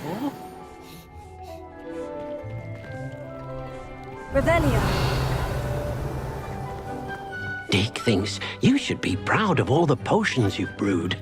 Oh? Revelio. Deke thinks you should be proud of all the potions you've brewed.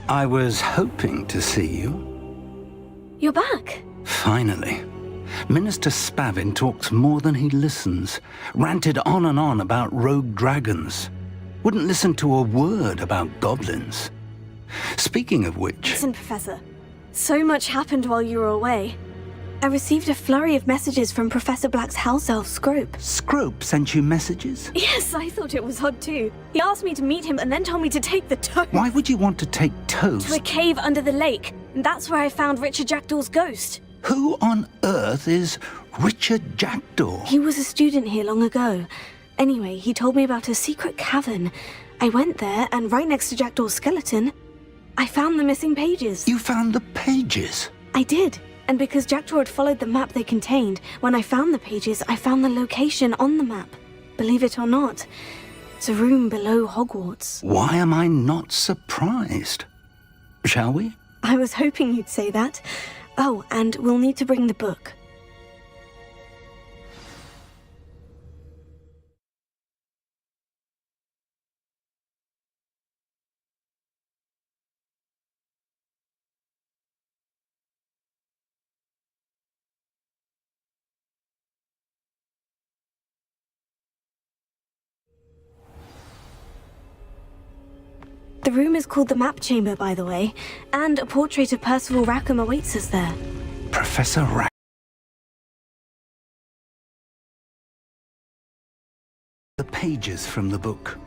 I was hoping to see you. You're back. Finally. Minister Spavin talks more than he listens. Ranted on and on about rogue dragons. Wouldn't listen to a word about goblins. Speaking of which... Listen, Professor. So much happened while you were away. I received a flurry of messages from Professor Black's house elf, Scrope. Scrope sent you messages? Yes, I thought it was odd too. He asked me to meet him and then told me to take the toast. Why would you want to take toast? To a cave under the lake. And that's where I found Richard Jackdaw's ghost. Who on earth is Richard Jackdaw? He was a student here long ago. Anyway, he told me about a secret cavern. I went there, and right next to Jackdaw's skeleton, I found the missing pages. You found the pages? I did. And because Jackdaw had followed the map they contained, when I found the pages, I found the location on the map. Believe it or not, it's a room below Hogwarts. Why am I not surprised? Shall we? I was hoping you'd say that. Oh, and we'll need to bring the book. The room is called the Map Chamber, by the way, and a portrait of Percival Rackham awaits us there. Professor Rackham. The pages from the book.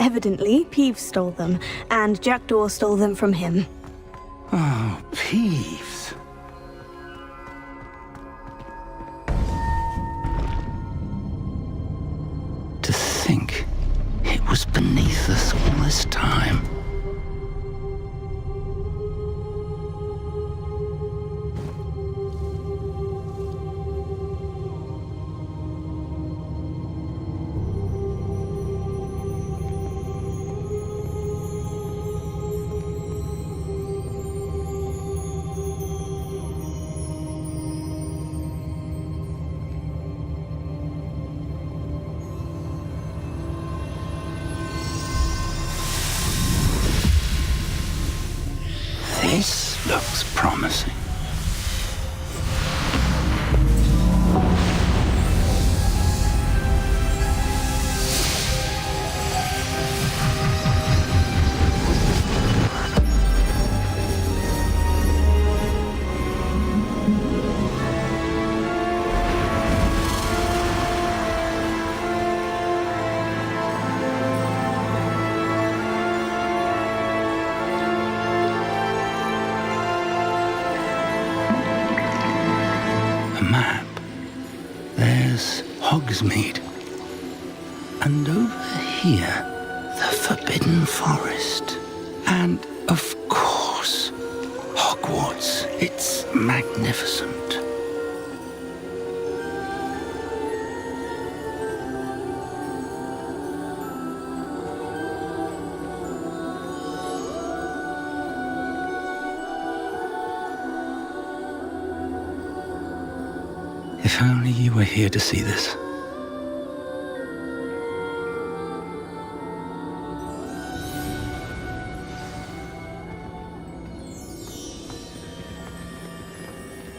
Evidently, Peeves stole them, and Jackdaw stole them from him. Oh, Peeves. To think it was beneath us all this time. This looks promising. Hogsmeade. And over here, the Forbidden Forest. And, of course, Hogwarts. It's magnificent. If only you were here to see this.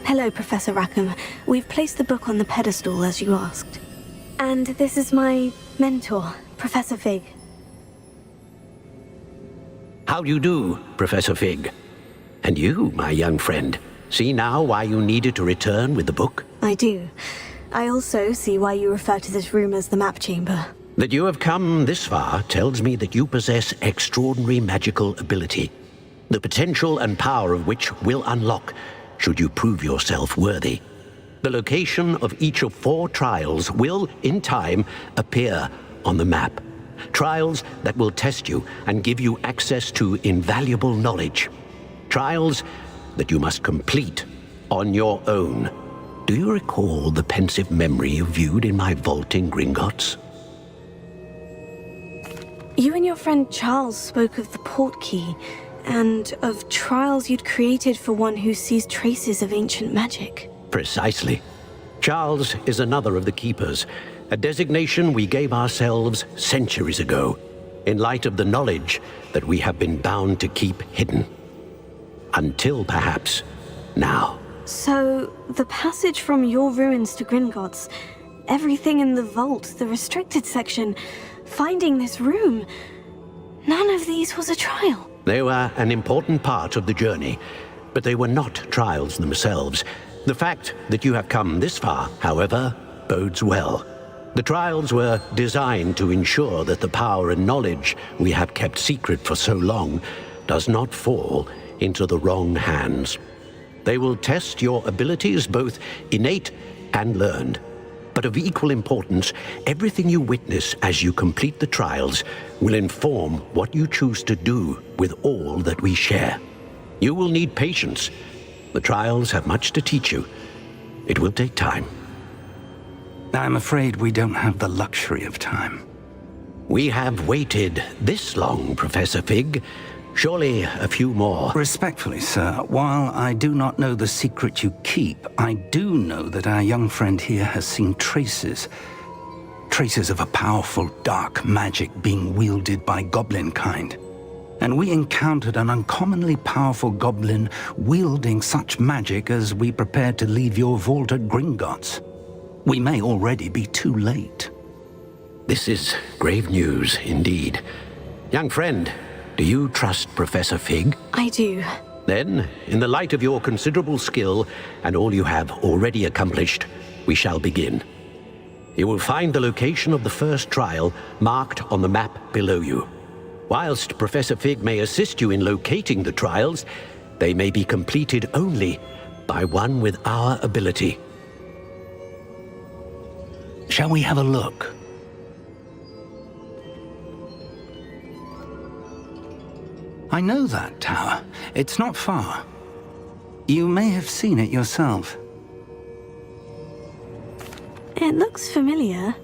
Hello, Professor Rackham. We've placed the book on the pedestal as you asked. And this is my mentor, Professor Fig. How do you do, Professor Fig? And you, my young friend, see now why you needed to return with the book? I do. I also see why you refer to this room as the map chamber. That you have come this far tells me that you possess extraordinary magical ability, the potential and power of which will unlock should you prove yourself worthy. The location of each of 4 trials will, in time, appear on the map. Trials that will test you and give you access to invaluable knowledge. Trials that you must complete on your own. Do you recall the pensive memory you viewed in my vault in Gringotts? You and your friend Charles spoke of the portkey, and of trials you'd created for one who sees traces of ancient magic. Precisely. Charles is another of the Keepers, a designation we gave ourselves centuries ago, in light of the knowledge that we have been bound to keep hidden. Until, perhaps, now. So, the passage from your ruins to Gringotts, everything in the vault, the restricted section, finding this room, none of these was a trial. They were an important part of the journey, but they were not trials themselves. The fact that you have come this far, however, bodes well. The trials were designed to ensure that the power and knowledge we have kept secret for so long does not fall into the wrong hands. They will test your abilities, both innate and learned. But of equal importance, everything you witness as you complete the trials will inform what you choose to do with all that we share. You will need patience. The trials have much to teach you. It will take time. I'm afraid we don't have the luxury of time. We have waited this long, Professor Fig. Surely a few more. Respectfully, sir, while I do not know the secret you keep, I do know that our young friend here has seen traces of a powerful dark magic being wielded by goblin kind. And we encountered an uncommonly powerful goblin wielding such magic as we prepared to leave your vault at Gringotts. We may already be too late. This is grave news indeed. Young friend, do you trust Professor Fig? I do. Then, in the light of your considerable skill and all you have already accomplished, we shall begin. You will find the location of the first trial marked on the map below you. Whilst Professor Fig may assist you in locating the trials, they may be completed only by one with our ability. Shall we have a look? I know that tower. It's not far. You may have seen it yourself. It looks familiar.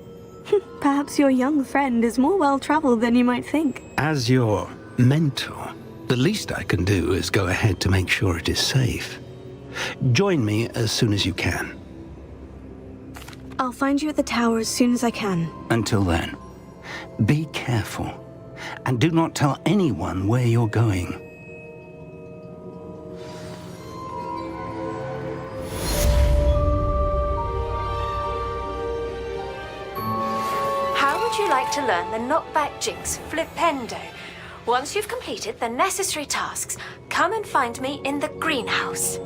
Perhaps your young friend is more well-traveled than you might think. As your mentor, the least I can do is go ahead to make sure it is safe. Join me as soon as you can. I'll find you at the tower as soon as I can. Until then, be careful, and do not tell anyone where you're going. How would you like to learn the knockback jinx flipendo? Once you've completed the necessary tasks, come and find me in the greenhouse.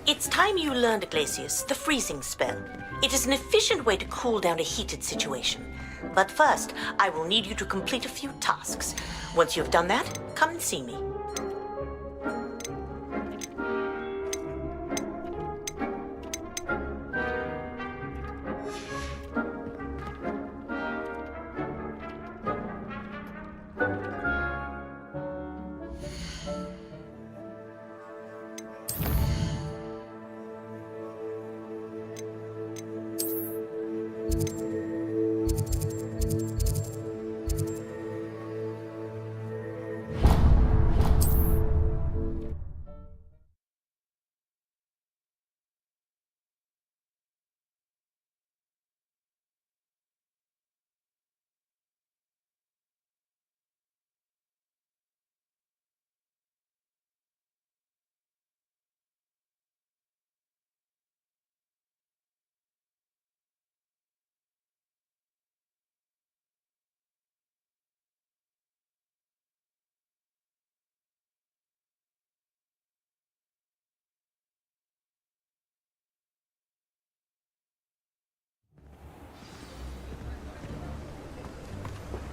It's time you learned, Glacius, the freezing spell. It is an efficient way to cool down a heated situation. But first, I will need you to complete a few tasks. Once you have done that, come and see me.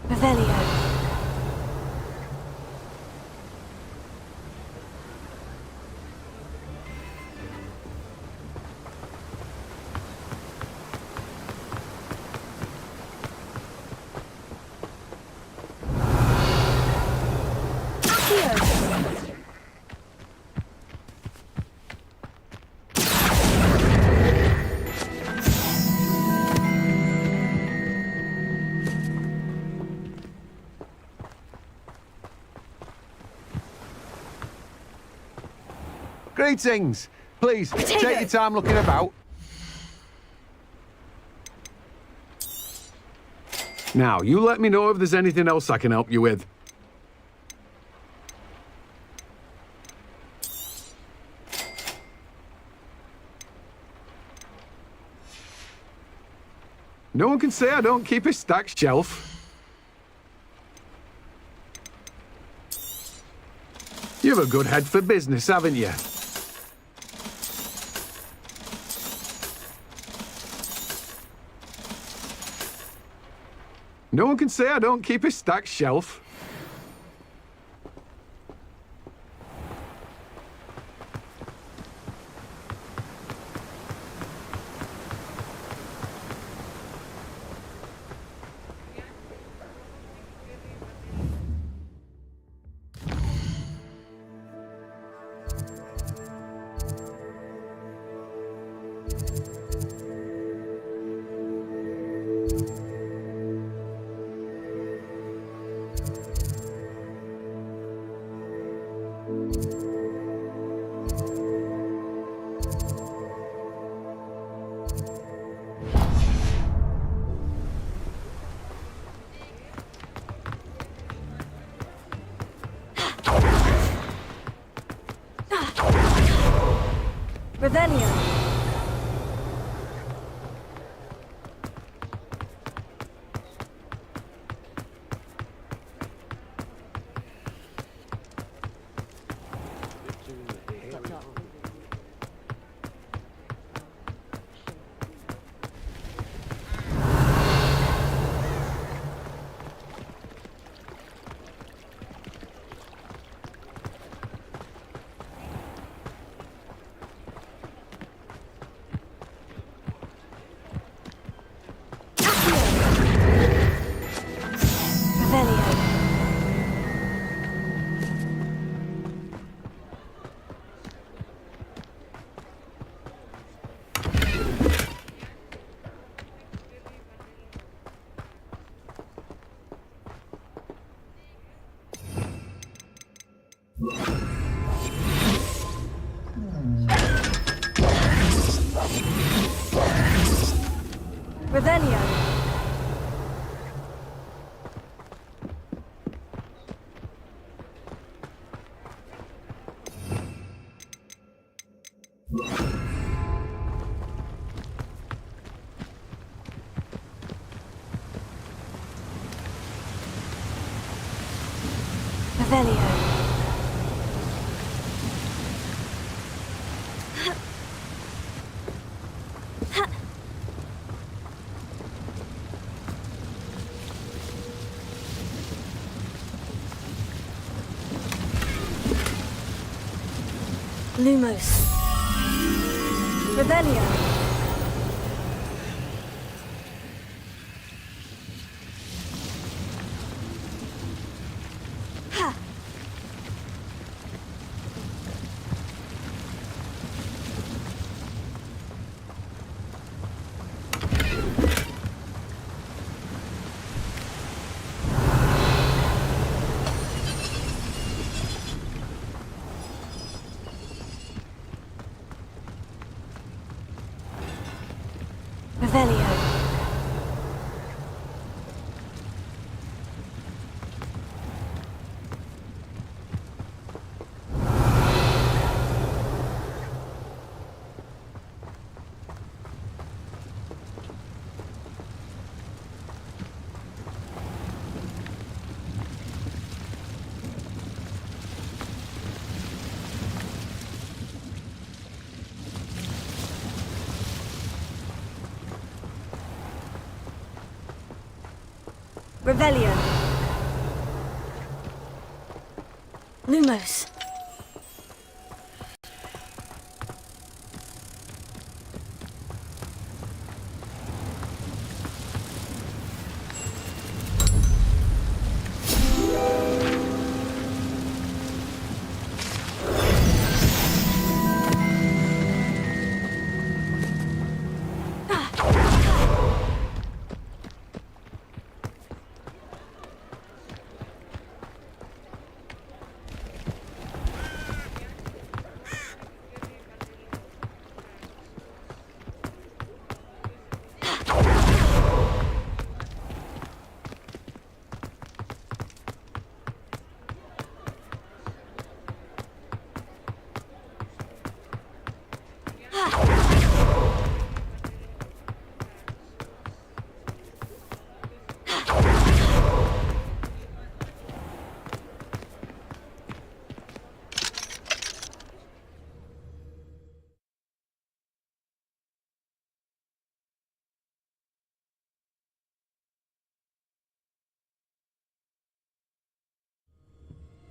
Revelio. Greetings! Please, take your time looking about. Now, you let me know if there's anything else I can help you with. No one can say I don't keep a stacked shelf. You've a good head for business, haven't you? No one can say I don't keep a stacked shelf. Revelio. Revelio. Revelio. Lumos. Rebellion. Ha! Revelio. Revelio. Lumos.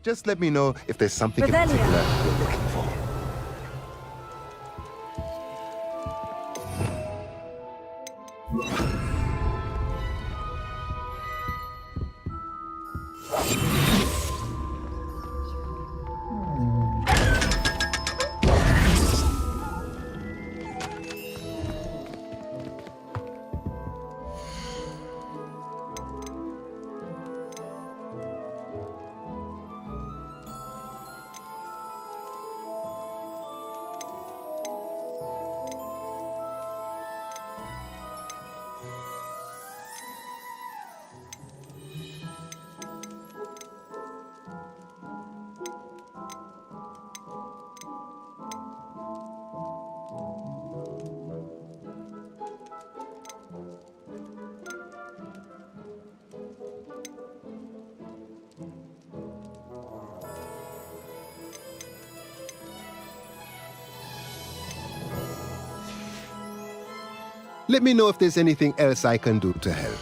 Just let me know if there's something in Revelio. particular you're looking for. Let me know if there's anything else I can do to help.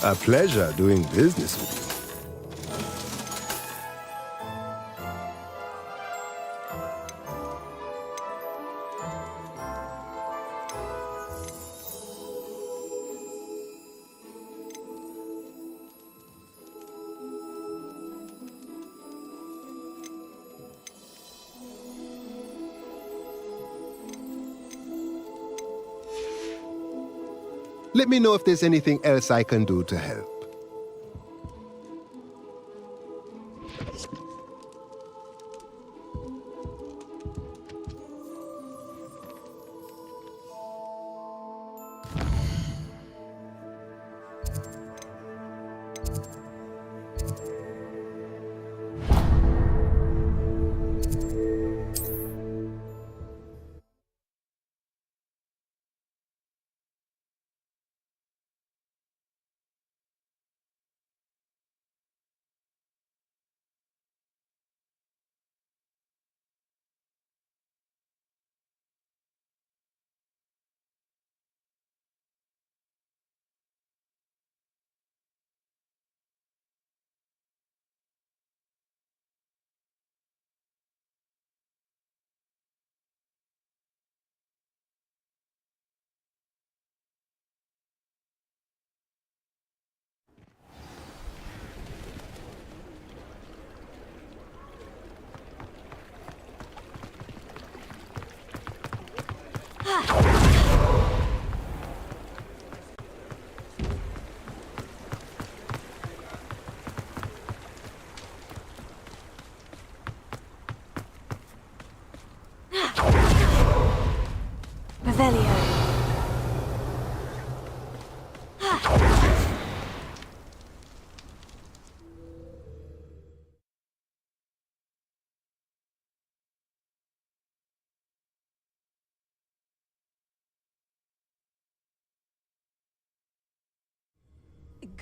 A pleasure doing business with you. Let me know if there's anything else I can do to help.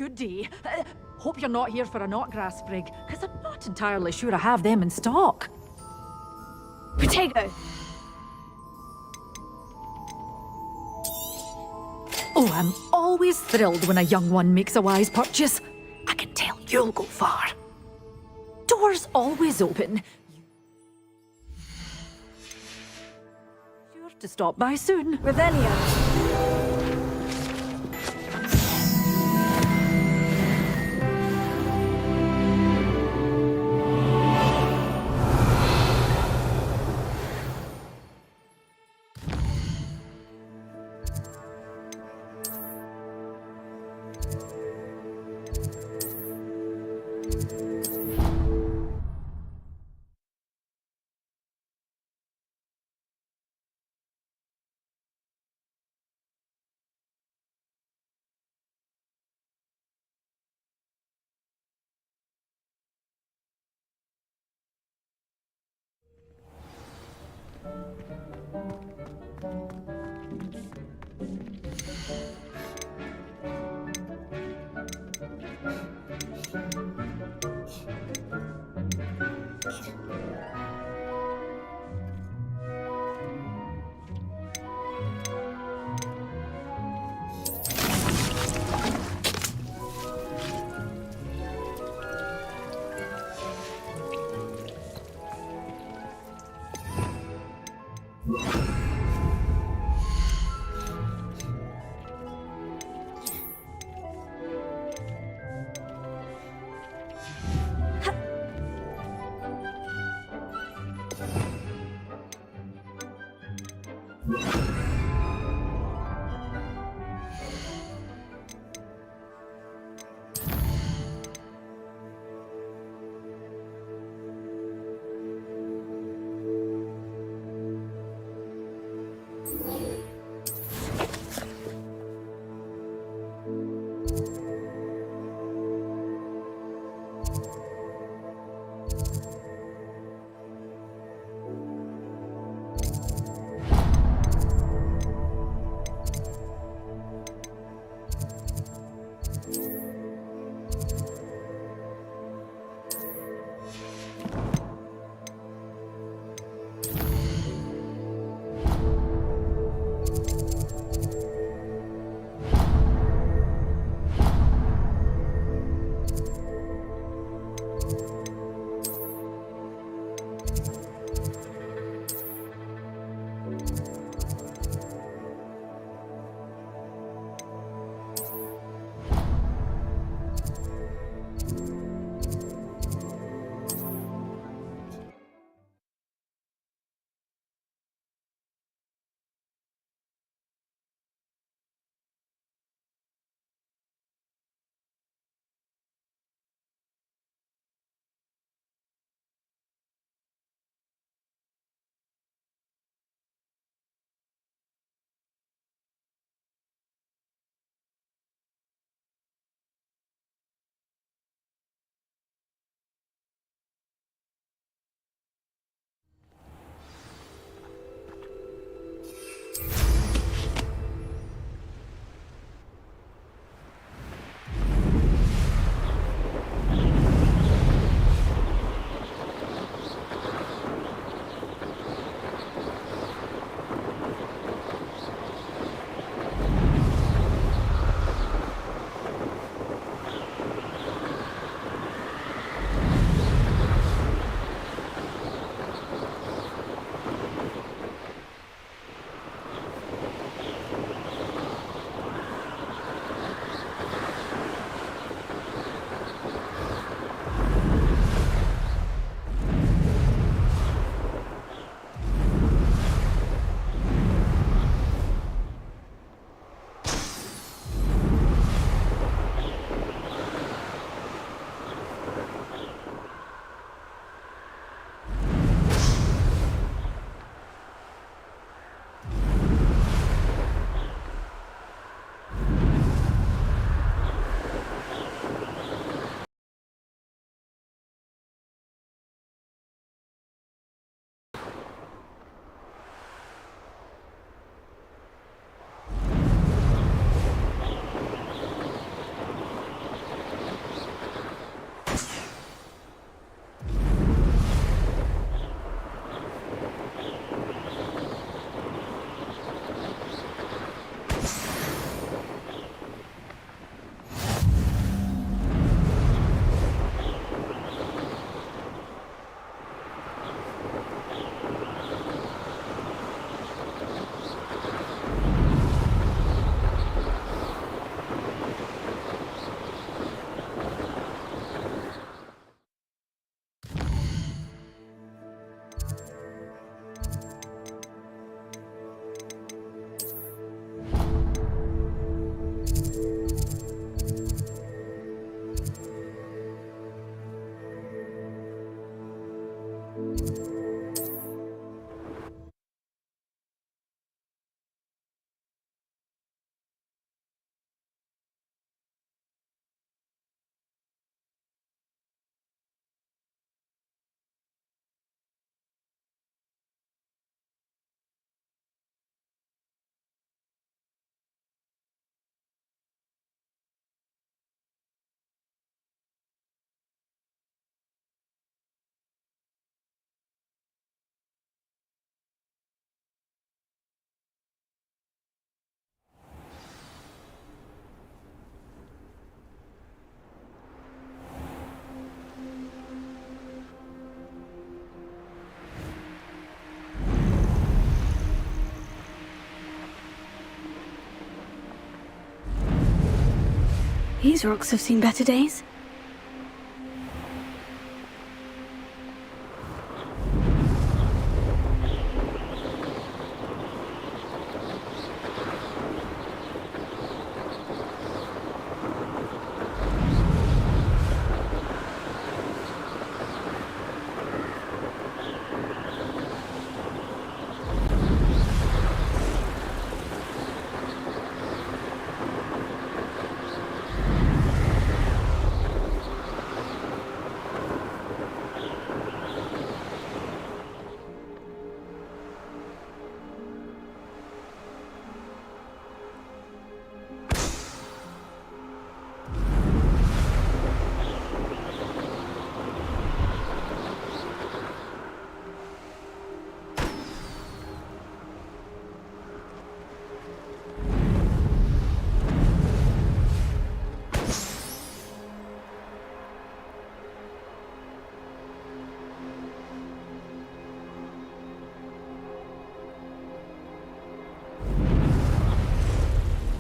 goody. Hope you're not here for a knotgrass sprig, because I'm not entirely sure I have them in stock. Protego! Oh, I'm always thrilled when a young one makes a wise purchase. I can tell you'll go far. Doors always open. Sure to stop by soon. Revelio. These rocks have seen better days.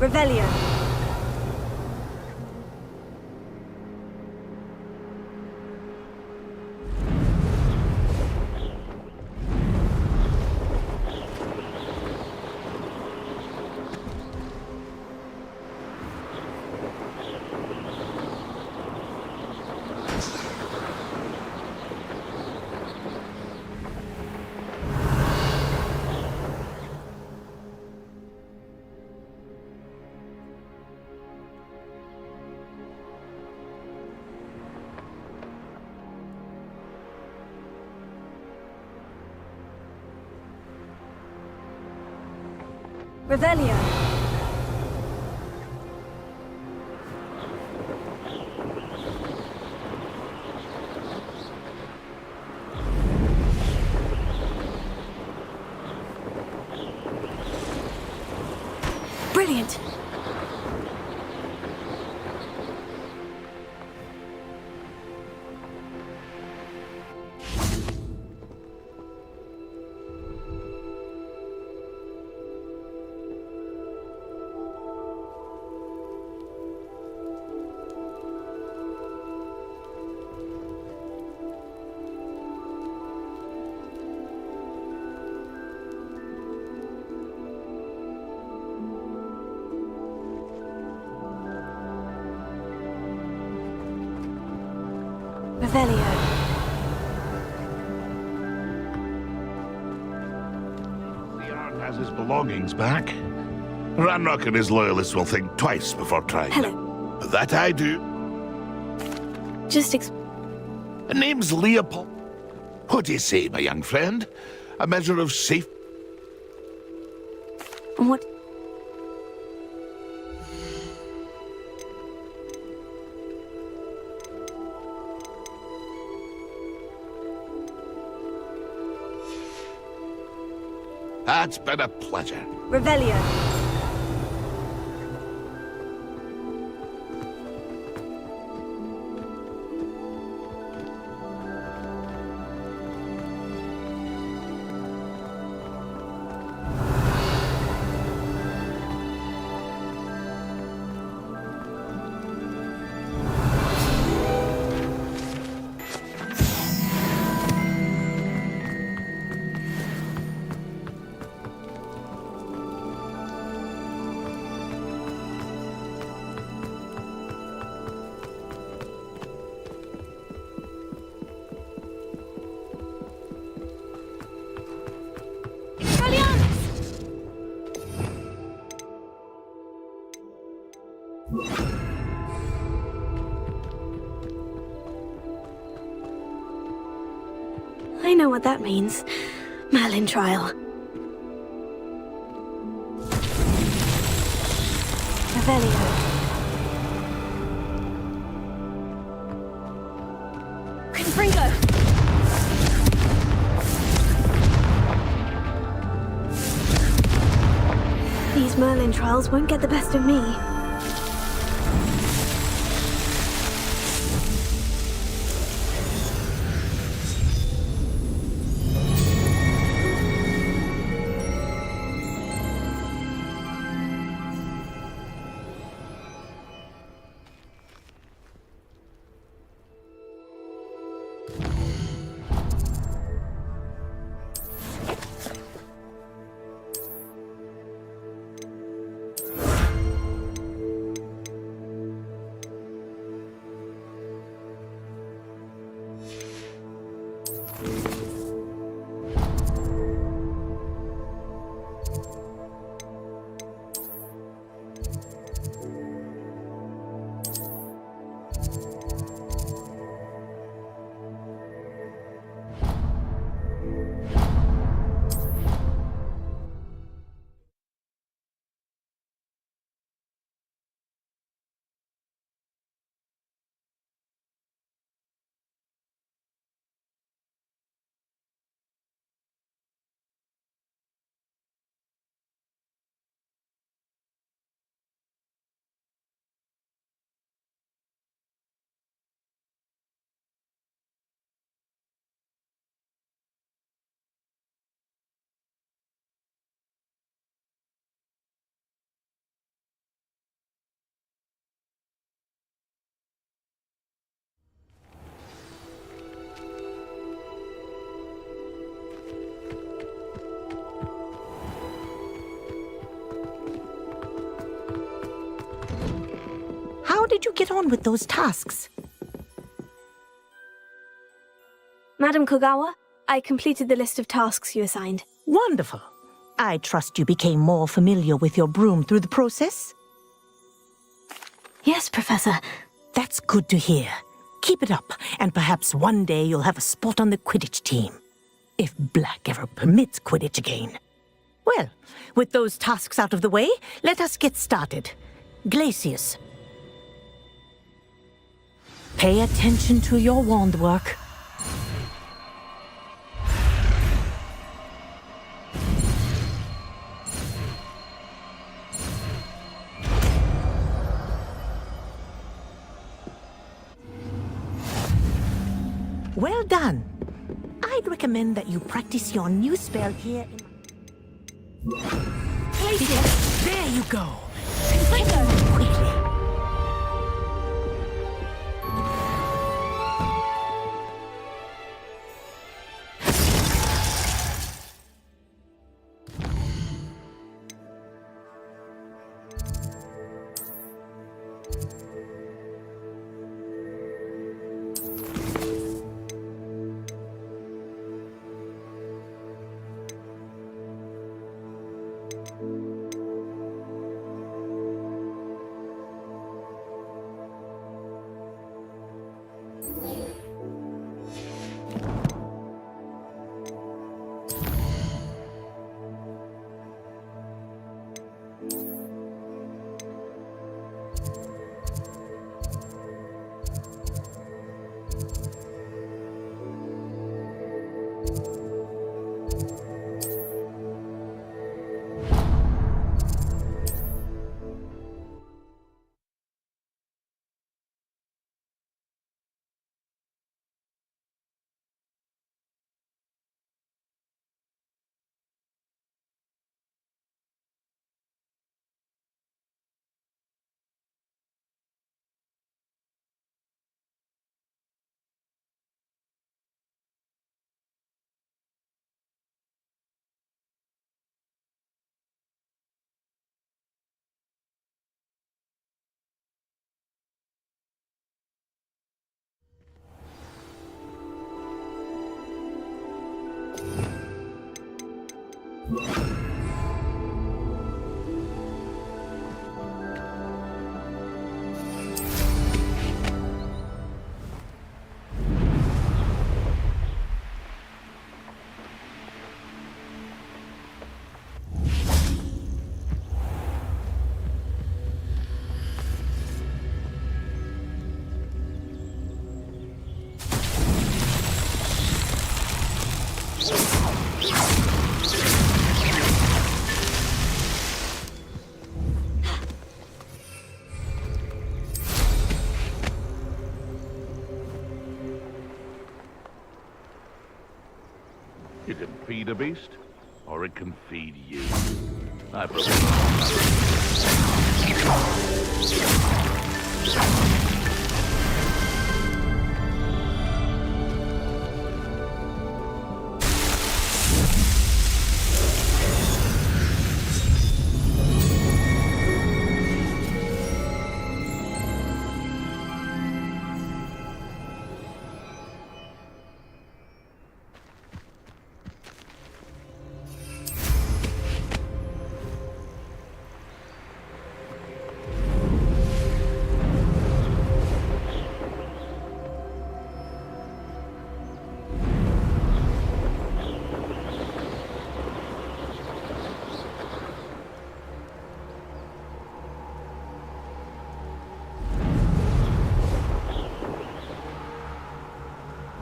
Revelio. Revelio. Brilliant. Revelio. Leon has his belongings back. Ranrock and his loyalists will think twice before trying. Hello. That I do. Just The name's Leopold. What do you say, my young friend? A measure of safe... what? It's been a pleasure. Revelio. I know what that means. Merlin trial. Revelio. Confringo! These Merlin trials won't get the best of me. How did you get on with those tasks? Madam Kogawa, I completed the list of tasks you assigned. Wonderful. I trust you became more familiar with your broom through the process? Yes, Professor. That's good to hear. Keep it up, and perhaps one day you'll have a spot on the Quidditch team. If Black ever permits Quidditch again. Well, with those tasks out of the way, let us get started. Glacius. Pay attention to your wand work. Well done. I'd recommend that you practice your new spell here in... There you go. Quickly. You can feed a beast, or it can feed you. I prefer...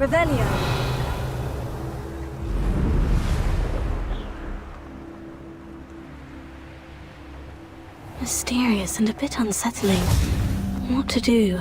Revelio. Mysterious and a bit unsettling. What to do?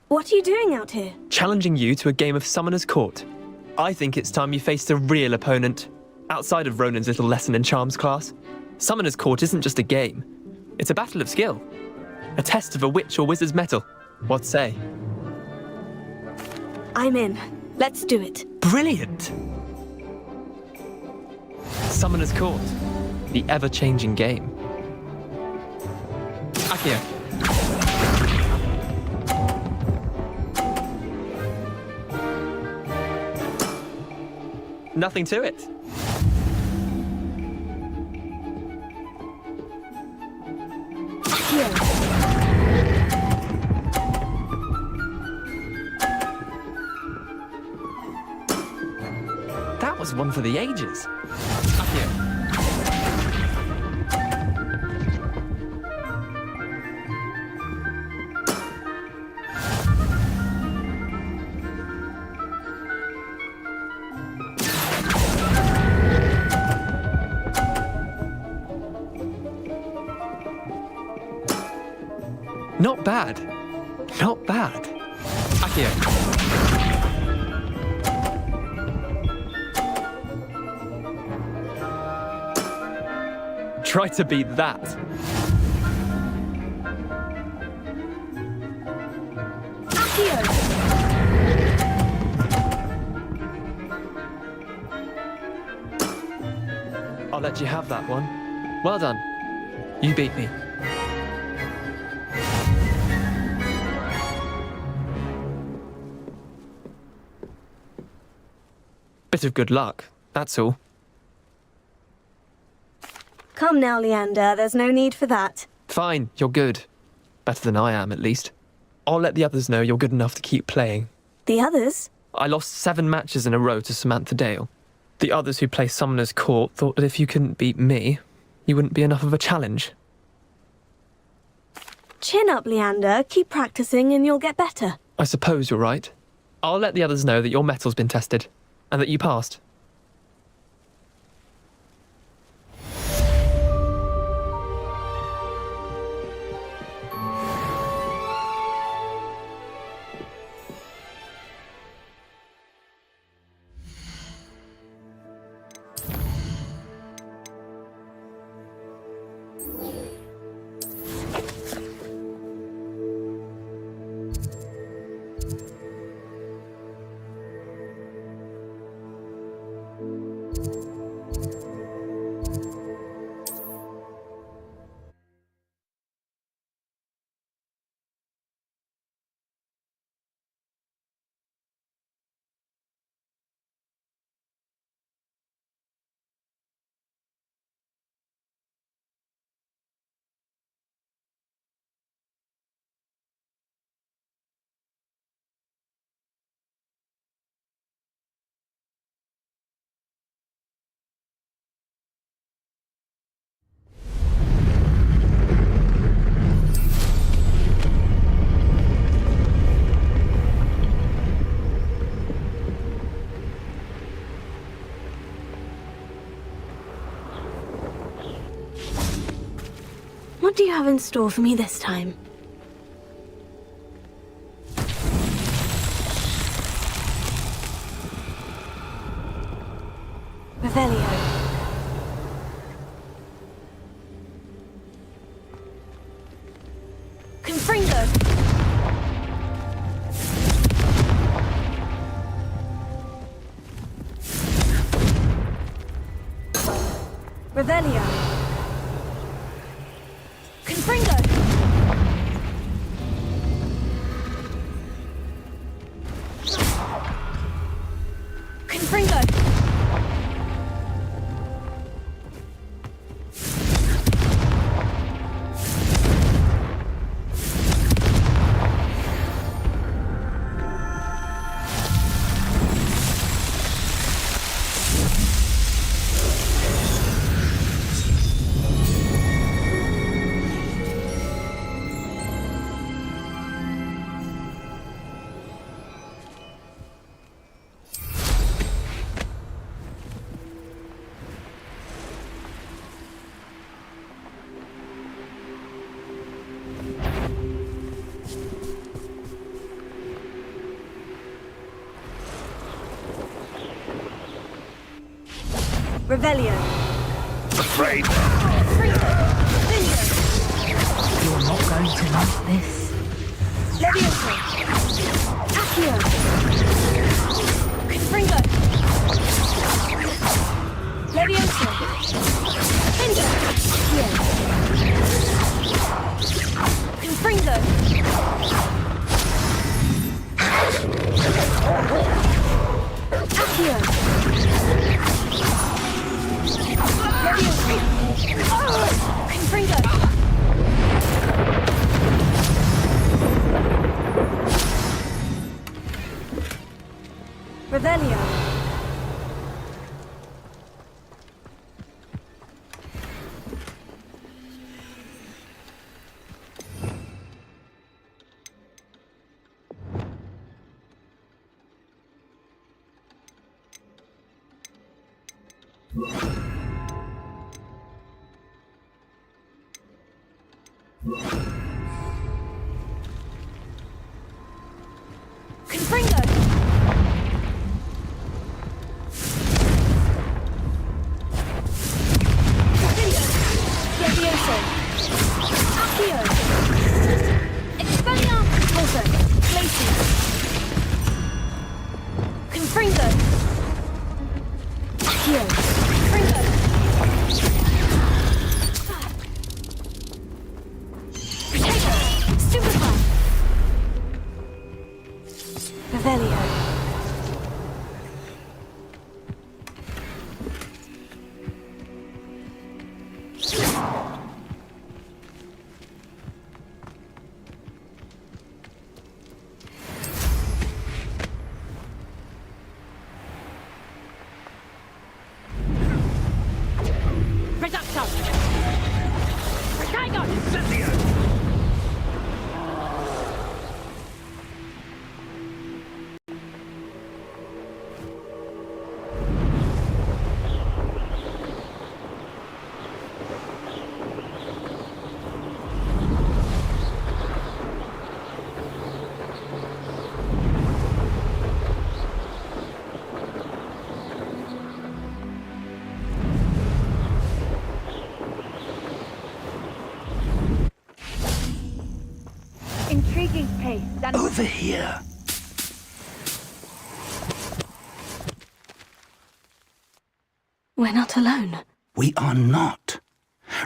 What are you doing out here? Challenging you to a game of Summoner's Court. I think it's time you faced a real opponent, outside of Ronan's little lesson in charms class. Summoner's Court isn't just a game. It's a battle of skill. A test of a witch or wizard's mettle. What say? I'm in. Let's do it. Brilliant! Summoner's Court. The ever-changing game. Akio. Nothing to it. That was one for the ages. Akio. Not bad. Not bad. Akio. Try to beat that. Akio! I'll let you have that one. Well done. You beat me. Bit of good luck, that's all. Come now, Leander. There's no need for that. Fine, you're good. Better than I am, at least. I'll let the others know you're good enough to keep playing. The others? I lost 7 matches in a row to Samantha Dale. The others who play Summoner's Court thought that if you couldn't beat me, you wouldn't be enough of a challenge. Chin up, Leander. Keep practicing and you'll get better. I suppose you're right. I'll let the others know that your metal's been tested, and that you passed. What do you have in store for me this time? Revelio. Confringo. Revelio. Confringo. Confringo. Revelio. Afraid? You're not going to like this. Levioso. Accio. Confringo. Levioso. Hinder. Accio. Confringo. Accio. Levioso. Confringo. Revelio. Confringo. Levioso. Accio. Expelliarmus. Also. Glacius. Confringo. Accio. Confringo. Protego. Stupefy. Revelio. Reducto. Protego. Intriguing case. Over here. We're not alone. We are not.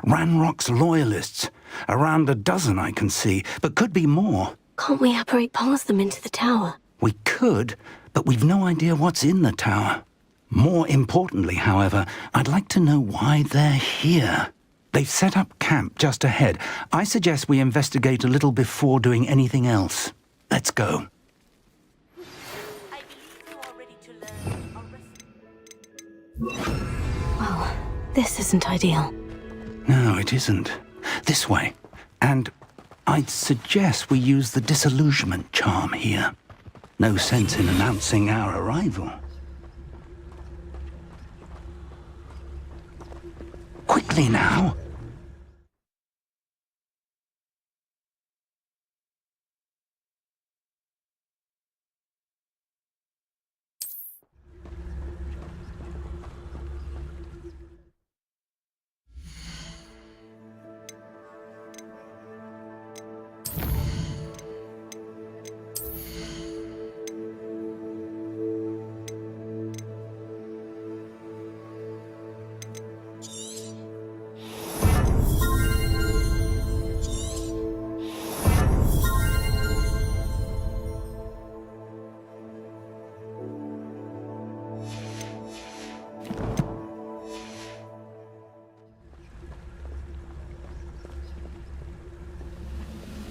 Ranrock's loyalists. Around a dozen I can see, but could be more. Can't we apparate past them into the tower? We could, but we've no idea what's in the tower. More importantly, however, I'd like to know why they're here. They've set up camp just ahead. I suggest we investigate a little before doing anything else. Let's go. I believe you are ready to learn a Well, this isn't ideal. No, it isn't. This way. And I'd suggest we use the disillusionment charm here. No sense in announcing our arrival. Quickly now.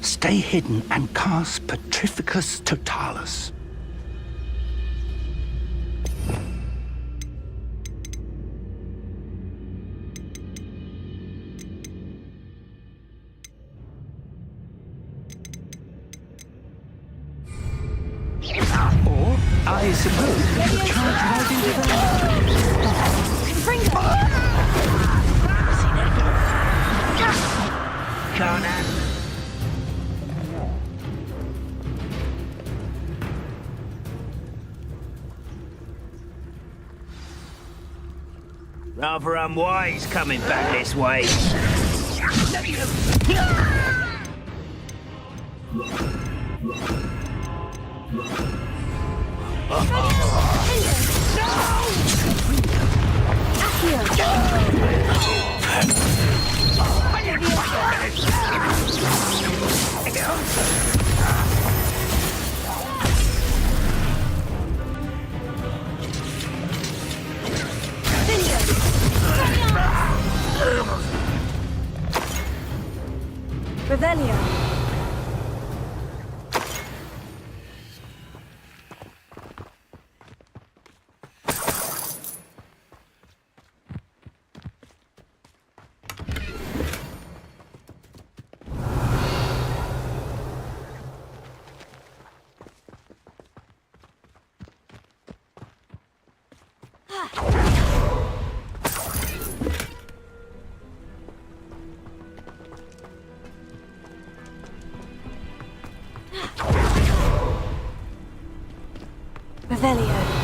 Stay hidden and cast Petrificus Totalis. Or, I suppose we could charge right into the... Bring them! Rather unwise coming back this way. Revelio. Revelio.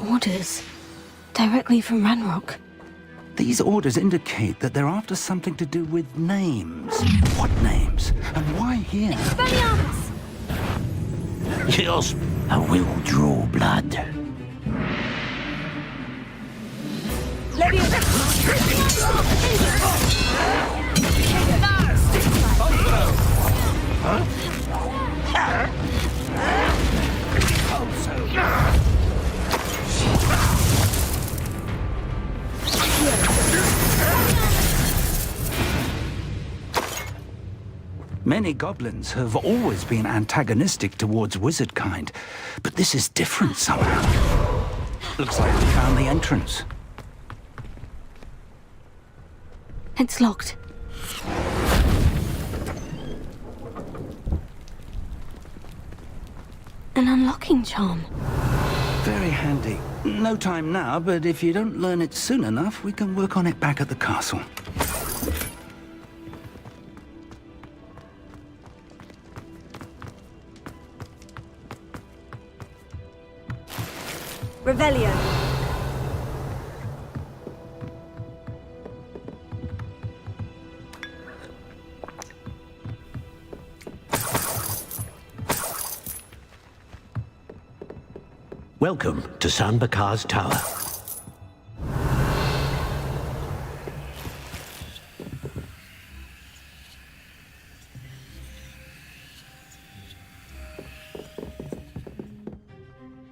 Orders. Directly from Ranrock. These orders indicate that they're after something to do with names. What names? And why here? Expelliarmus! Yes, I will draw blood. Many goblins have always been antagonistic towards wizard kind, but this is different somehow. Looks like we found the entrance. It's locked. An unlocking charm. Very handy. No time now, but if you don't learn it soon enough, we can work on it back at the castle. Revelio. Welcome to San Bakar's Tower.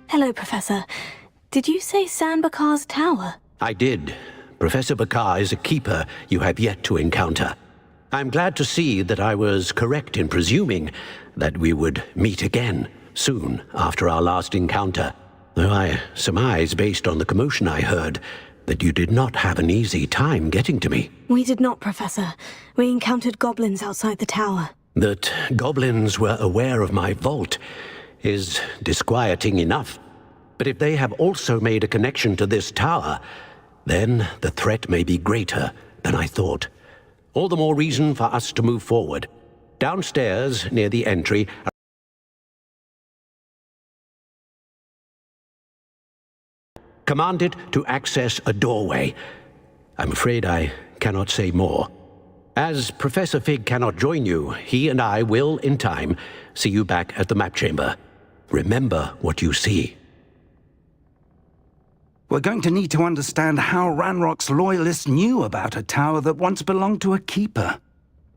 Hello, Professor. Did you say San Bakar's Tower? I did. Professor Bakar is a keeper you have yet to encounter. I'm glad to see that I was correct in presuming that we would meet again soon after our last encounter. Though I surmise, based on the commotion I heard, that you did not have an easy time getting to me. We did not, Professor. We encountered goblins outside the tower. That goblins were aware of my vault is disquieting enough. But if they have also made a connection to this tower, then the threat may be greater than I thought. All the more reason for us to move forward. Downstairs, near the entry, commanded to access a doorway. I'm afraid I cannot say more. As Professor Fig cannot join you, he and I will, in time, see you back at the map chamber. Remember what you see. We're going to need to understand how Ranrock's loyalists knew about a tower that once belonged to a keeper.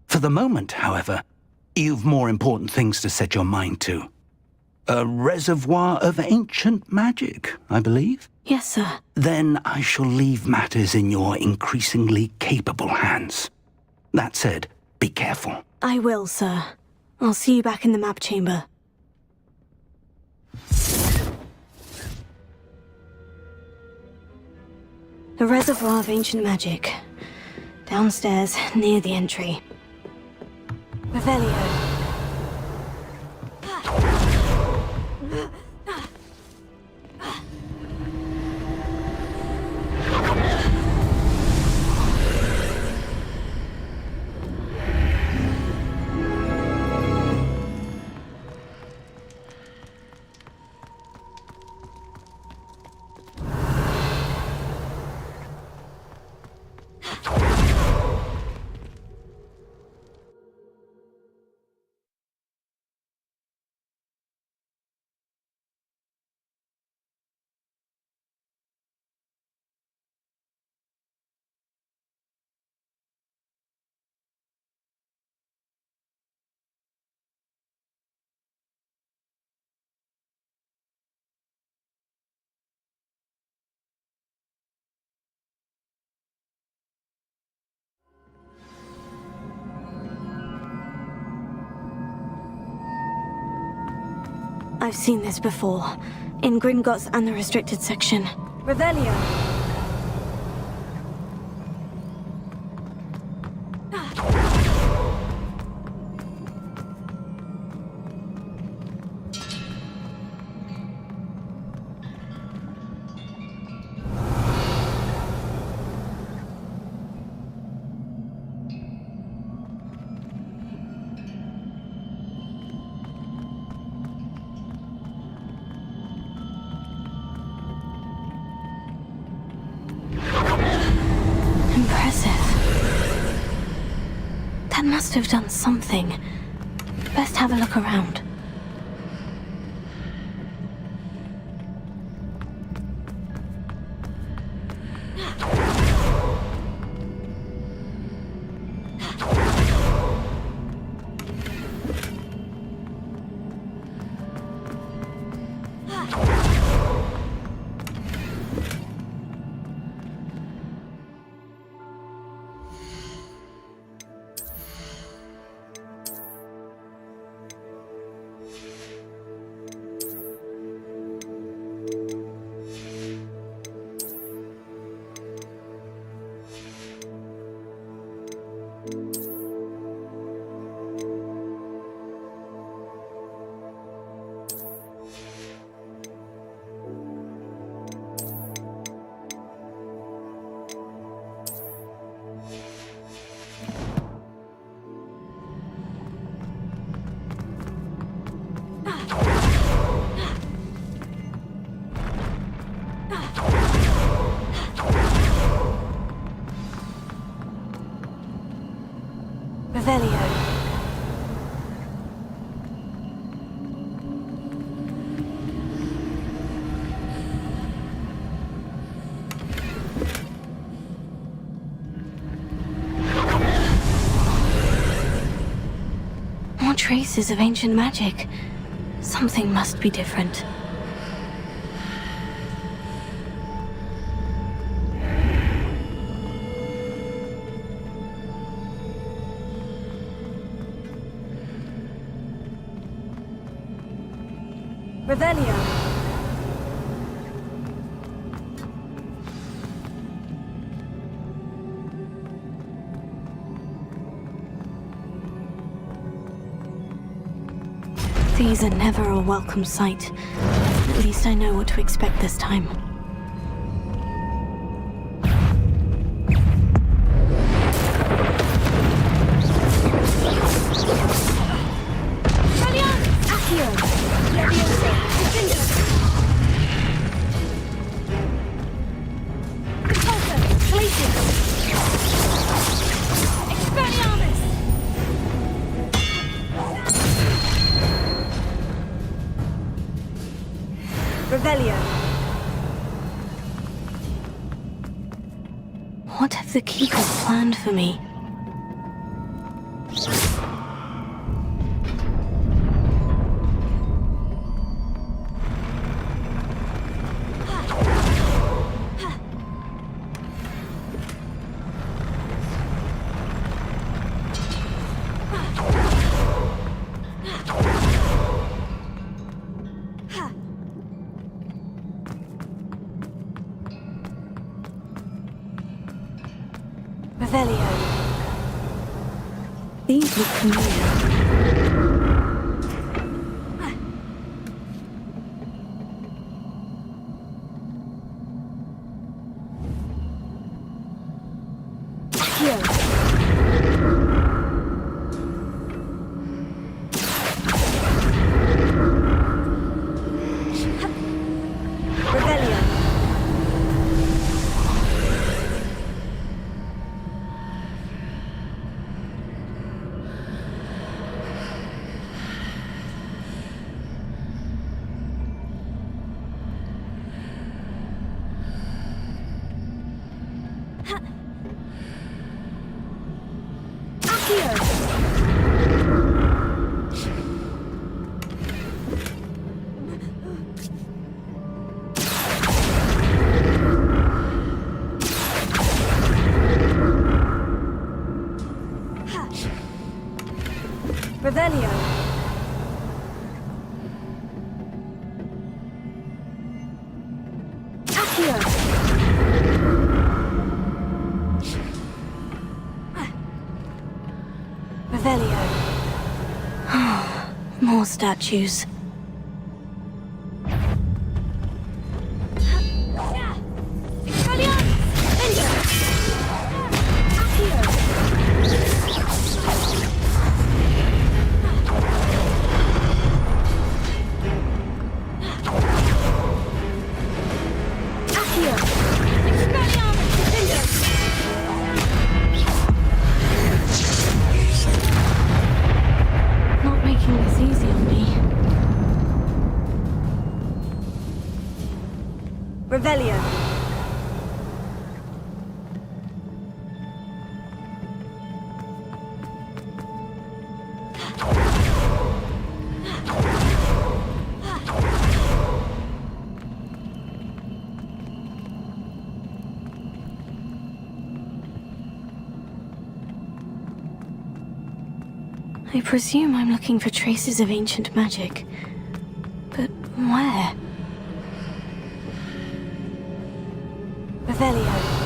For the moment, however, you've more important things to set your mind to. A reservoir of ancient magic, I believe? Yes, sir. Then I shall leave matters in your increasingly capable hands. That said, be careful. I will, sir. I'll see you back in the map chamber. A reservoir of ancient magic. Downstairs, near the entry. Revelio. I've seen this before. In Gringotts and the restricted section. Revelio! That must have done something. Best have a look around. Revelio. More traces of ancient magic. Something must be different. Revelio. These are never a welcome sight. At least I know what to expect this time. Expelliarmus! the Keeper planned for me. Revelio. These look familiar. Revelio. Accio. Revelio. More statues. Not making this easy on me. Revelio. I presume I'm looking for traces of ancient magic. But where? Revelio.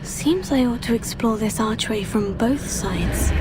Seems I ought to explore this archway from both sides.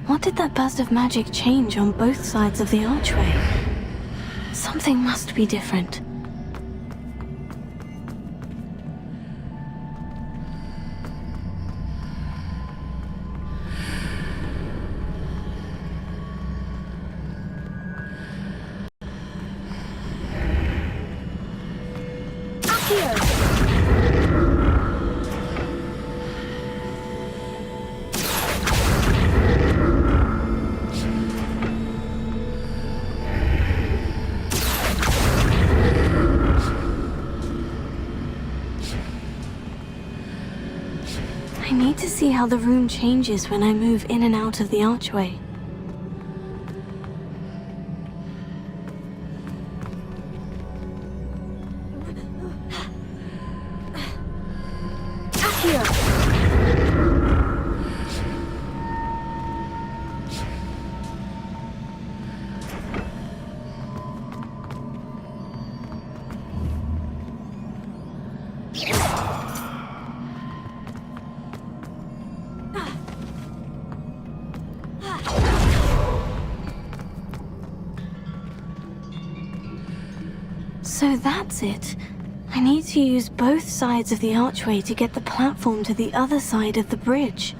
What did that burst of magic change on both sides of the archway? Something must be different. Accio! I need to see how the room changes when I move in and out of the archway. So that's it. I need to use both sides of the archway to get the platform to the other side of the bridge.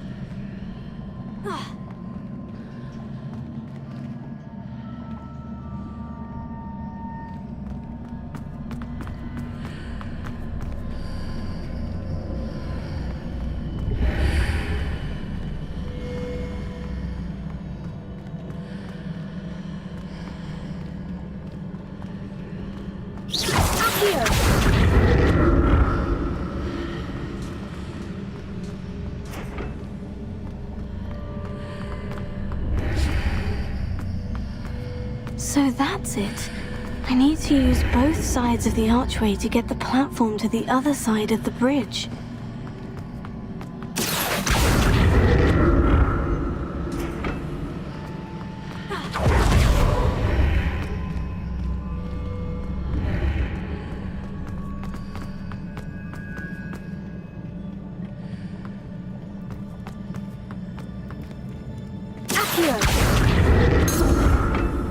So that's it. I need to use both sides of the archway to get the platform to the other side of the bridge.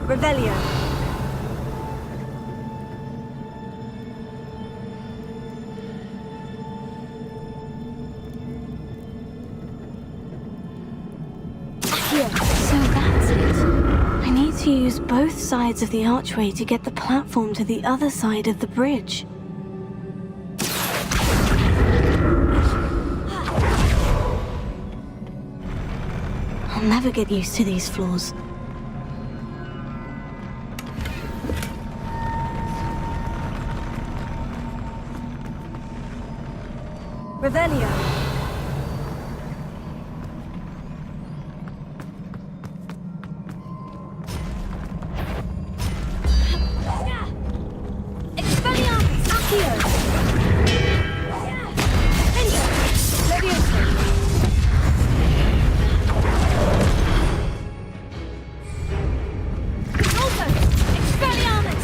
Revelio. So that's it. I need to use both sides of the archway to get the platform to the other side of the bridge. I'll never get used to these floors. Revelio. Expelliarmus Accio. Endo. Levioso. Volto. Expelliarmus.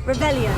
Revelio.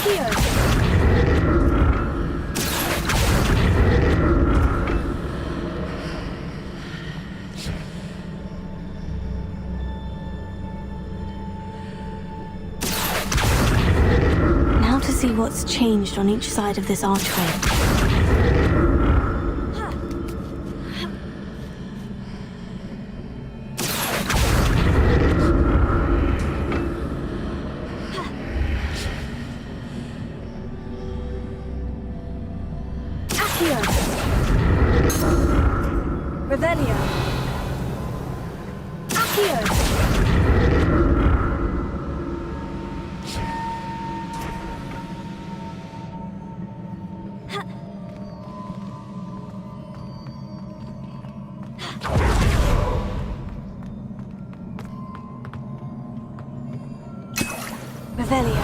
Now to see what's changed on each side of this archway. Revelio. Accio. Revelio.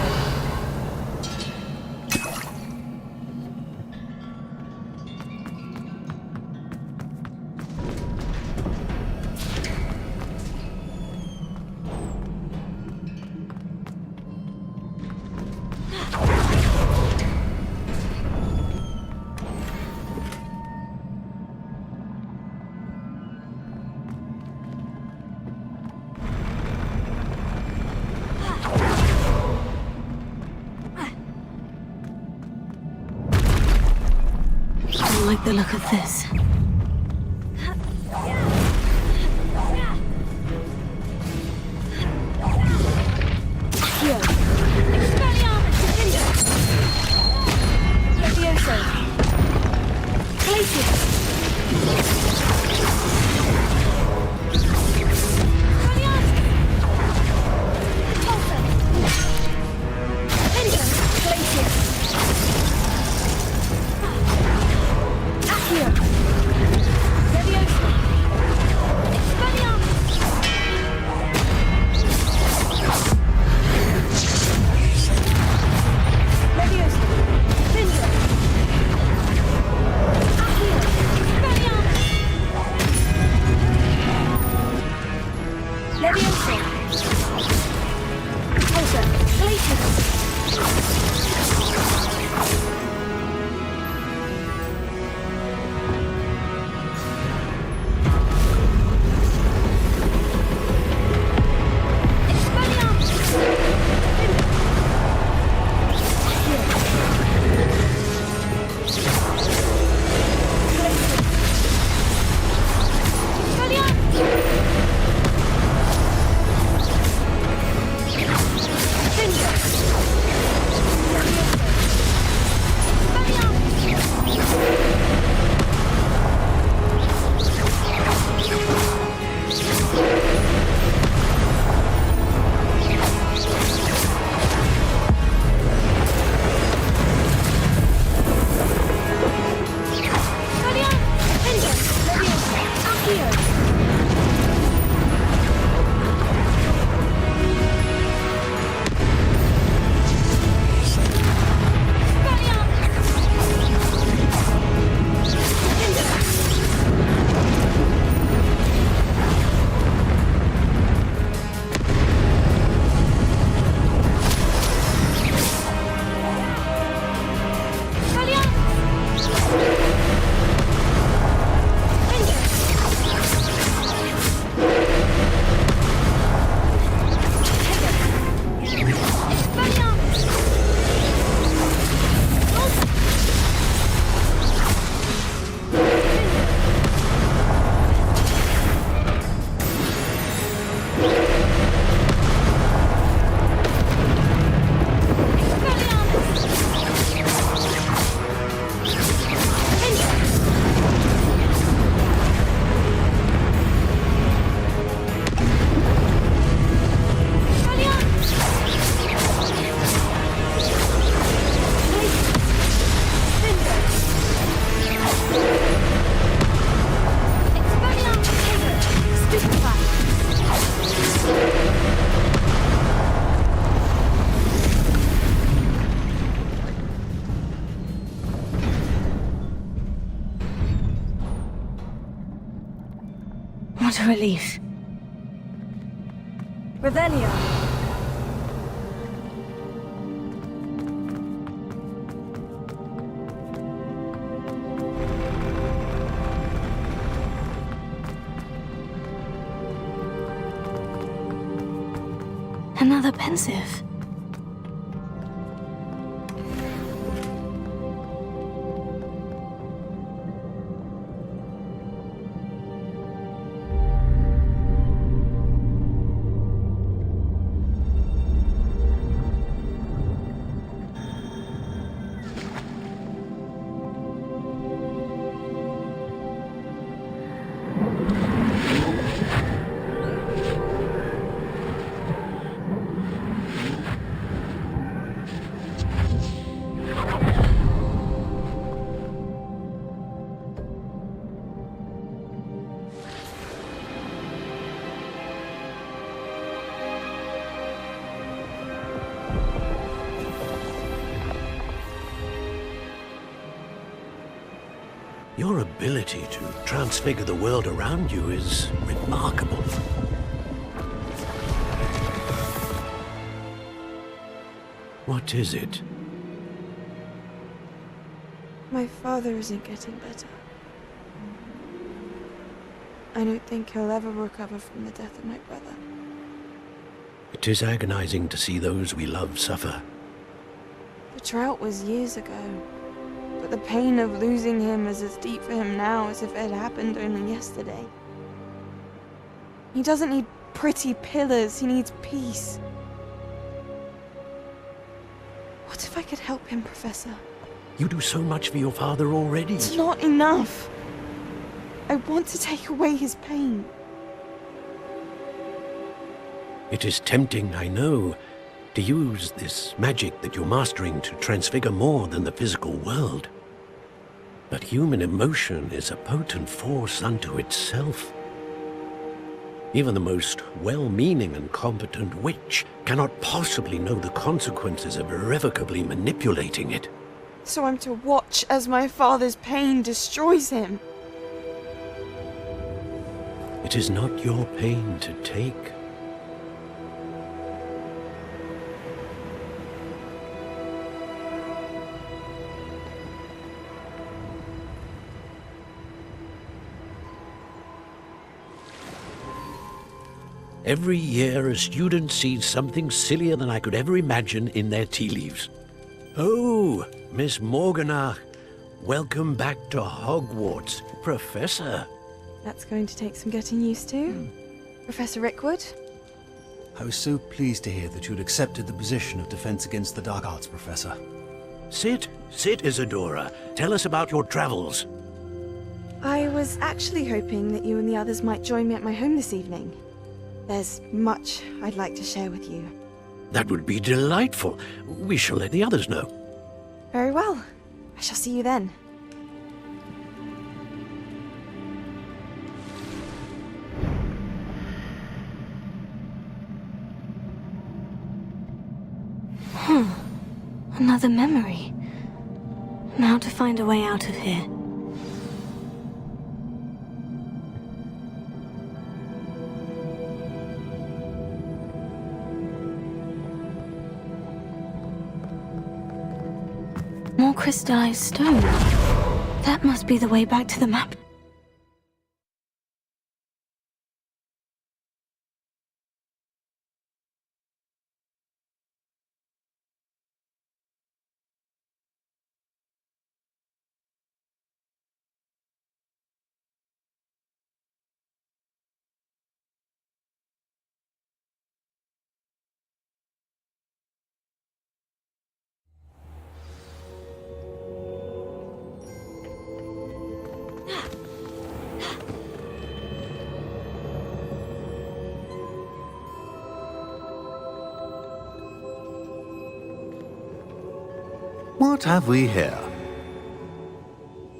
I like the look of this. Accio. Expelliarmus Defender. Levioso. Glacius. Expelliarmus. Repulsor. Defender. Glacius. Accio. Levioso. Expelliarmus. Levioso. Defender. Accio. Expelliarmus. Levioso. Repulsor. Glacius. What a relief. Revelio. another pensive. Your ability to transfigure the world around you is remarkable. What is it? My father isn't getting better. I don't think he'll ever recover from the death of my brother. It is agonizing to see those we love suffer. The drought was years ago, but the pain of losing him is as deep for him now as if it had happened only yesterday. He doesn't need pretty pillars, he needs peace. What if I could help him, Professor? You do so much for your father already. It's not enough. I want to take away his pain. It is tempting, I know, to use this magic that you're mastering to transfigure more than the physical world. But human emotion is a potent force unto itself. Even the most well-meaning and competent witch cannot possibly know the consequences of irrevocably manipulating it. So I'm to watch as my father's pain destroys him. It is not your pain to take. Every year, a student sees something sillier than I could ever imagine in their tea leaves. Oh, Miss Morganach, welcome back to Hogwarts, Professor. That's going to take some getting used to. Professor Rickwood? I was so pleased to hear that you'd accepted the position of Defense Against the Dark Arts, Professor. Sit, Isadora. Tell us about your travels. I was actually hoping that you and the others might join me at my home this evening. There's much I'd like to share with you. That would be delightful. We shall let the others know. Very well. I shall see you then. Another memory. Now to find a way out of here. More crystallized stone. That must be the way back to the map. What have we here?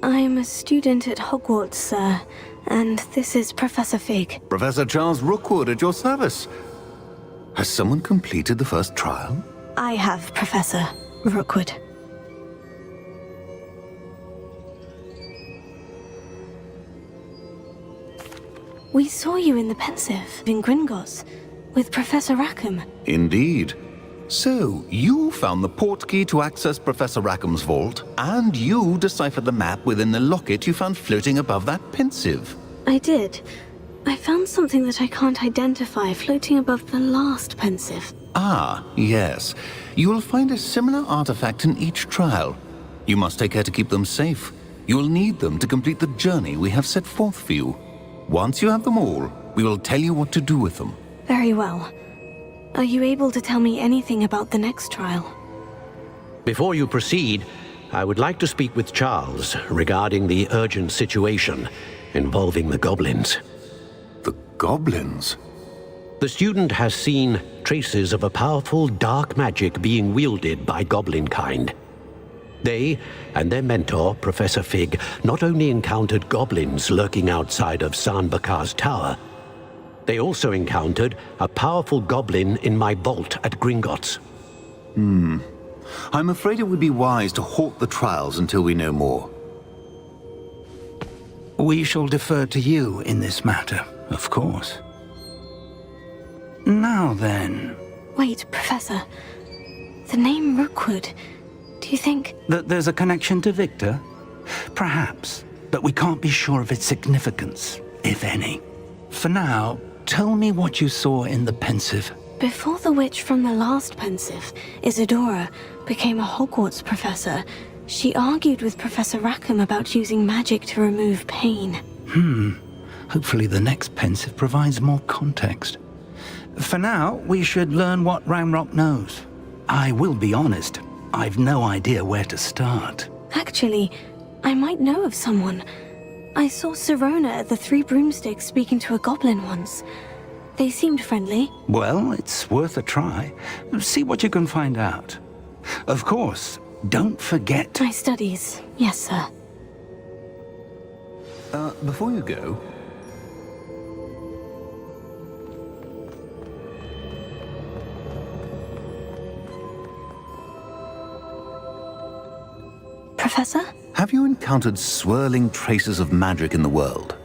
I'm a student at Hogwarts, sir, and this is Professor Fig. Professor Charles Rookwood at your service. Has someone completed the first trial? I have, Professor Rookwood. We saw you in the Pensive in Gringotts with Professor Rackham. Indeed. So, you found the portkey to access Professor Rackham's vault, and you deciphered the map within the locket you found floating above that Pensive. I did. I found something that I can't identify floating above the last Pensive. Ah, yes. You will find a similar artifact in each trial. You must take care to keep them safe. You will need them to complete the journey we have set forth for you. Once you have them all, we will tell you what to do with them. Very well. Are you able to tell me anything about the next trial? Before you proceed, I would like to speak with Charles regarding the urgent situation involving the goblins. The goblins? The student has seen traces of a powerful dark magic being wielded by goblin kind. They and their mentor, Professor Fig, not only encountered goblins lurking outside of San Bakar's tower, they also encountered a powerful goblin in my vault at Gringotts. I'm afraid it would be wise to halt the trials until we know more. We shall defer to you in this matter, of course. Now then... Wait, Professor. The name Rookwood. Do you think... That there's a connection to Victor? Perhaps, but we can't be sure of its significance, if any. For now, tell me what you saw in the Pensive. Before the witch from the last Pensive, Isadora, became a Hogwarts professor, she argued with Professor Rackham about using magic to remove pain. Hopefully the next Pensive provides more context. For now, we should learn what Ramrock knows. I will be honest, I've no idea where to start. Actually, I might know of someone. I saw Sirona at the Three Broomsticks speaking to a goblin once. They seemed friendly. Well, it's worth a try. See what you can find out. Of course, don't forget... My studies, yes, sir. Before you go... Professor? Have you encountered swirling traces of magic in the world?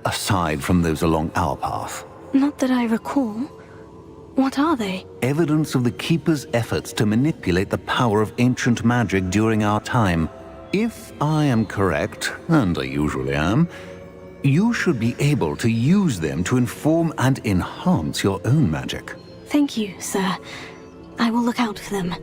Aside from those along our path? Not that I recall. What are they? Evidence of the Keeper's efforts to manipulate the power of ancient magic during our time. If I am correct, and I usually am, you should be able to use them to inform and enhance your own magic. Thank you, sir. I will look out for them.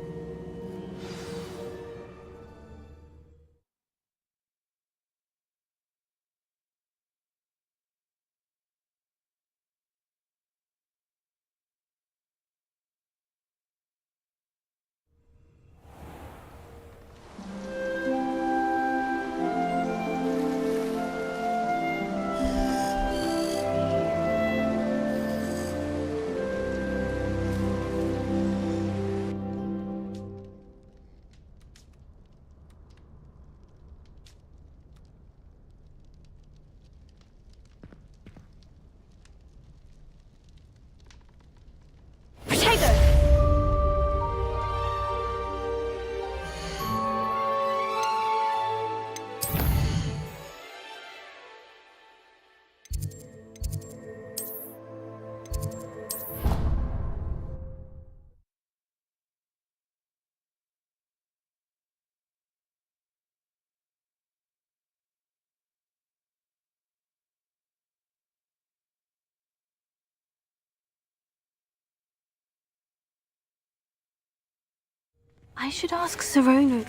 I should ask Sirona.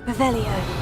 Revelio.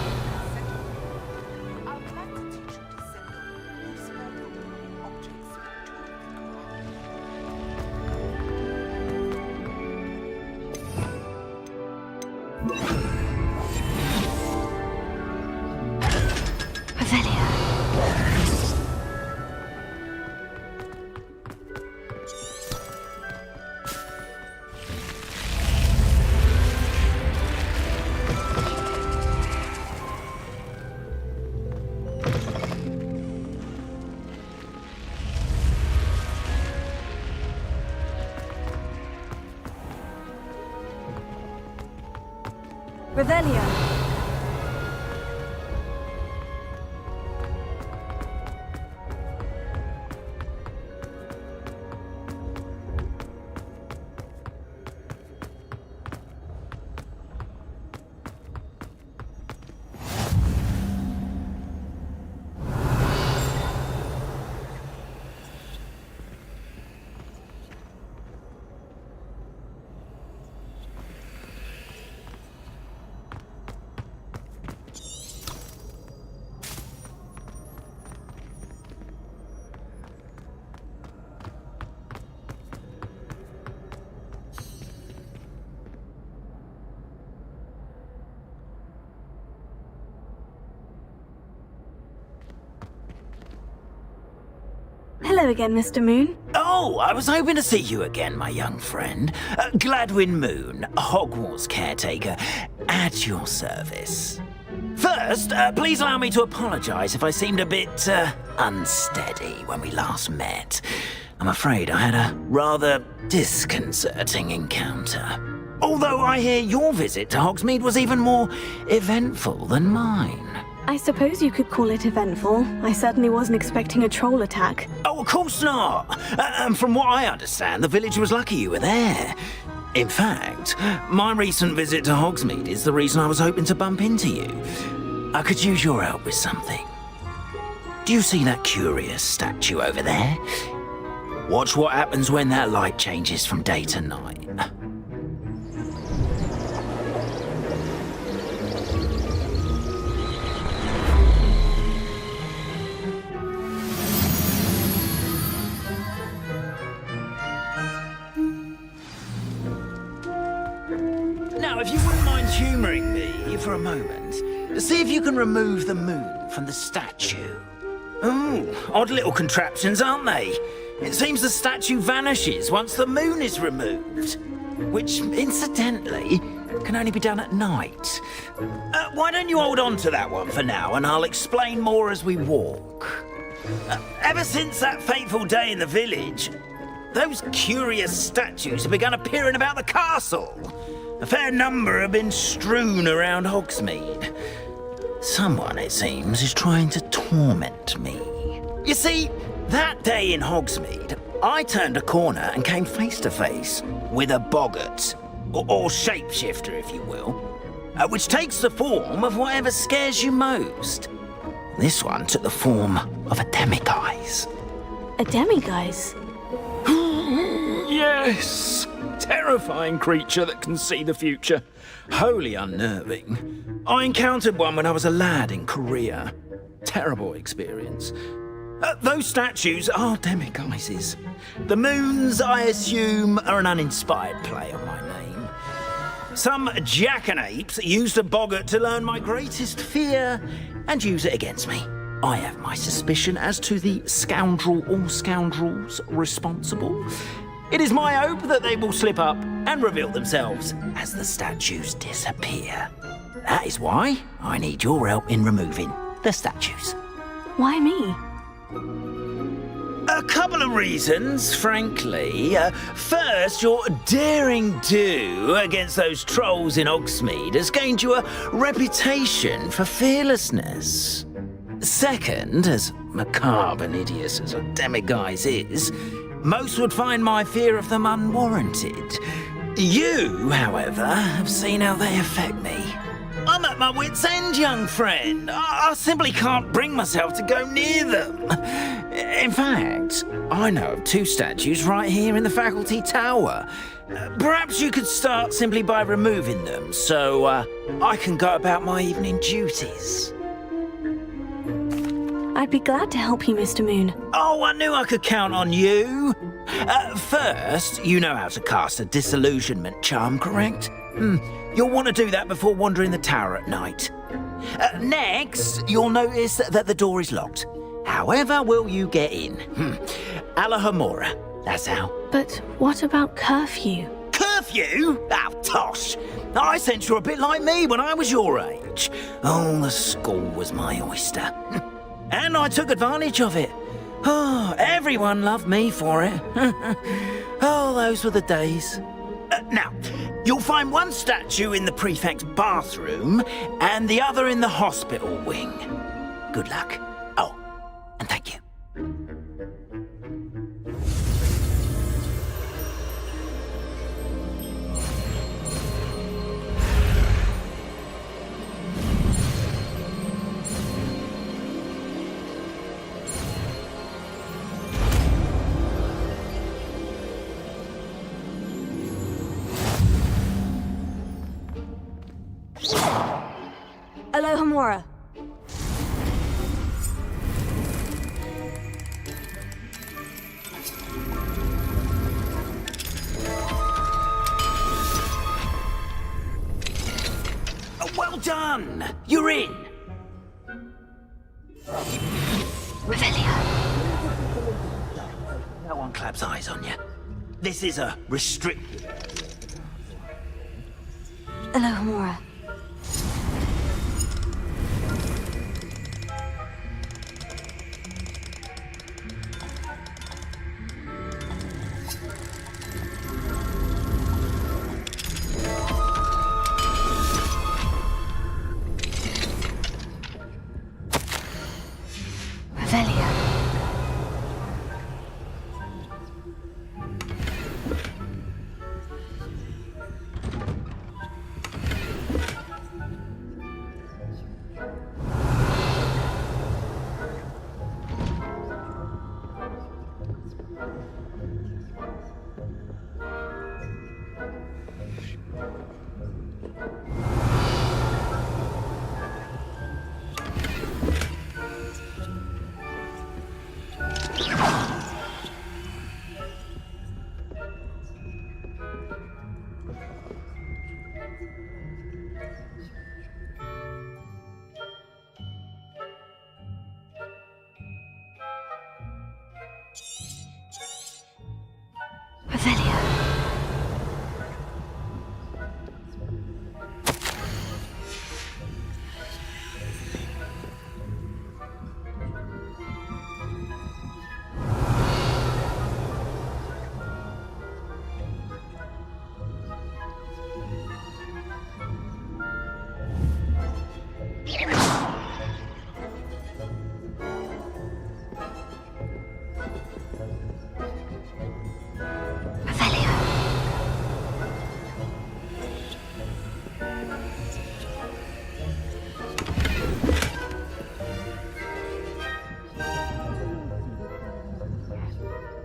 Revelio. Hello again, Mr. Moon. Oh, I was hoping to see you again, my young friend. Gladwin Moon, Hogwarts caretaker, at your service. First, please allow me to apologize if I seemed a bit, unsteady when we last met. I'm afraid I had a rather disconcerting encounter. Although I hear your visit to Hogsmeade was even more eventful than mine. I suppose you could call it eventful. I certainly wasn't expecting a troll attack. Oh, of course not. And from what I understand, the village was lucky you were there. In fact, my recent visit to Hogsmeade is the reason I was hoping to bump into you. I could use your help with something. Do you see that curious statue over there? Watch what happens when that light changes from day to night. Now, if you wouldn't mind humouring me for a moment, see if you can remove the moon from the statue. Oh, odd little contraptions, aren't they? It seems the statue vanishes once the moon is removed, which, incidentally, can only be done at night. Why don't you hold on to that one for now, and I'll explain more as we walk. Ever since that fateful day in the village, those curious statues have begun appearing about the castle. A fair number have been strewn around Hogsmeade. Someone, it seems, is trying to torment me. You see, that day in Hogsmeade, I turned a corner and came face to face with a boggart, or shapeshifter, if you will, which takes the form of whatever scares you most. This one took the form of a demiguise. A demiguise? Yes! Terrifying creature that can see the future. Wholly unnerving. I encountered one when I was a lad in Korea. Terrible experience. Those statues are demiguises. The moons, I assume, are an uninspired play on my name. Some jackanapes used a boggart to learn my greatest fear and use it against me. I have my suspicion as to the scoundrel or scoundrels responsible. It is my hope that they will slip up and reveal themselves as the statues disappear. That is why I need your help in removing the statues. Why me? A couple of reasons, frankly. First, your daring do against those trolls in Hogsmeade has gained you a reputation for fearlessness. Second, as macabre and hideous as a demiguise is, most would find my fear of them unwarranted. You, however, have seen how they affect me. I'm at my wit's end, young friend. I simply can't bring myself to go near them. In fact, I know of 2 statues right here in the faculty tower. Perhaps you could start simply by removing them, so I can go about my evening duties. I'd be glad to help you, Mr. Moon. Oh, I knew I could count on you. First, you know how to cast a disillusionment charm, correct? You'll want to do that before wandering the tower at night. Next, you'll notice that the door is locked. However will you get in? Alahomora, that's how. But what about curfew? Curfew? Oh, tosh. I sense you're a bit like me when I was your age. Oh, the school was my oyster. And I took advantage of it. Oh, everyone loved me for it. Oh, those were the days. Now, you'll find one statue in the prefect's bathroom and the other in the hospital wing. Good luck. Oh, and thank you. Alohomora. Well done! You're in! Revelio. No one claps eyes on you. This is a restricted... Alohomora.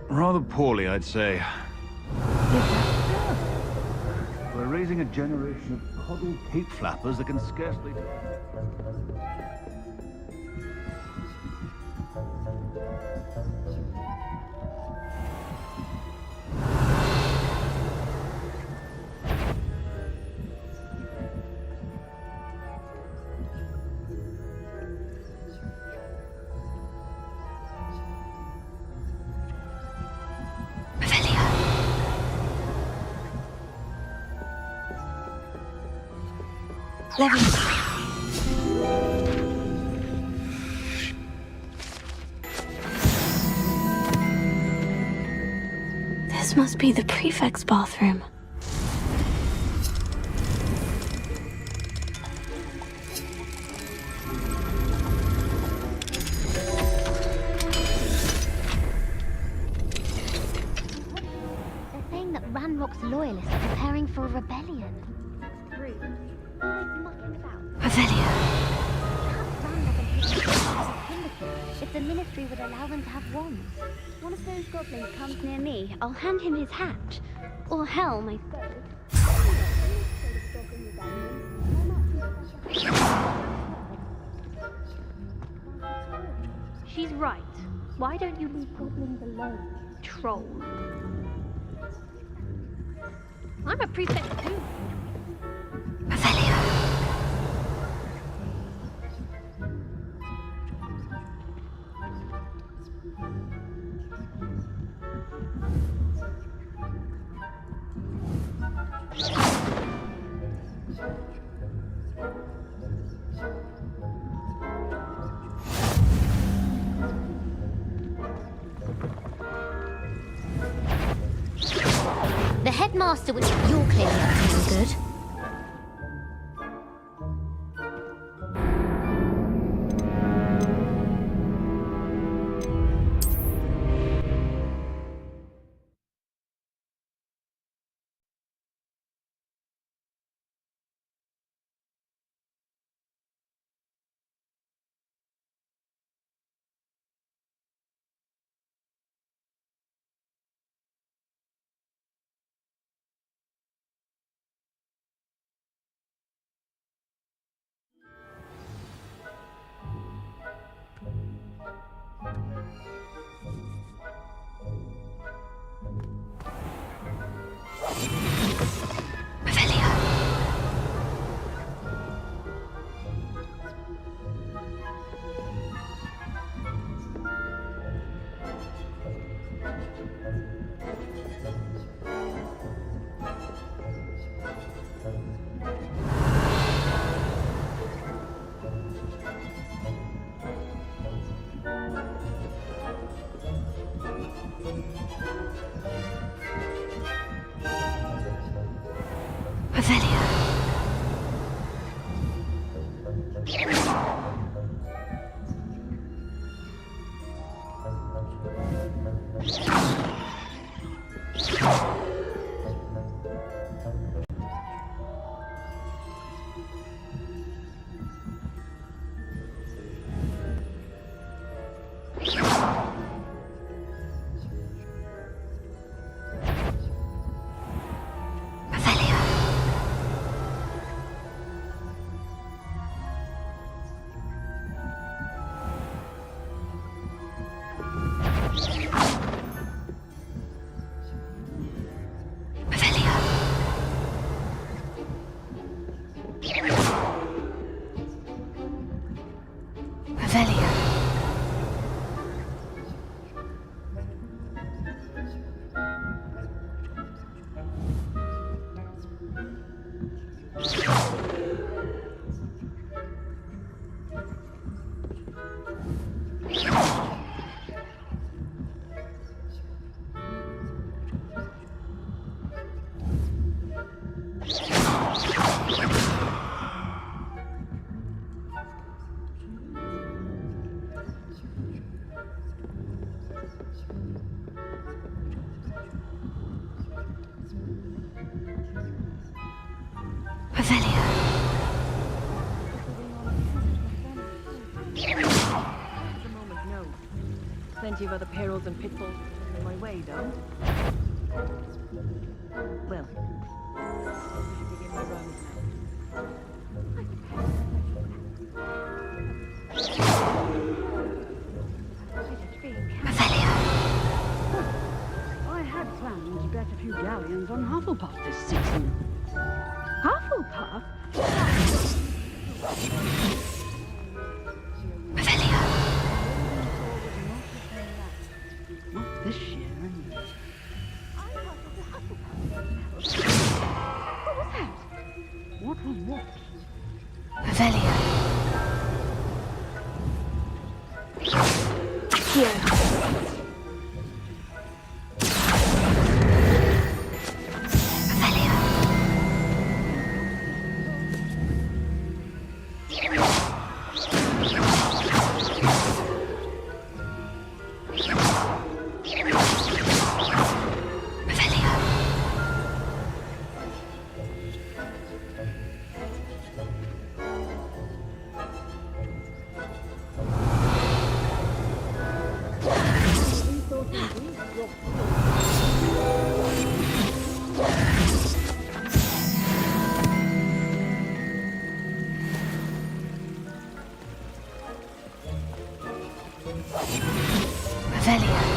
Rather poorly, I'd say. We're raising a generation of coddled cape flappers that can scarcely... This must be the prefect's bathroom. They're saying that Ranrock's loyalists are preparing for a rebellion. Rude. Always mucking Revelio. If the Ministry would allow them to have wands. One of those goblins comes near me, I'll hand him his hat. Or helm, I suppose. She's right. Why don't you leave goblins alone, troll? I'm a prefect too. The headmaster was you're clearly up to no good. Plenty of other perils and pitfalls in my way, though. Well, we should begin the run I had planned to get a few galleons on Hufflepuff this season. Hufflepuff? Not this year, anyway. What was that? What was what? Revelio. Here. Revelio.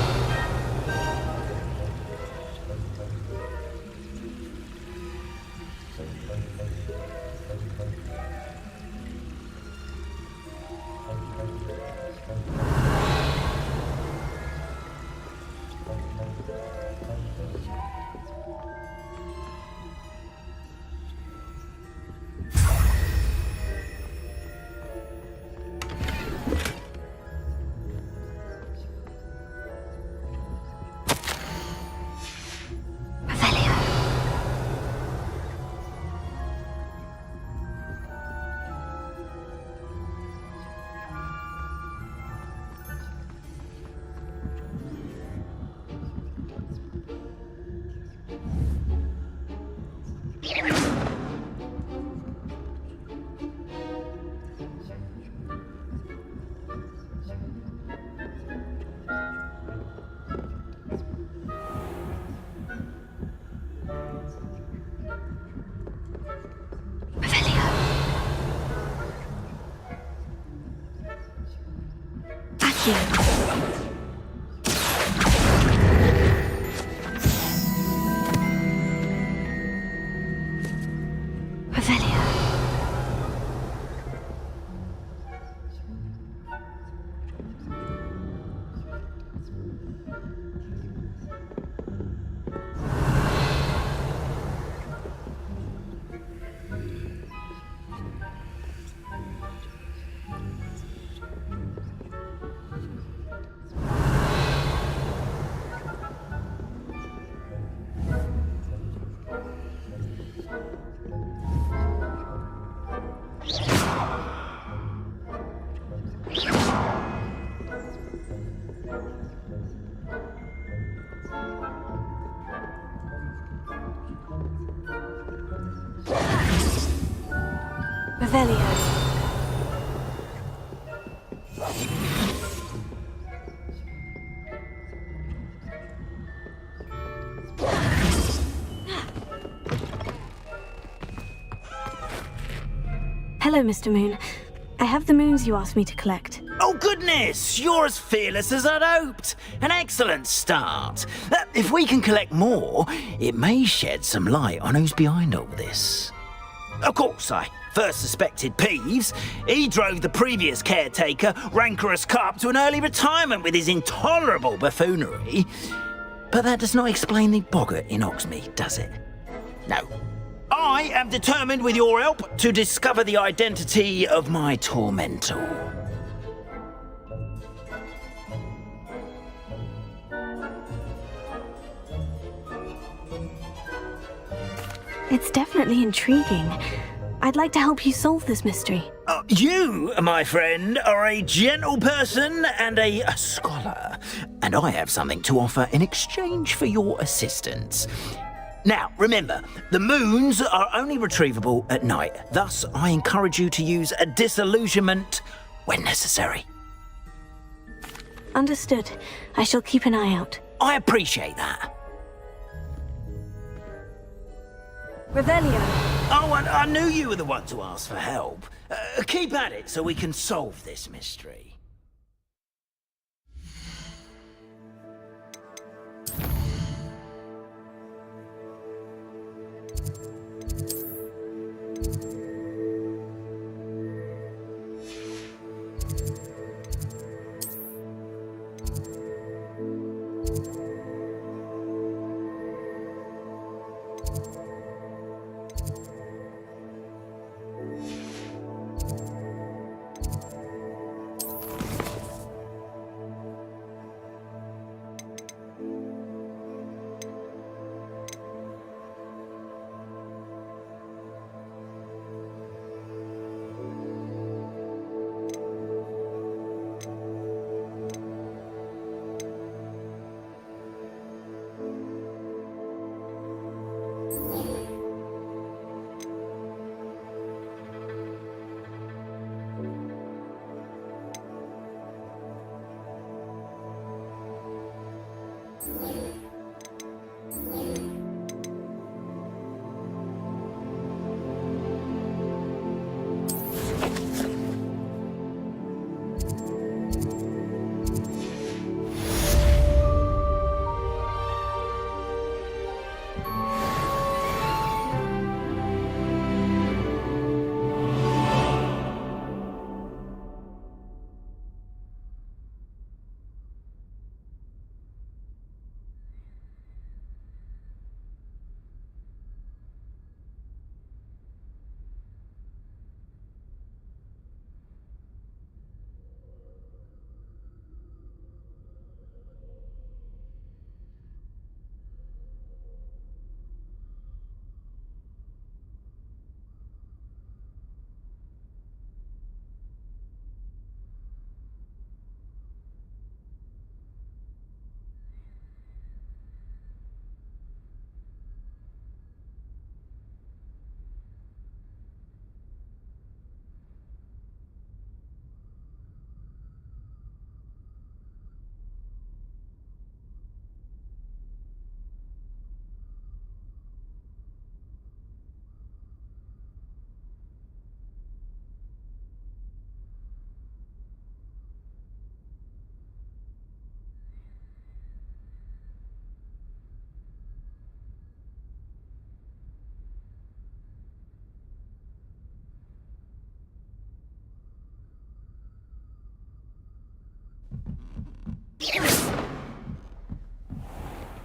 Revelio. Hello, Mr. Moon. I have the moons you asked me to collect. Oh, goodness! You're as fearless as I'd hoped. An excellent start. If we can collect more, it may shed some light on who's behind all this. Of course, I first suspected Peeves. He drove the previous caretaker, Rancorous Carp, to an early retirement with his intolerable buffoonery. But that does not explain the boggart in Oxmead, does it? No. I am determined, with your help, to discover the identity of my tormentor. It's definitely intriguing. I'd like to help you solve this mystery. You, my friend, are a gentle person and a scholar, and I have something to offer in exchange for your assistance. Now, remember, the moons are only retrievable at night. Thus, I encourage you to use a disillusionment when necessary. Understood. I shall keep an eye out. I appreciate that. Revelio. Oh, and I knew you were the one to ask for help. Keep at it so we can solve this mystery.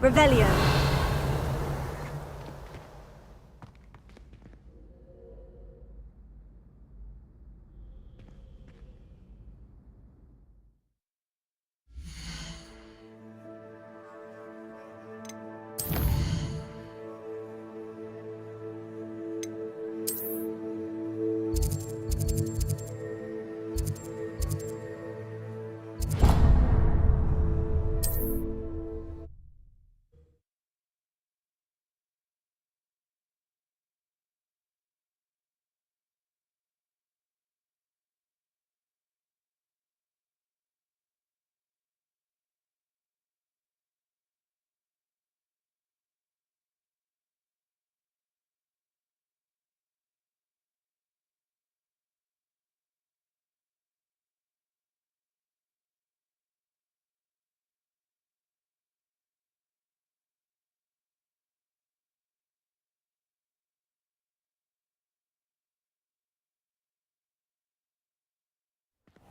Revelio.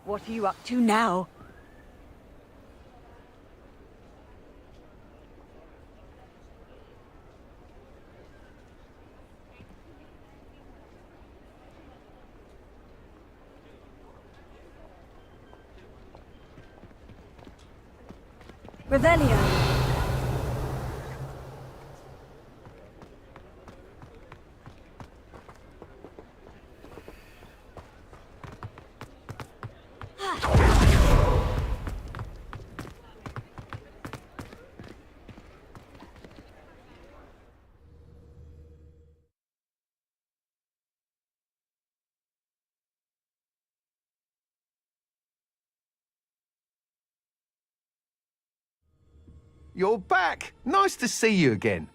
What are you up to now? Revelio. You're back! Nice to see you again.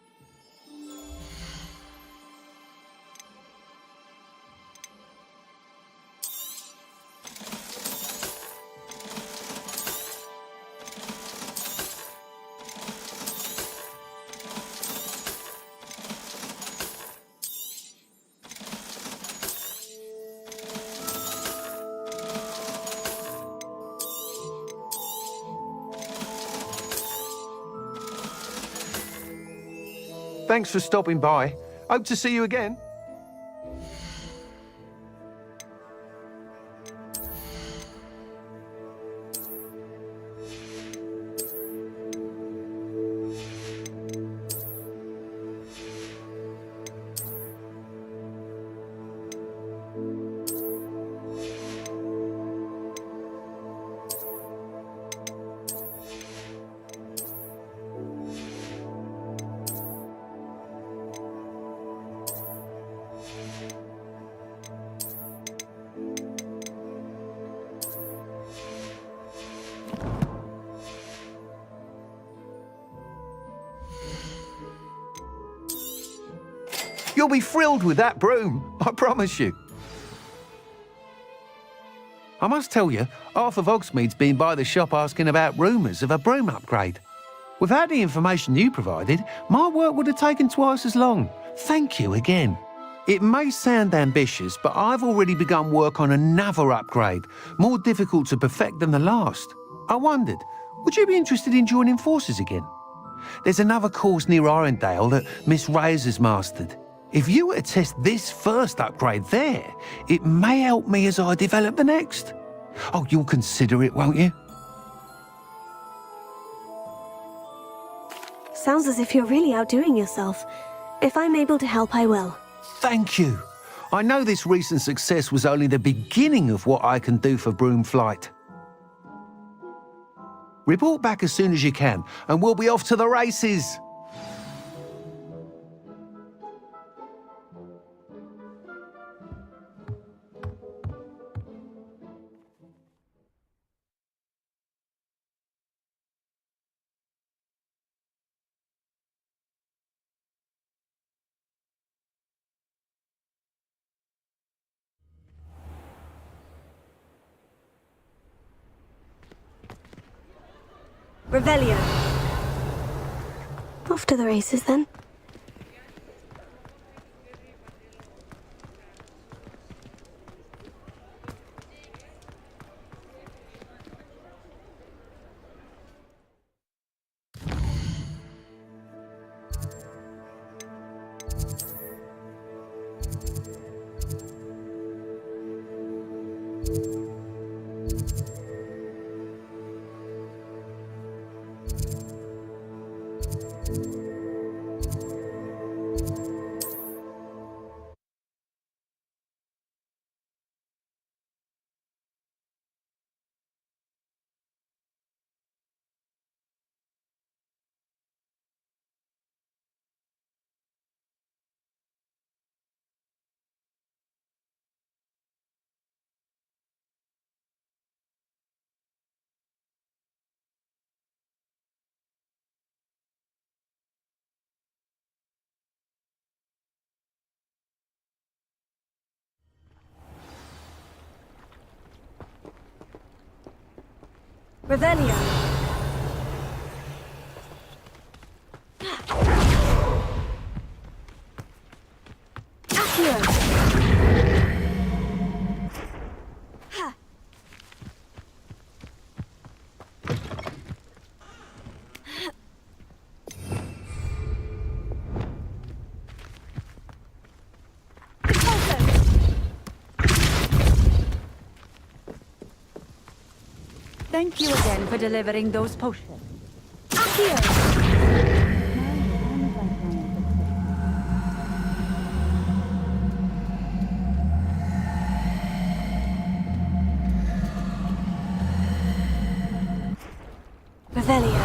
Thanks for stopping by. Hope to see you again. You'll be thrilled with that broom, I promise you. I must tell you, Arthur Hogsmeade's been by the shop asking about rumours of a broom upgrade. Without the information you provided, my work would have taken twice as long. Thank you again. It may sound ambitious, but I've already begun work on another upgrade, more difficult to perfect than the last. I wondered, would you be interested in joining forces again? There's another course near Arendelle that Miss Reyes has mastered. If you were to test this first upgrade there, it may help me as I develop the next. Oh, you'll consider it, won't you? Sounds as if you're really outdoing yourself. If I'm able to help, I will. Thank you. I know this recent success was only the beginning of what I can do for Broomflight. Report back as soon as you can, and we'll be off to the races. Revelio. Off to the races, then. Revelio. Accio. Ha. Thank you again for delivering those potions. Revelio.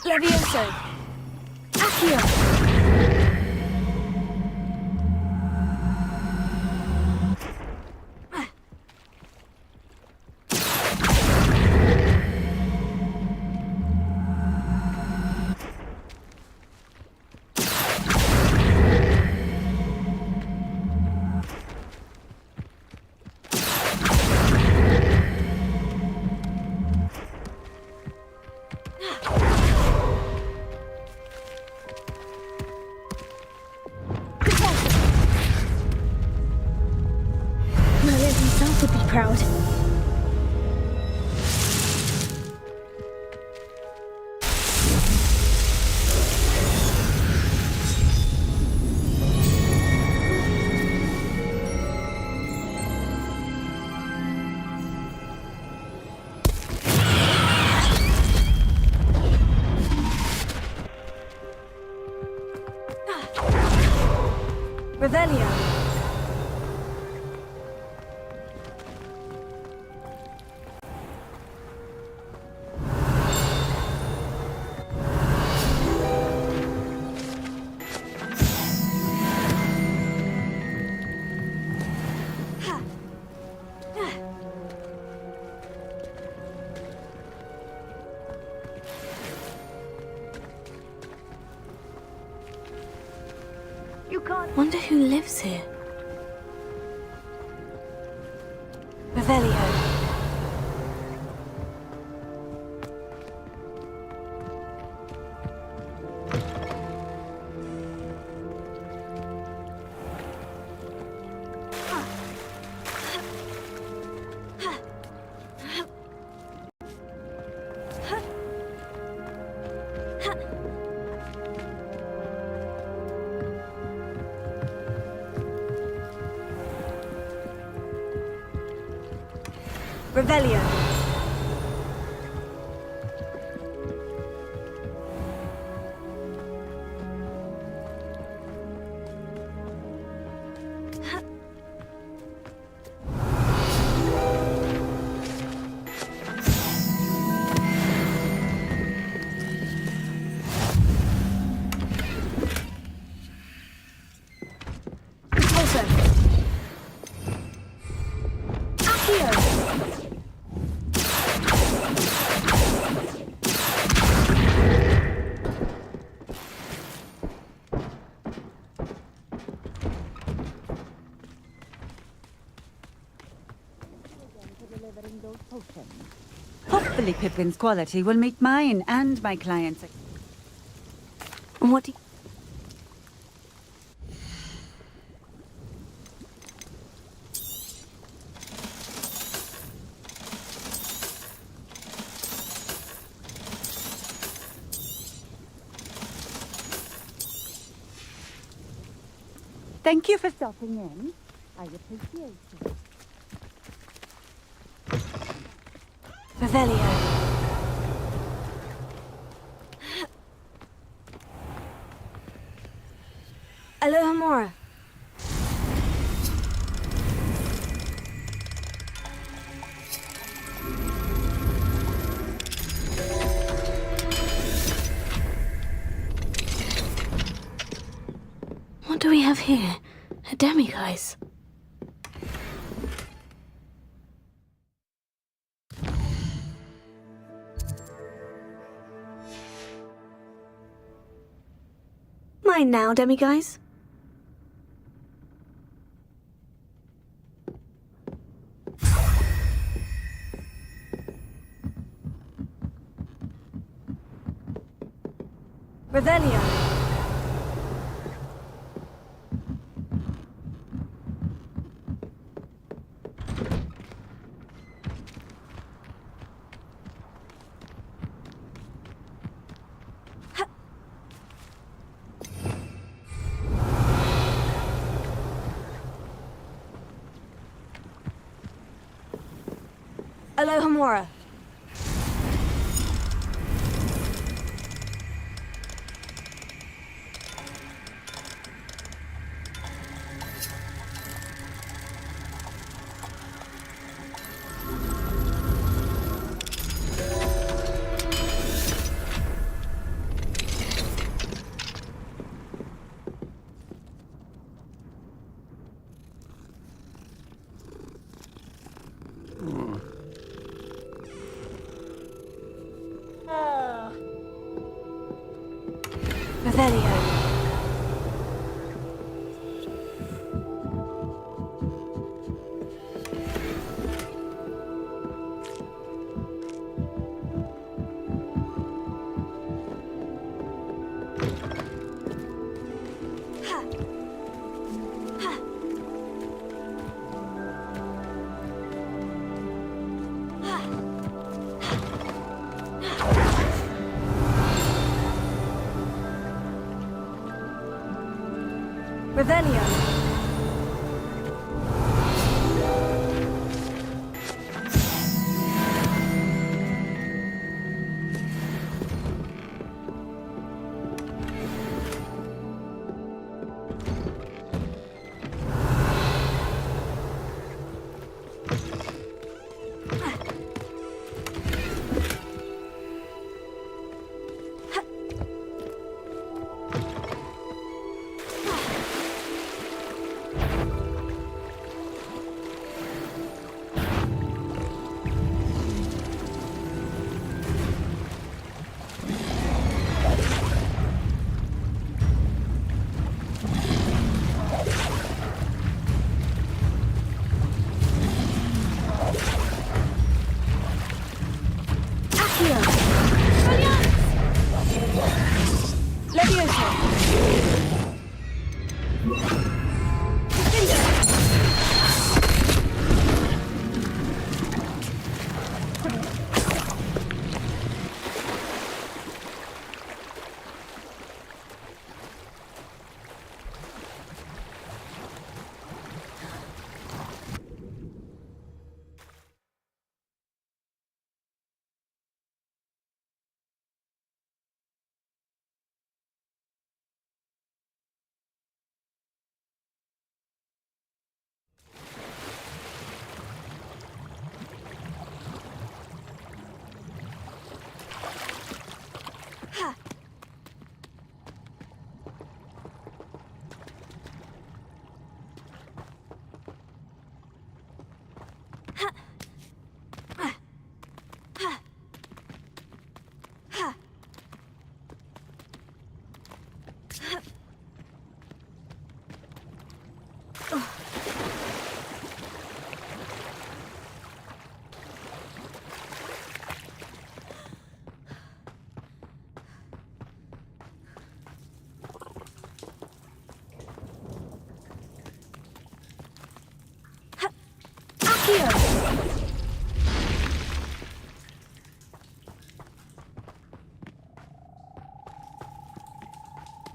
Levioso. Accio. Merlin himself would be proud. Revelio. Wonder who lives here. Revelio. Revelio. building those potions. Hopefully Pippin's quality will meet mine and my clients'. What do you... Thank you for stopping in. I appreciate it. Revelio. Alohomora. What do we have here? A demiguise. Mine now, demiguise. Revelio. Alohomora. Revelio. Revelio.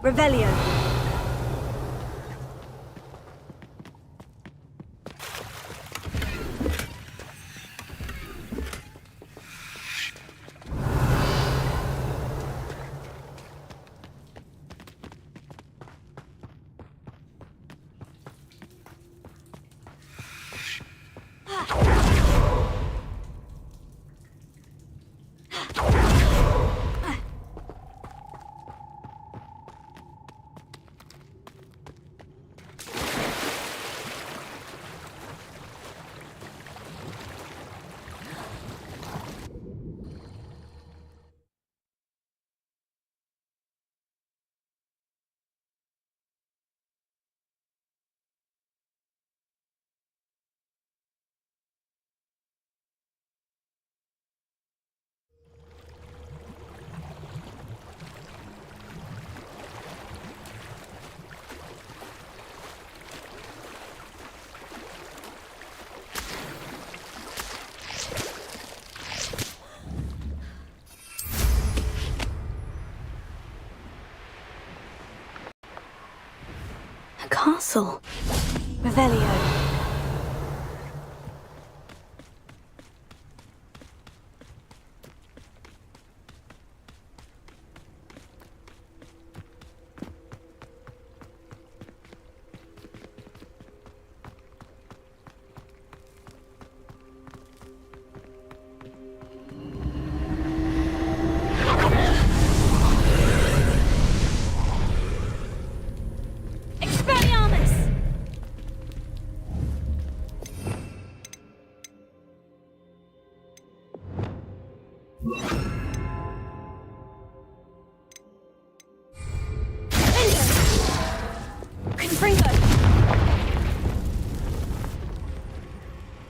Revelio. A castle. Revelio.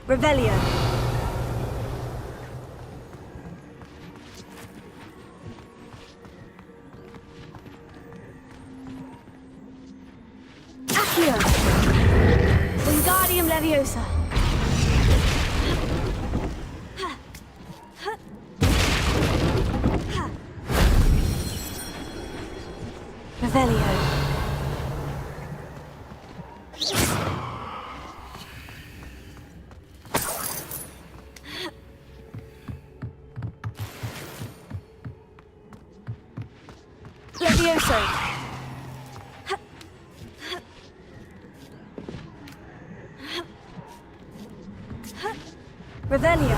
Revelio. Accio. Wingardium Leviosa. Revelio. Levioso. Revelio.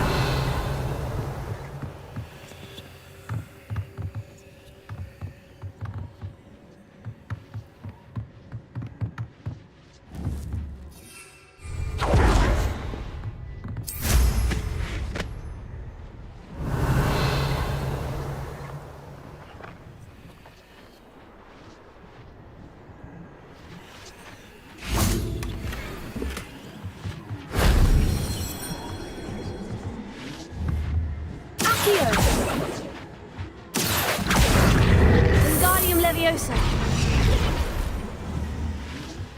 Wingardium Leviosa.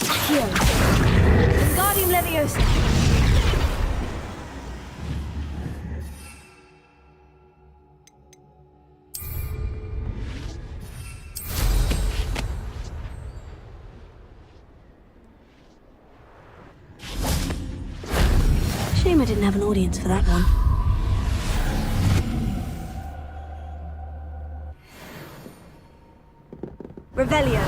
Accio. Wingardium Leviosa. Shame I didn't have an audience for that one. Revelio.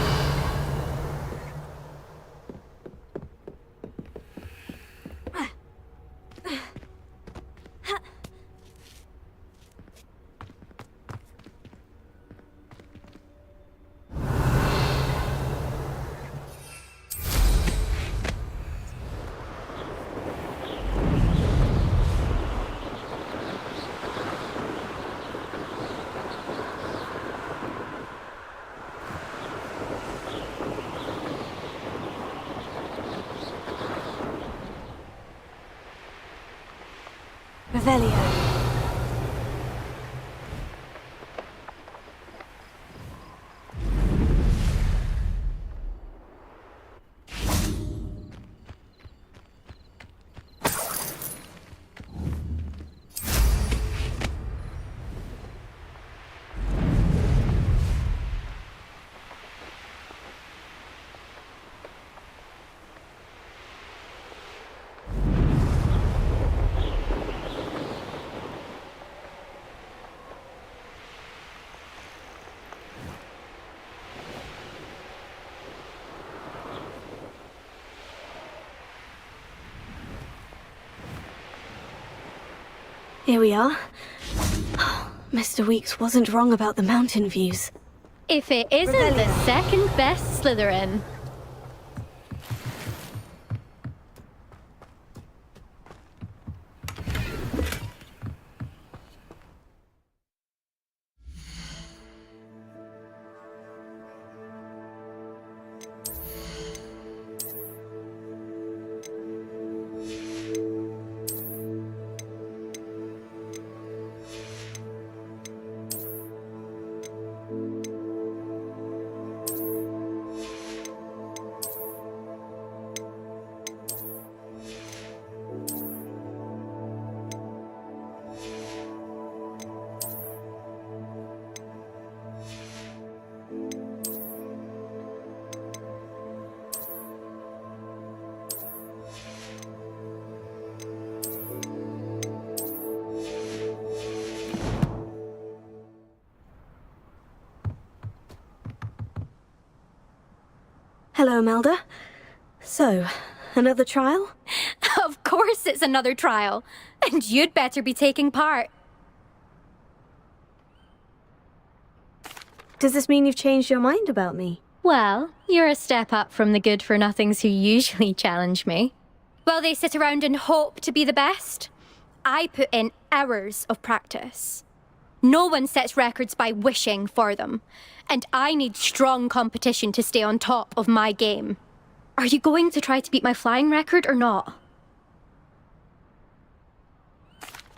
Revelio. Here we are. Mr. Weeks wasn't wrong about the mountain views. If it isn't the second best Slytherin. Hello, Melda. So, another trial? Of course it's another trial. And you'd better be taking part. Does this mean you've changed your mind about me? Well, you're a step up from the good-for-nothings who usually challenge me. While they sit around and hope to be the best, I put in hours of practice. No one sets records by wishing for them, and I need strong competition to stay on top of my game. Are you going to try to beat my flying record or not?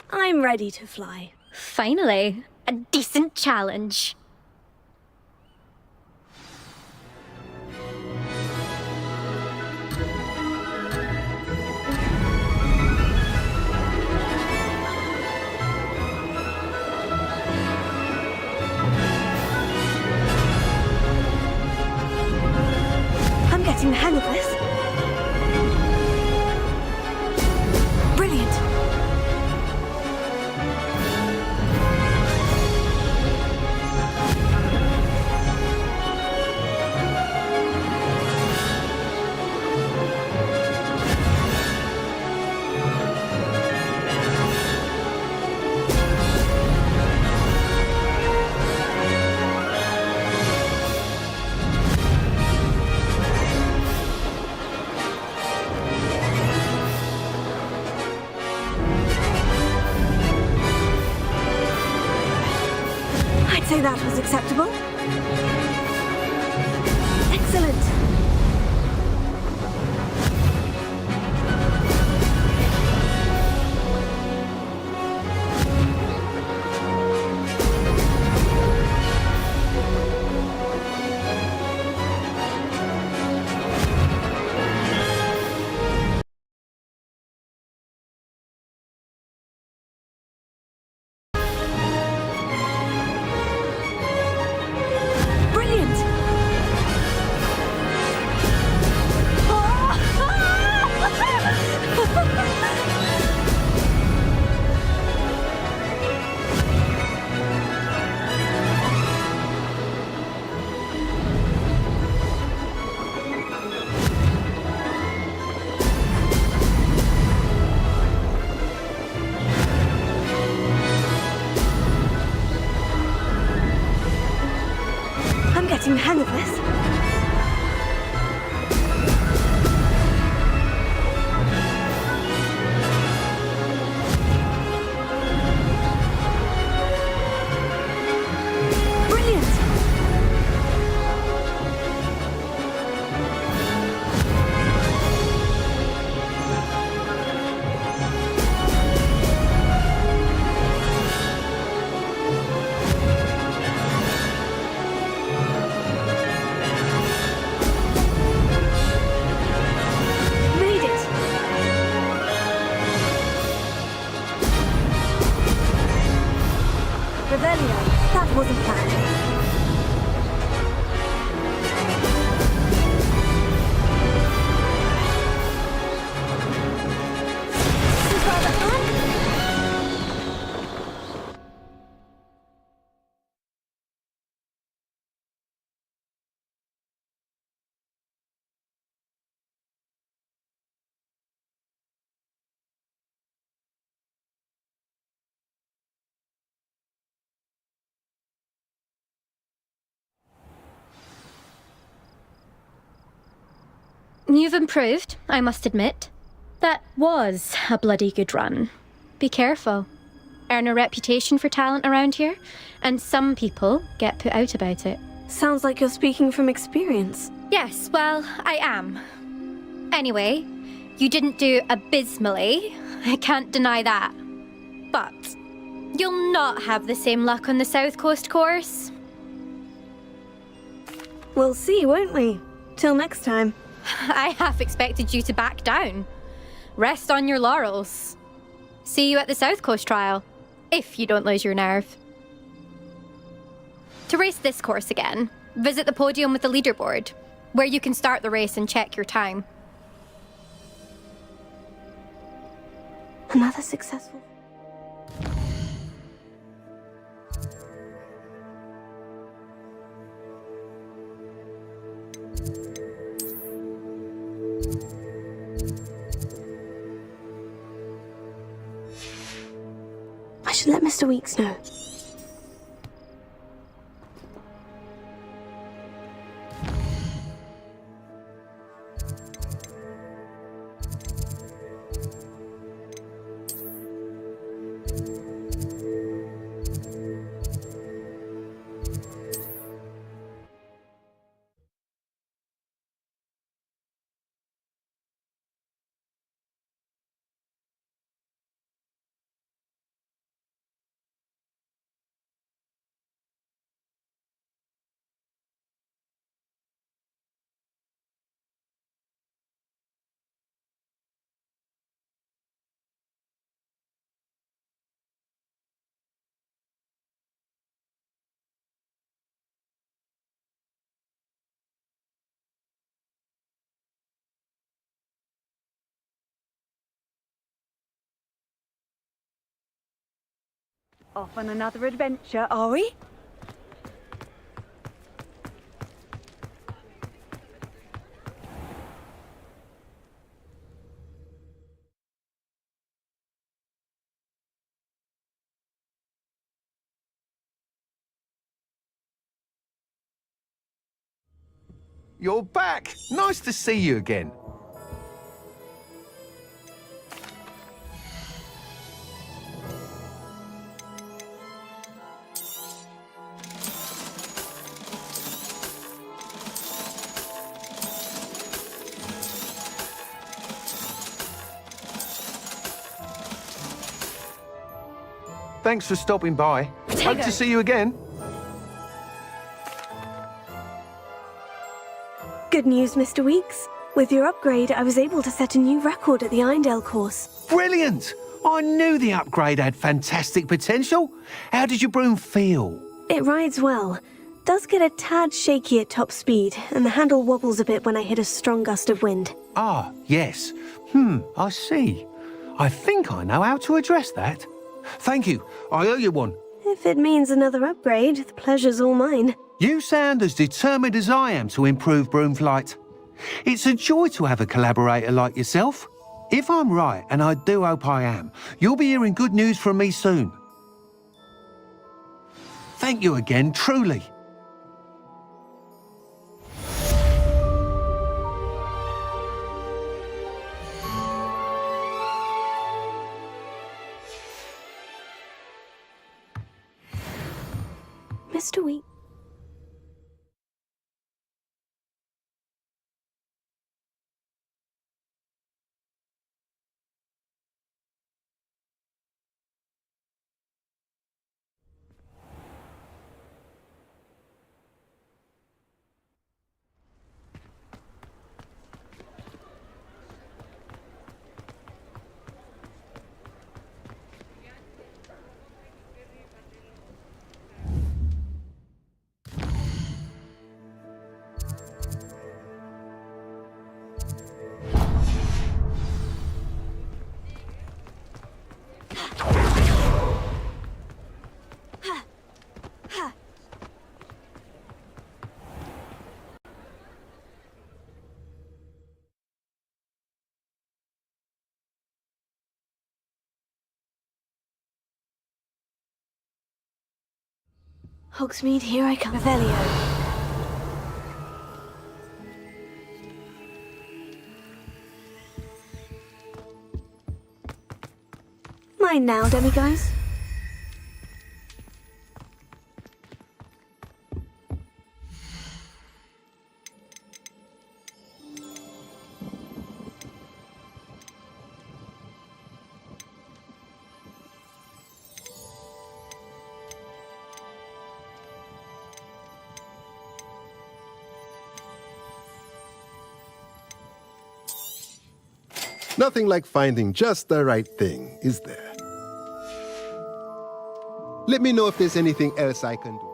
I'm ready to fly. Finally, a decent challenge. I'm getting the hang of this. Brilliant. I'd say that was acceptable. Excellent. Brilliant! I'm getting the hang of this. Brilliant! Made it! Revelio, that wasn't planned. You've improved, I must admit. That was a bloody good run. Be careful. Earn a reputation for talent around here, and some people get put out about it. Sounds like you're speaking from experience. Yes, well, I am. Anyway, you didn't do abysmally. I can't deny that. But you'll not have the same luck on the South Coast course. We'll see, won't we? Till next time. I half expected you to back down. Rest on your laurels. See you at the South Coast trial, if you don't lose your nerve. To race this course again, visit the podium with the leaderboard, where you can start the race and check your time. Another successful... I should let Mr. Weeks know. Off on another adventure, are we? You're back! Nice to see you again. Thanks for stopping by. Hope to see you again. Good news, Mr. Weeks. With your upgrade, I was able to set a new record at the Irondale course. Brilliant! I knew the upgrade had fantastic potential. How did your broom feel? It rides well. Does get a tad shaky at top speed, and the handle wobbles a bit when I hit a strong gust of wind. Ah, yes. I see. I think I know how to address that. Thank you. I owe you one. If it means another upgrade, the pleasure's all mine. You sound as determined as I am to improve broom flight. It's a joy to have a collaborator like yourself. If I'm right, and I do hope I am, you'll be hearing good news from me soon. Thank you again, truly. Mr. Weeks. Hogsmeade, here I come. Revelio. Mine now, demiguise. Nothing like finding just the right thing, is there? Let me know if there's anything else I can do.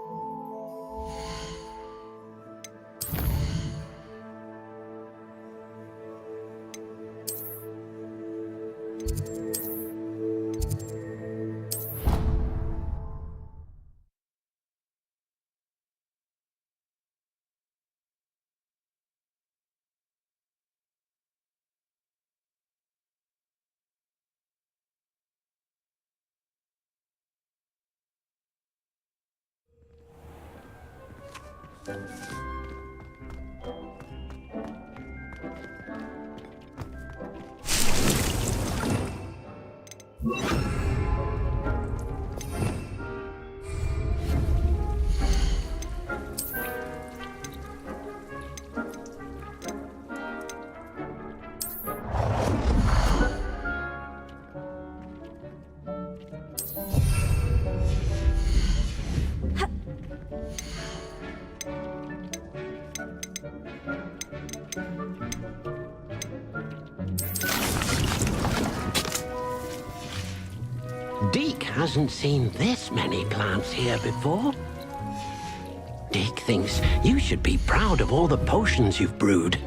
Deke hasn't seen this many plants here before. Deke thinks you should be proud of all the potions you've brewed.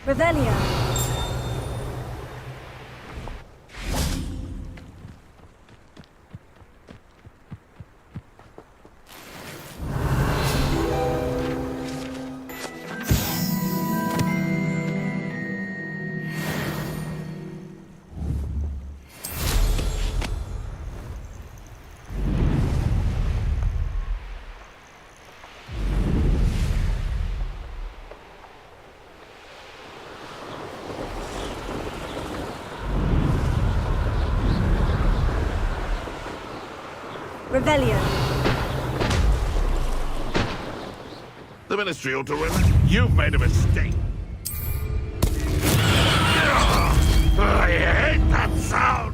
Revelio. Revelio. The Ministry ought to realize you've made a mistake. I hate that sound!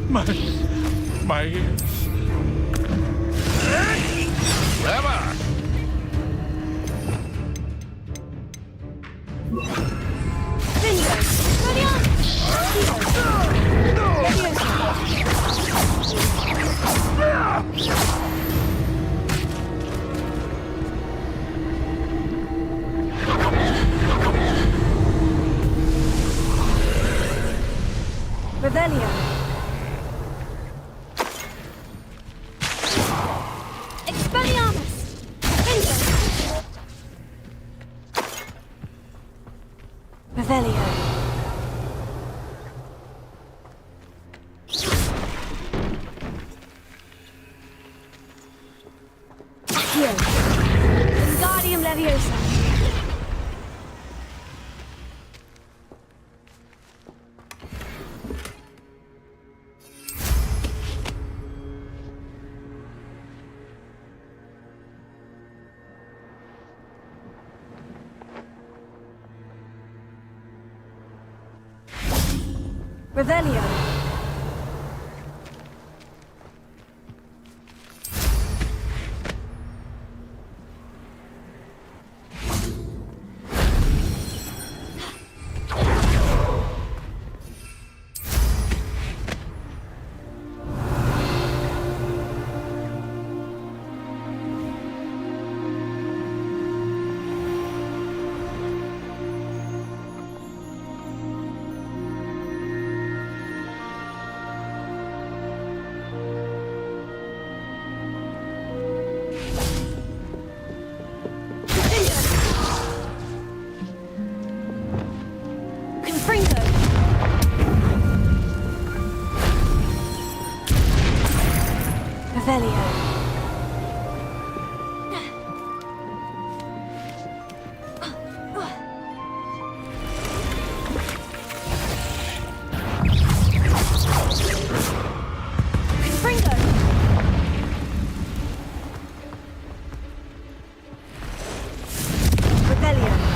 My ears. Trevor! Revelio. Expelliarmus! Revelio. Accio. Wingardium Leviosa. Revelio. Confringo. Revelio. Confringo. Revelio.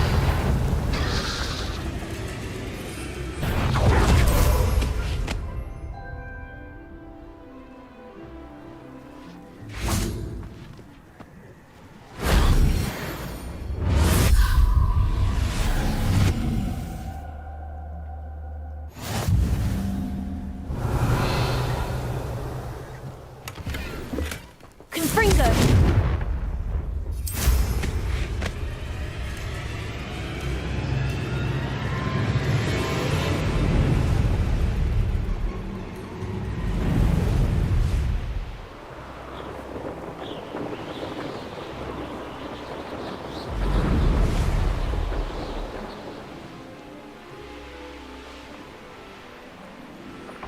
Confringo.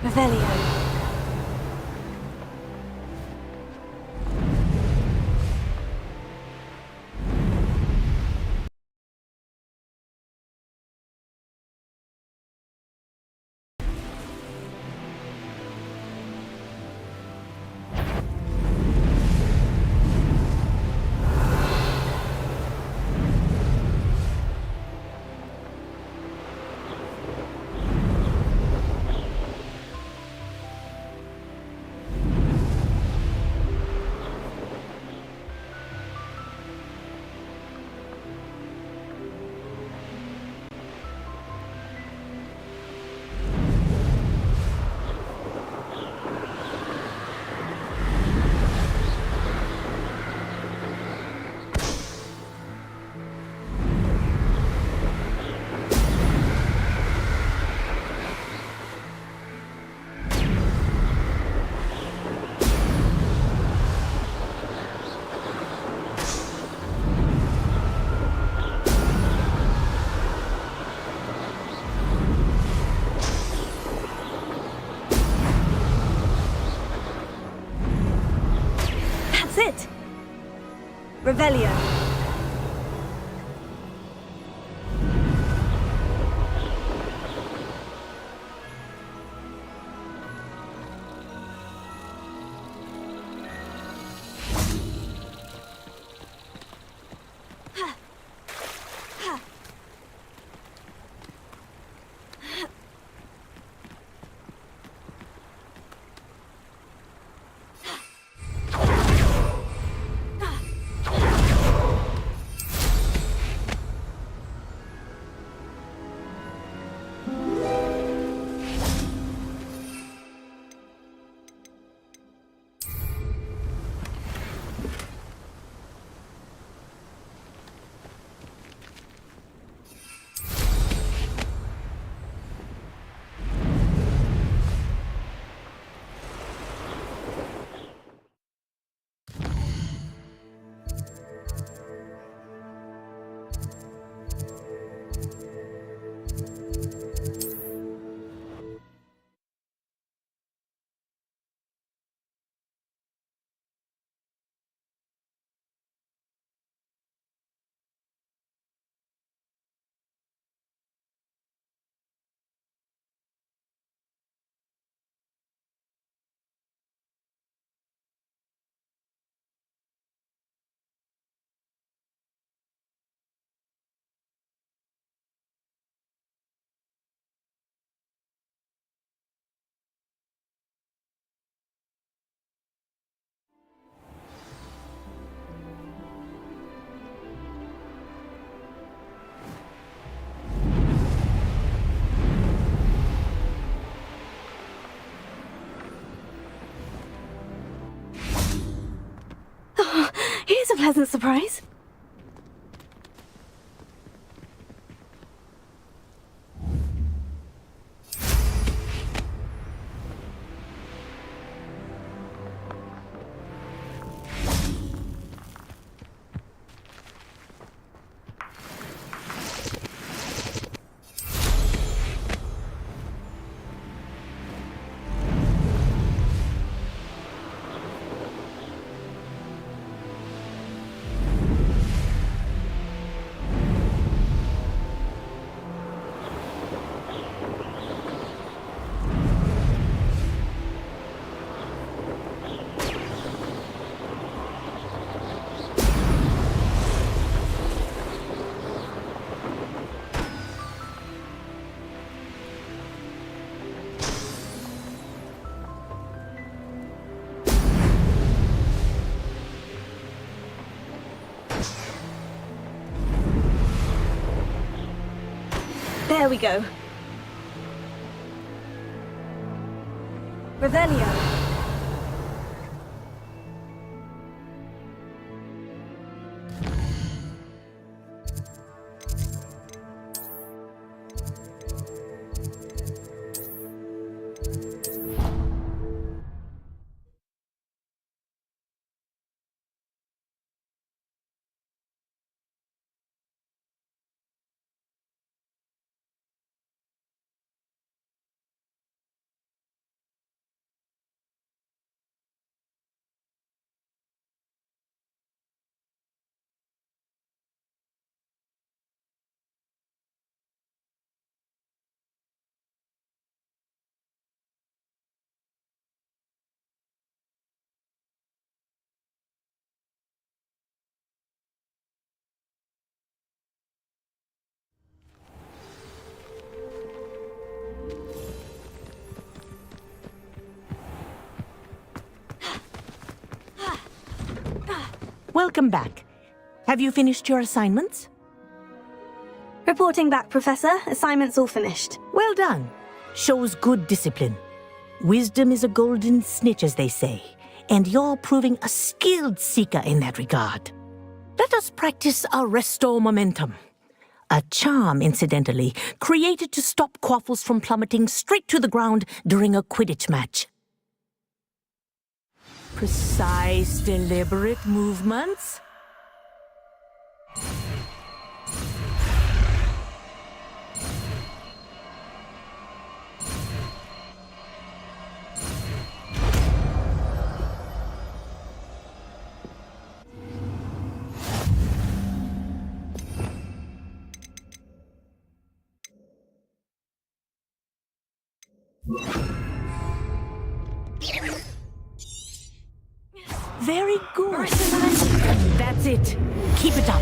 Revelio. That's it. Revelio. pleasant surprise. There we go. Revelio. Welcome back. Have you finished your assignments? Reporting back, Professor. Assignment's all finished. Well done. Shows good discipline. Wisdom is a golden snitch, as they say, and you're proving a skilled seeker in that regard. Let us practice our Restore Momentum. A charm, incidentally, created to stop Quaffles from plummeting straight to the ground during a Quidditch match. Precise, deliberate movements. Very good. That's it. Keep it up.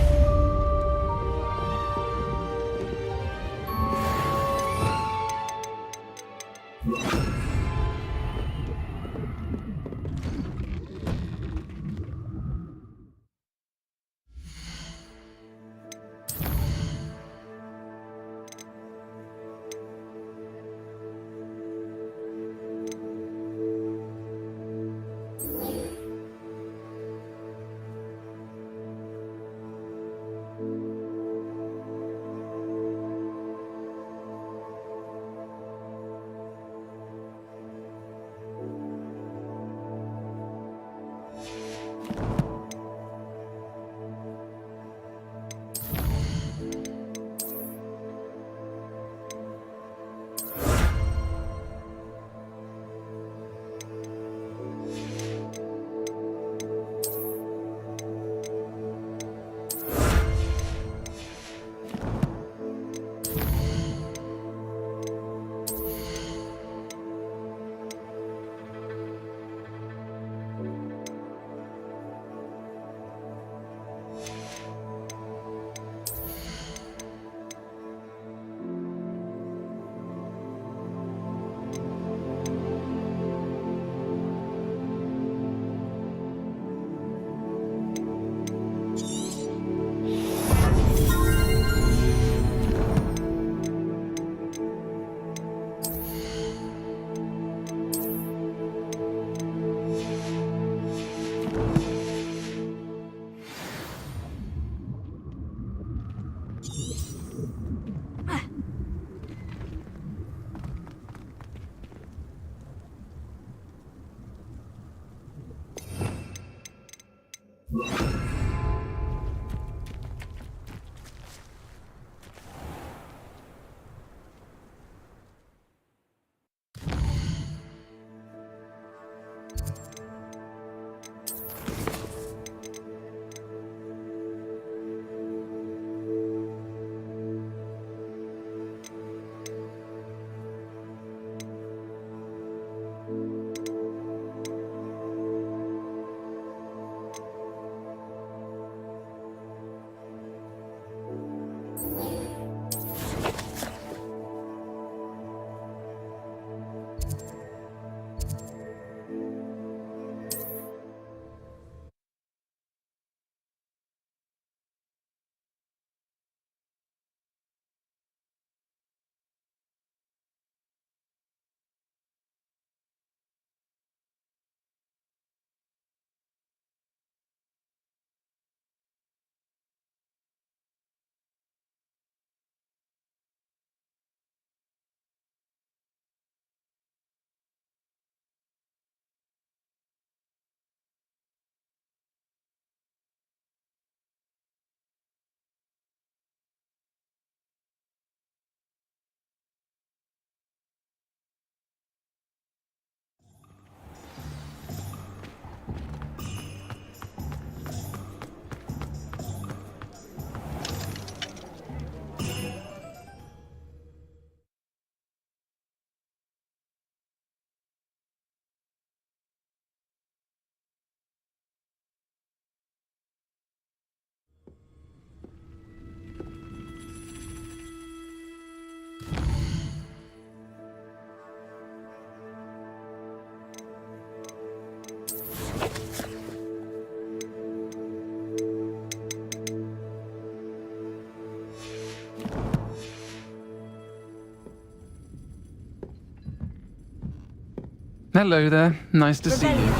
Hello there. Nice to see you.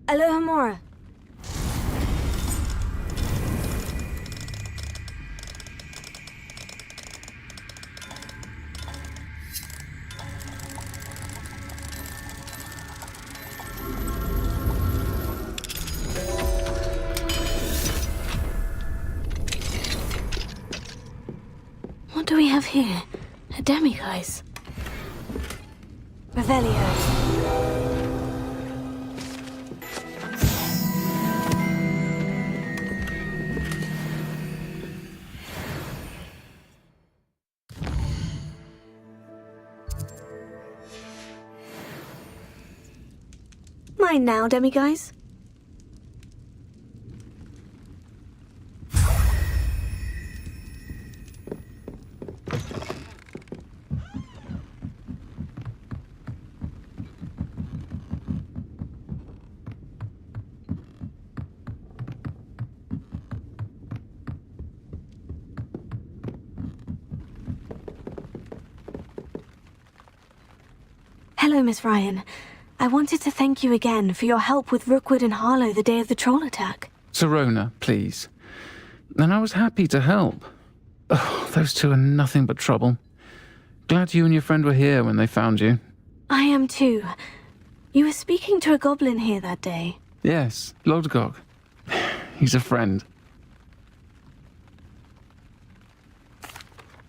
Alohomora. What do we have here? A demiguise. Revelio. Mine now, demiguise. Hello, Miss Ryan. I wanted to thank you again for your help with Rookwood and Harlow the day of the troll attack. Sirona, please. And I was happy to help. Oh, those two are nothing but trouble. Glad you and your friend were here when they found you. I am too. You were speaking to a goblin here that day. Yes, Lodgok. He's a friend.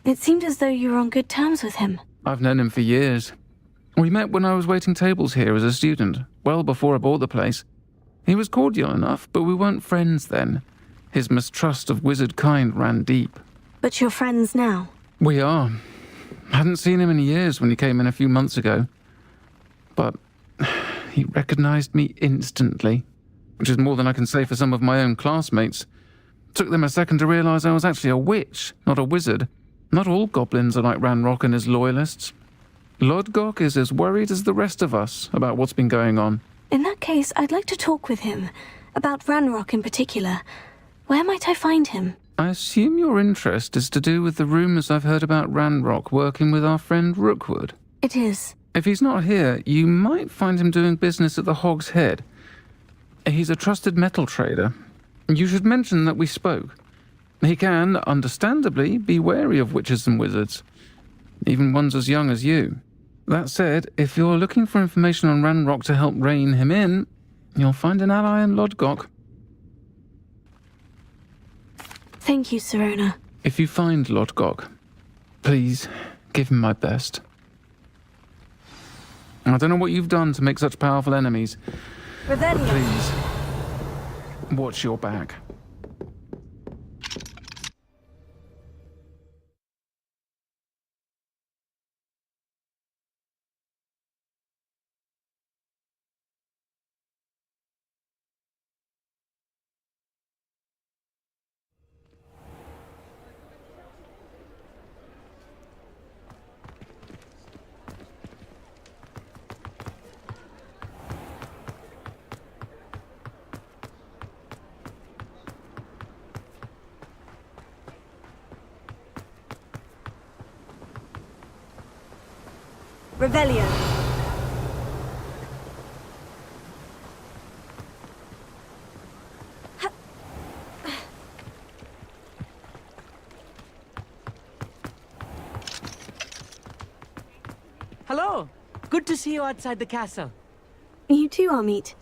It seemed as though you were on good terms with him. I've known him for years. We met when I was waiting tables here as a student, well before I bought the place. He was cordial enough, but we weren't friends then. His mistrust of wizard kind ran deep. But you're friends now. We are. Hadn't seen him in years when he came in a few months ago. But he recognized me instantly, which is more than I can say for some of my own classmates. Took them a second to realize I was actually a witch, not a wizard. Not all goblins are like Ranrock and his loyalists. Lodgok is as worried as the rest of us about what's been going on. In that case, I'd like to talk with him. About Ranrock in particular. Where might I find him? I assume your interest is to do with the rumors I've heard about Ranrock working with our friend Rookwood. It is. If he's not here, you might find him doing business at the Hog's Head. He's a trusted metal trader. You should mention that we spoke. He can, understandably, be wary of witches and wizards, even ones as young as you. That said, if you're looking for information on Ranrock to help rein him in, you'll find an ally in Lodgok. Thank you, Sirona. If you find Lodgok, please give him my best. I don't know what you've done to make such powerful enemies, but please, watch your back. Revelio. Hello. Good to see you outside the castle. You too, Amit.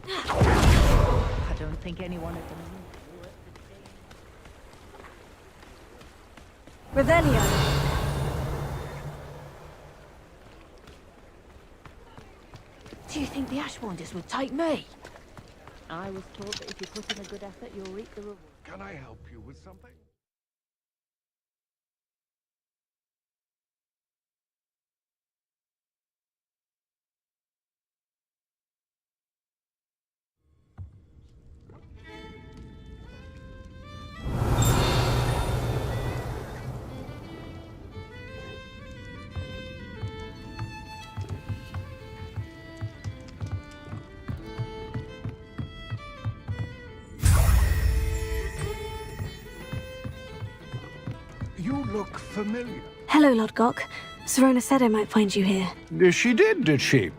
I don't think anyone at the moment. Revelio. Do you think the Ashwanders would take me? I was told that if you put in a good effort, you'll reap the reward. Can I help you with something? look familiar. Hello, Lodgok. Serona said I might find you here. She did she?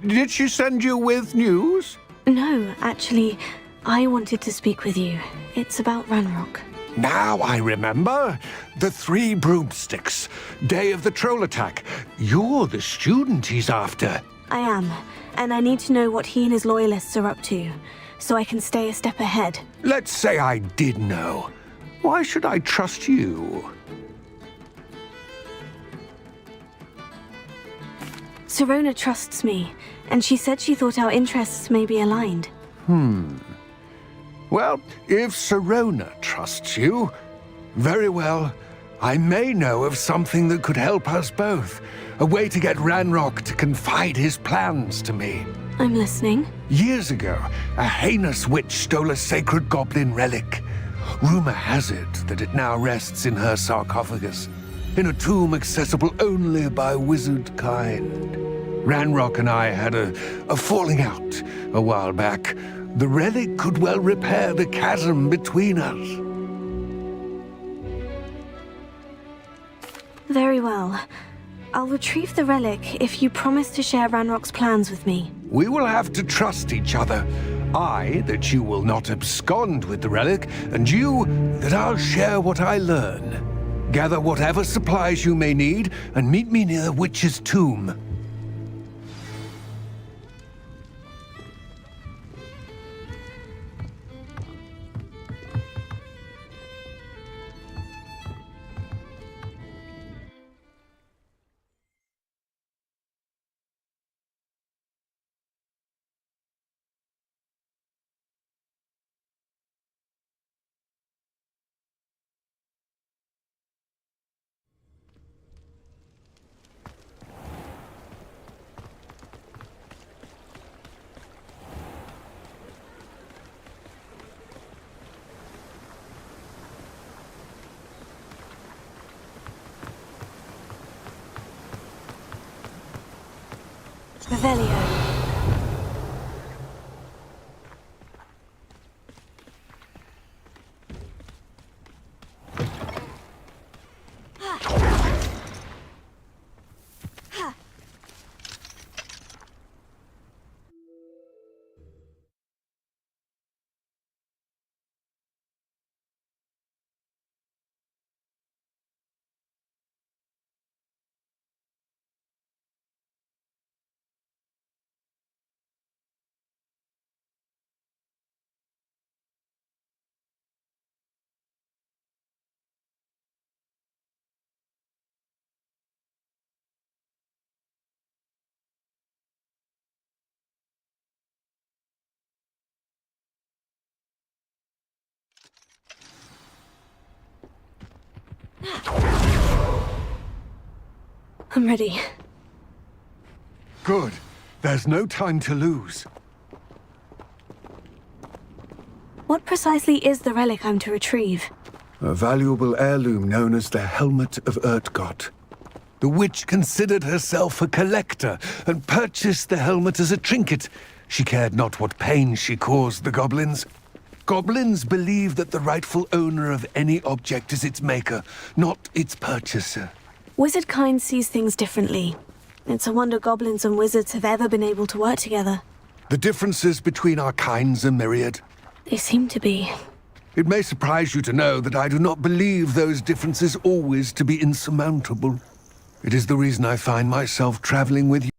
Did she send you with news? No, actually, I wanted to speak with you. It's about Ranrock. Now I remember. The 3 broomsticks. Day of the troll attack. You're the student he's after. I am, and I need to know what he and his loyalists are up to, so I can stay a step ahead. Let's say I did know. Why should I trust you? Serona trusts me, and she said she thought our interests may be aligned. Well, if Serona trusts you, very well. I may know of something that could help us both. A way to get Ranrock to confide his plans to me. I'm listening. Years ago, a heinous witch stole a sacred goblin relic. Rumor has it that it now rests in her sarcophagus, in a tomb accessible only by wizard kind. Ranrock and I had a falling out a while back. The relic could well repair the chasm between us. Very well. I'll retrieve the relic if you promise to share Ranrock's plans with me. We will have to trust each other. I, that you will not abscond with the relic, and you, that I'll share what I learn. Gather whatever supplies you may need, and meet me near the witch's tomb. Revelio. I'm ready. Good. There's no time to lose. What precisely is the relic I'm to retrieve? A valuable heirloom known as the Helmet of Urtgott. The witch considered herself a collector and purchased the helmet as a trinket. She cared not what pain she caused the goblins. Goblins believe that the rightful owner of any object is its maker, not its purchaser. Wizard kind sees things differently. It's a wonder goblins and wizards have ever been able to work together. The differences between our kinds are myriad. They seem to be. It may surprise you to know that I do not believe those differences always to be insurmountable. It is the reason I find myself traveling with you.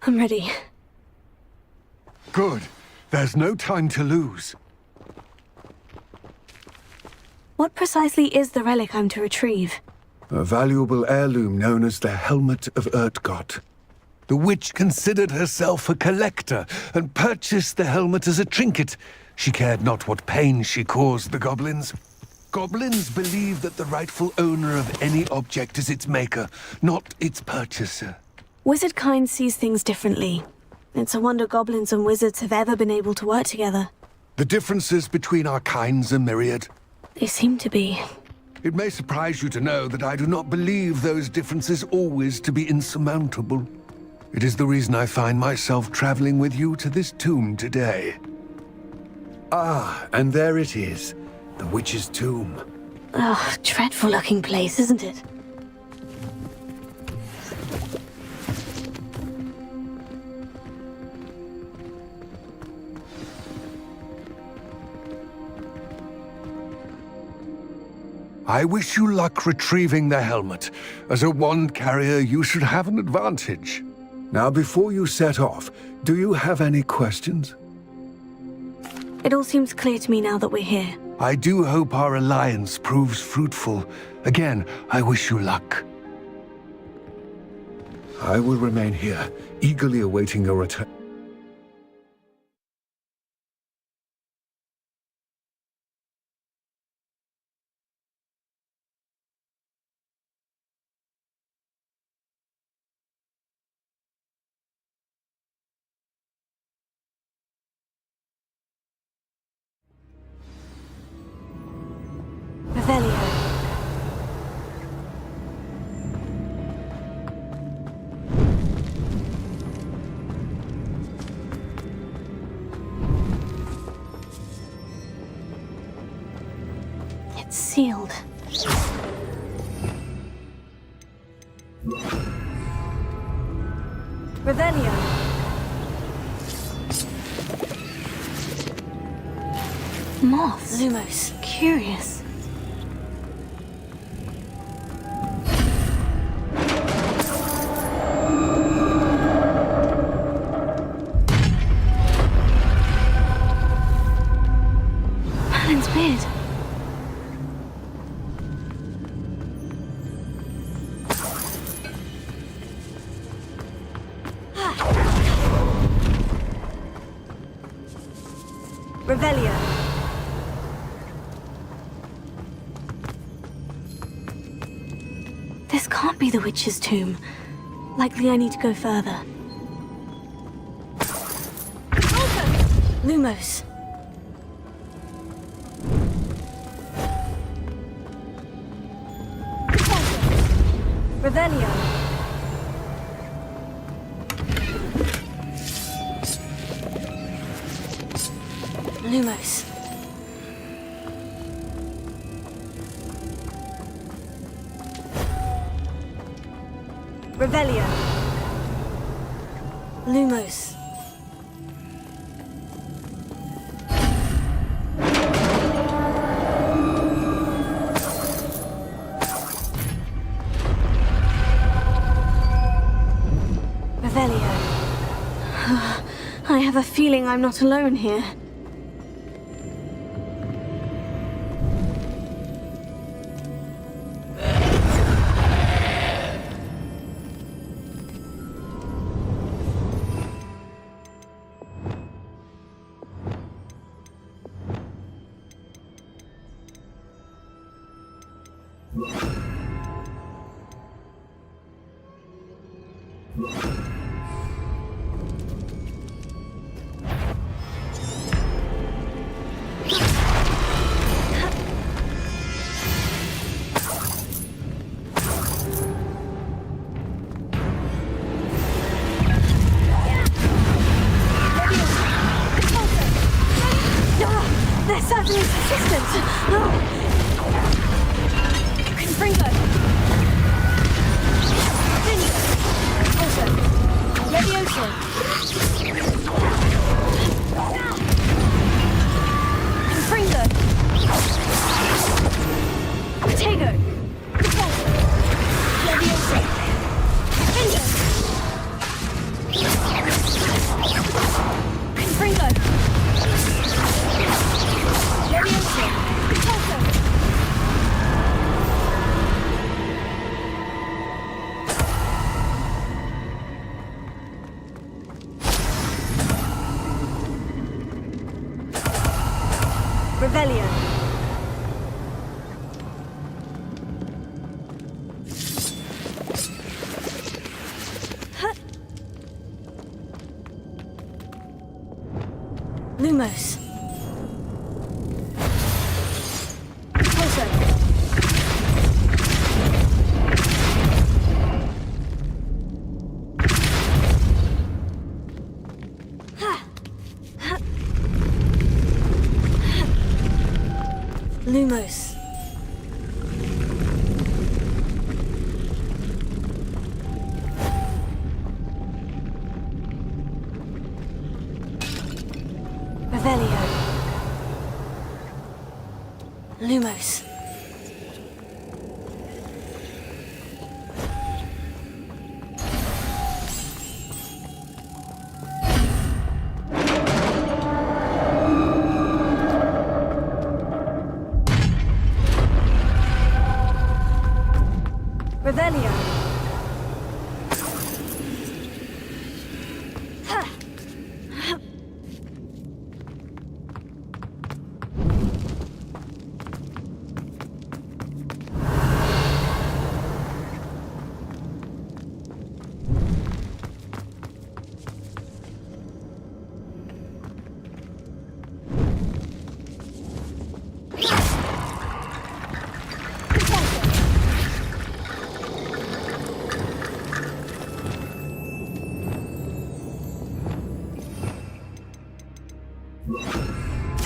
I'm ready. Good. There's no time to lose. What precisely is the relic I'm to retrieve? A valuable heirloom known as the Helmet of Urtgott. The witch considered herself a collector and purchased the helmet as a trinket. She cared not what pain she caused the goblins. Goblins believe that the rightful owner of any object is its maker, not its purchaser. Wizard kind sees things differently. It's a wonder goblins and wizards have ever been able to work together. The differences between our kinds are myriad. They seem to be. It may surprise you to know that I do not believe those differences always to be insurmountable. It is the reason I find myself traveling with you to this tomb today. Ah, and there it is. The witch's tomb. Ugh, dreadful looking place, isn't it? I wish you luck retrieving the helmet. As a wand carrier, you should have an advantage. Now, before you set off, do you have any questions? It all seems clear to me now that we're here. I do hope our alliance proves fruitful. Again, I wish you luck. I will remain here, eagerly awaiting your return. Revelio. It's sealed. Revelio. Moths. Lumos. Curious. Merlin's beard. Revelio. This can't be the witch's tomb. Likely I need to go further. Lumos. Revelio. Lumos. Revelio. Lumos. Revelio. I have a feeling I'm not alone here. They're certainly persistent. Confringo. Levioso. Confringo. Protego. Levioso. Confringo. Revelio. Lumos. Closer. Lumos. Revelio. Lumos. Revelio.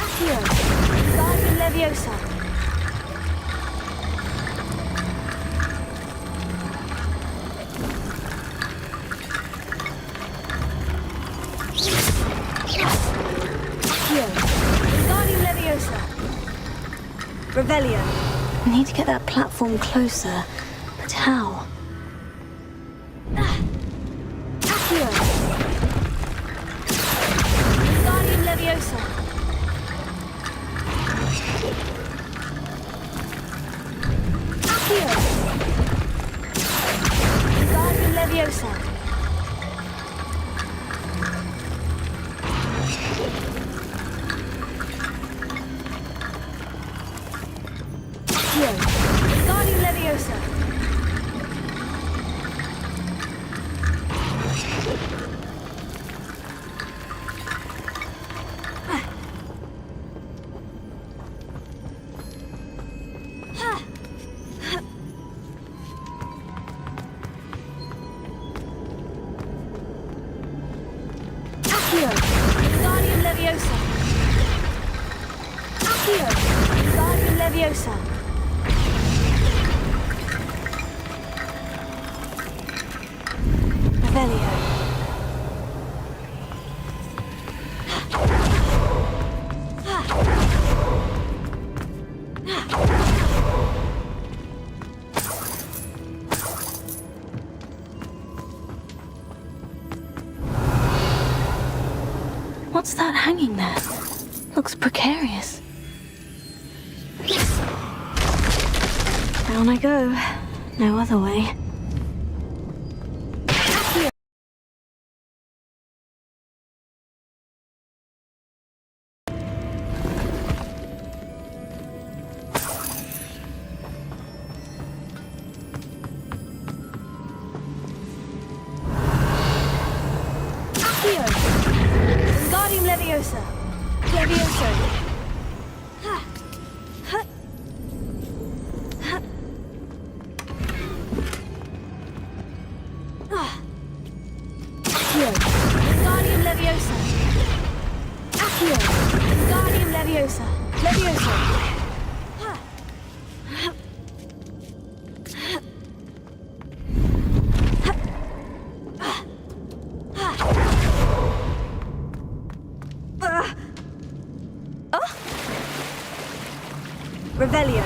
Accio. Guardian Leviosa. Accio. Guardian Leviosa. Revelio. I need to get that platform closer, but how? Accio. Guardian Leviosa. Accio. Guardian Leviosa. Accio. Guardian Leviosa. Accio. Guardian Leviosa. Accio. Guardian Leviosa. Revelio. What's that hanging there? Looks precarious. Down I go. No other way. Wingardium Leviosa. Leviosa. Accio. Wingardium Leviosa. Accio. Wingardium Leviosa. Leviosa. Revelio.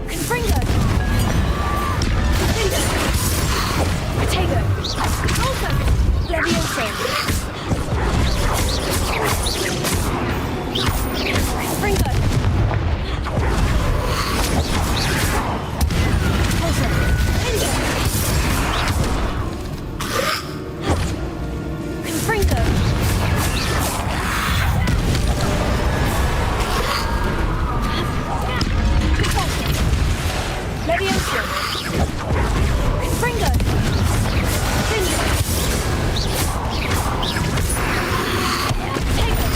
Confringo. Potato. Volta. Leviosa. Confringo! Leviosa! Confringo! Confringo! Tego!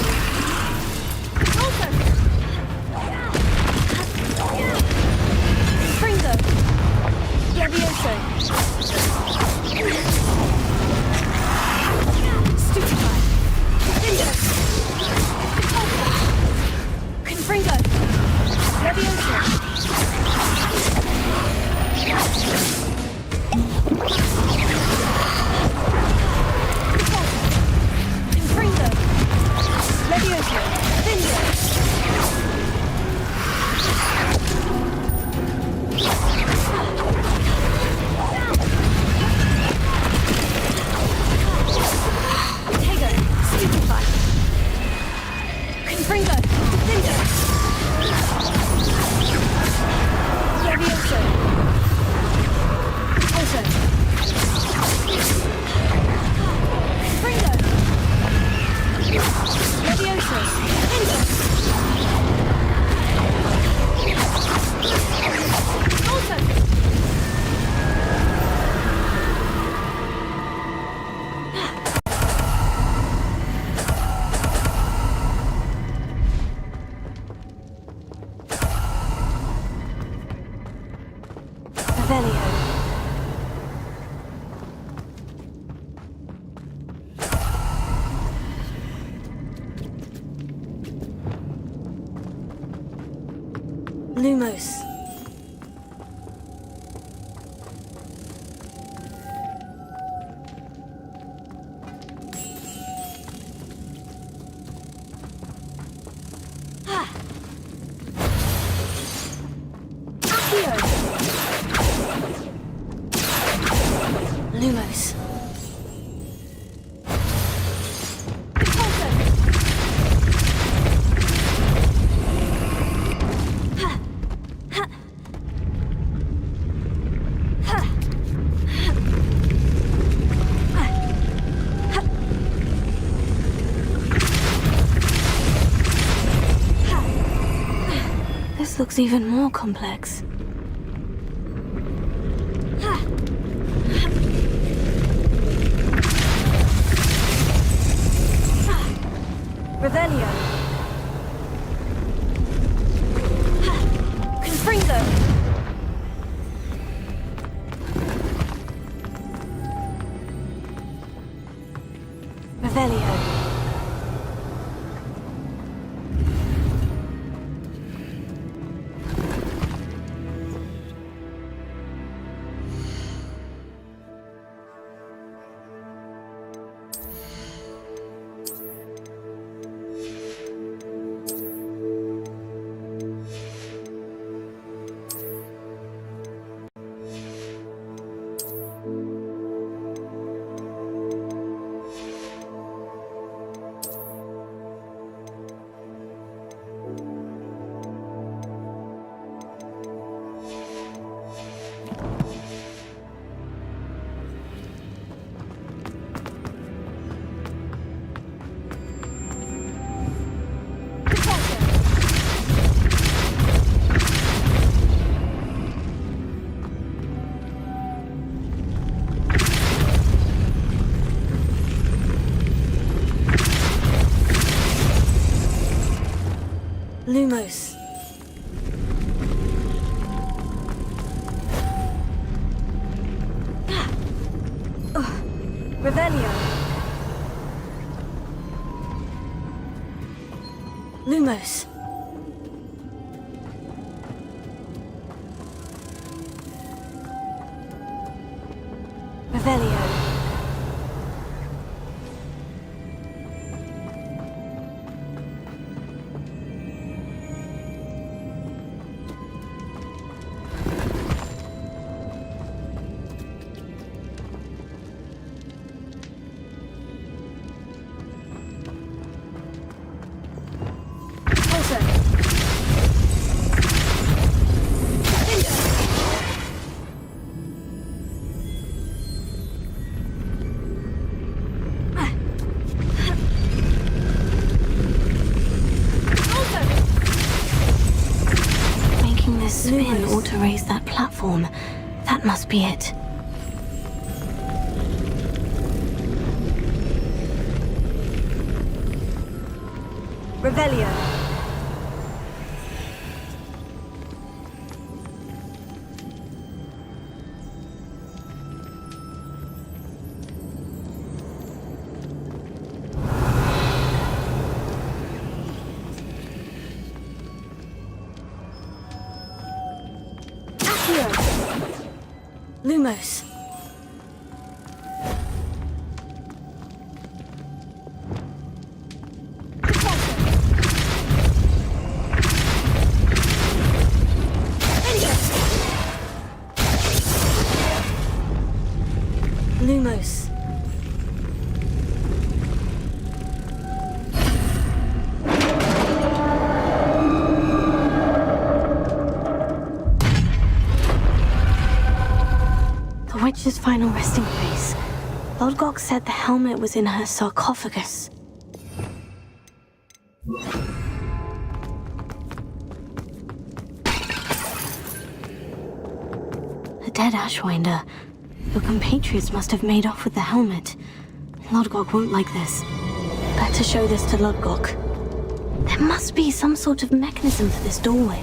Alter! Confringo! Leviosa! Stupefy! Confringo! Confringo! Leviosa! Confringo! Leviosa! Vingo! Tego! Stupefy! Confringo! Vingo! Leviosa! Also. Confringo! Leviosa! Vingo! Also. Revelio. Lumos. Accio. Lumos. This looks even more complex. Revelio. Confringo. Revelio. Lumos. Revelio. Lumos. Revelio. to raise that platform. That must be it. Revelio. Lumos. Lumos. The witch's final resting place. Lodgok said the helmet was in her sarcophagus. A dead Ashwinder. Your compatriots must have made off with the helmet. Lodgok won't like this. Better show this to Lodgok. There must be some sort of mechanism for this doorway.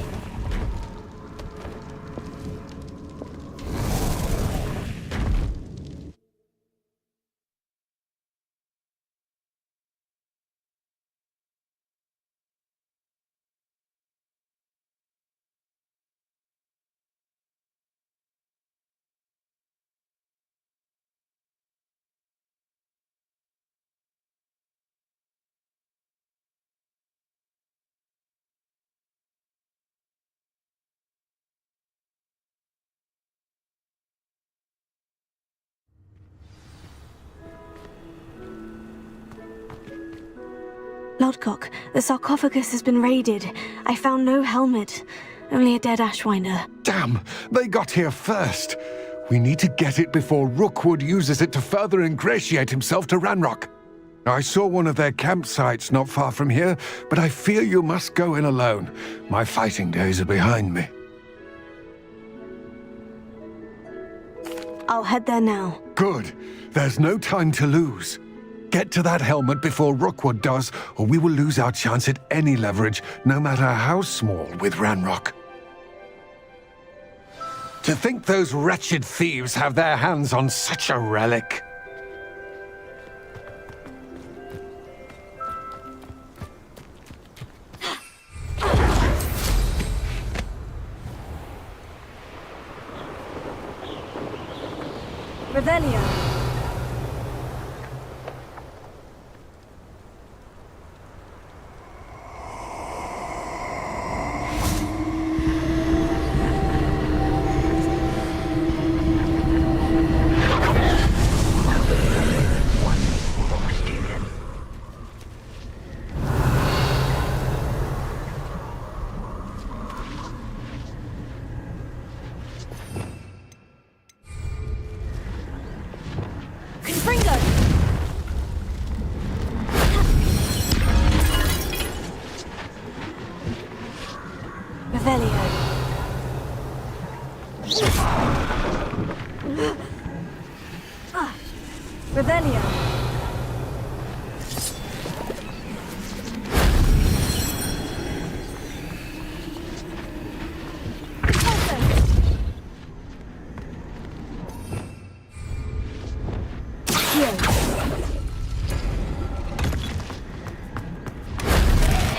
Lodgok, the sarcophagus has been raided. I found no helmet, only a dead Ashwinder. Damn! They got here first. We need to get it before Rookwood uses it to further ingratiate himself to Ranrock. I saw one of their campsites not far from here, but I fear you must go in alone. My fighting days are behind me. I'll head there now. Good. There's no time to lose. Get to that helmet before Rookwood does, or we will lose our chance at any leverage, no matter how small, with Ranrock. To think those wretched thieves have their hands on such a relic. Revelio. Revelio.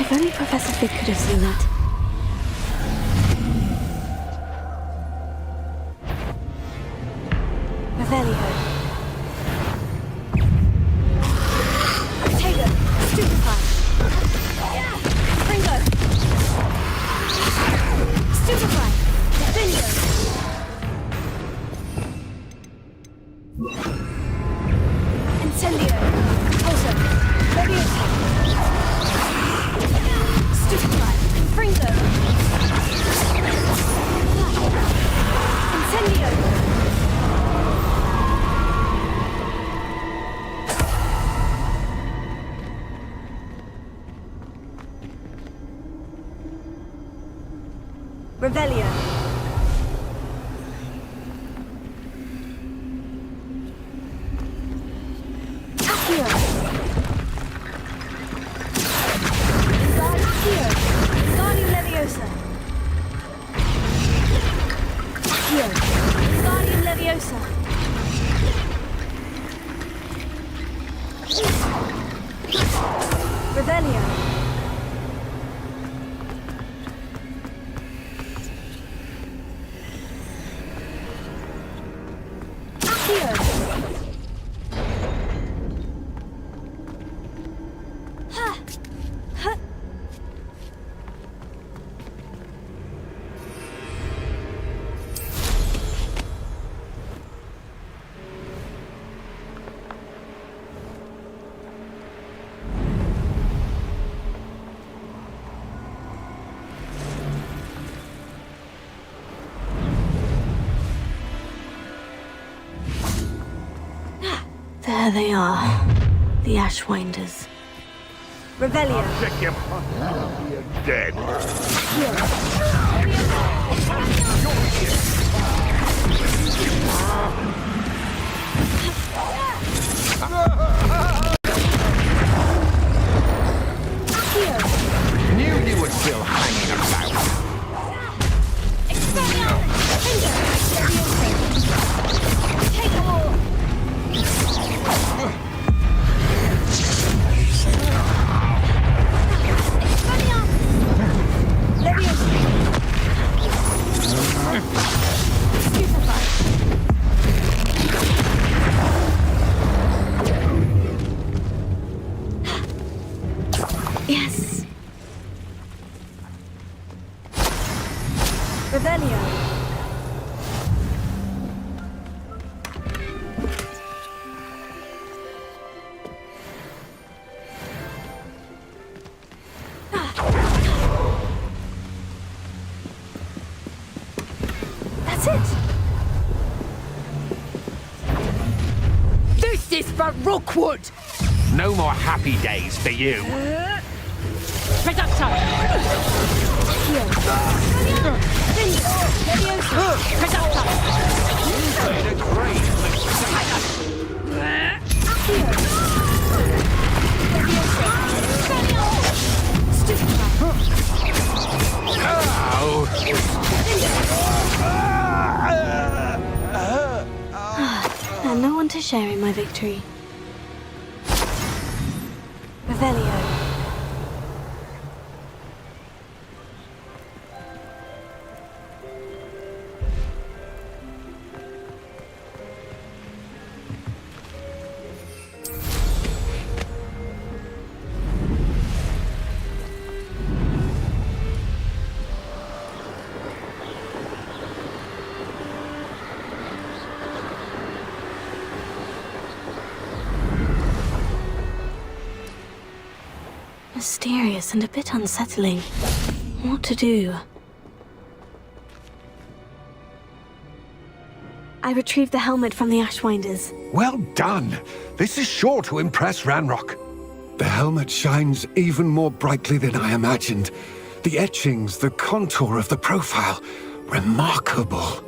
If only Professor Fig could have seen that. Revelio. Taylor, stupefy. Ringo. Stupefy. Vineyard. Incendio. Also, Leviosa. Stupefy. Fringo. Incendio. Revelio. Revelio. There they are, the Ashwinders. Revelio. Check your pocket. You're dead. Knew you were still hanging about. Yes. Revelio. That's it. This is for Rookwood! No more happy days for you. Reducto! And no one to share in my victory. Revelio. Mysterious and a bit unsettling. What to do? I retrieved the helmet from the Ashwinders. Well done. This is sure to impress Ranrock. The helmet shines even more brightly than I imagined. The etchings, the contour of the profile. Remarkable.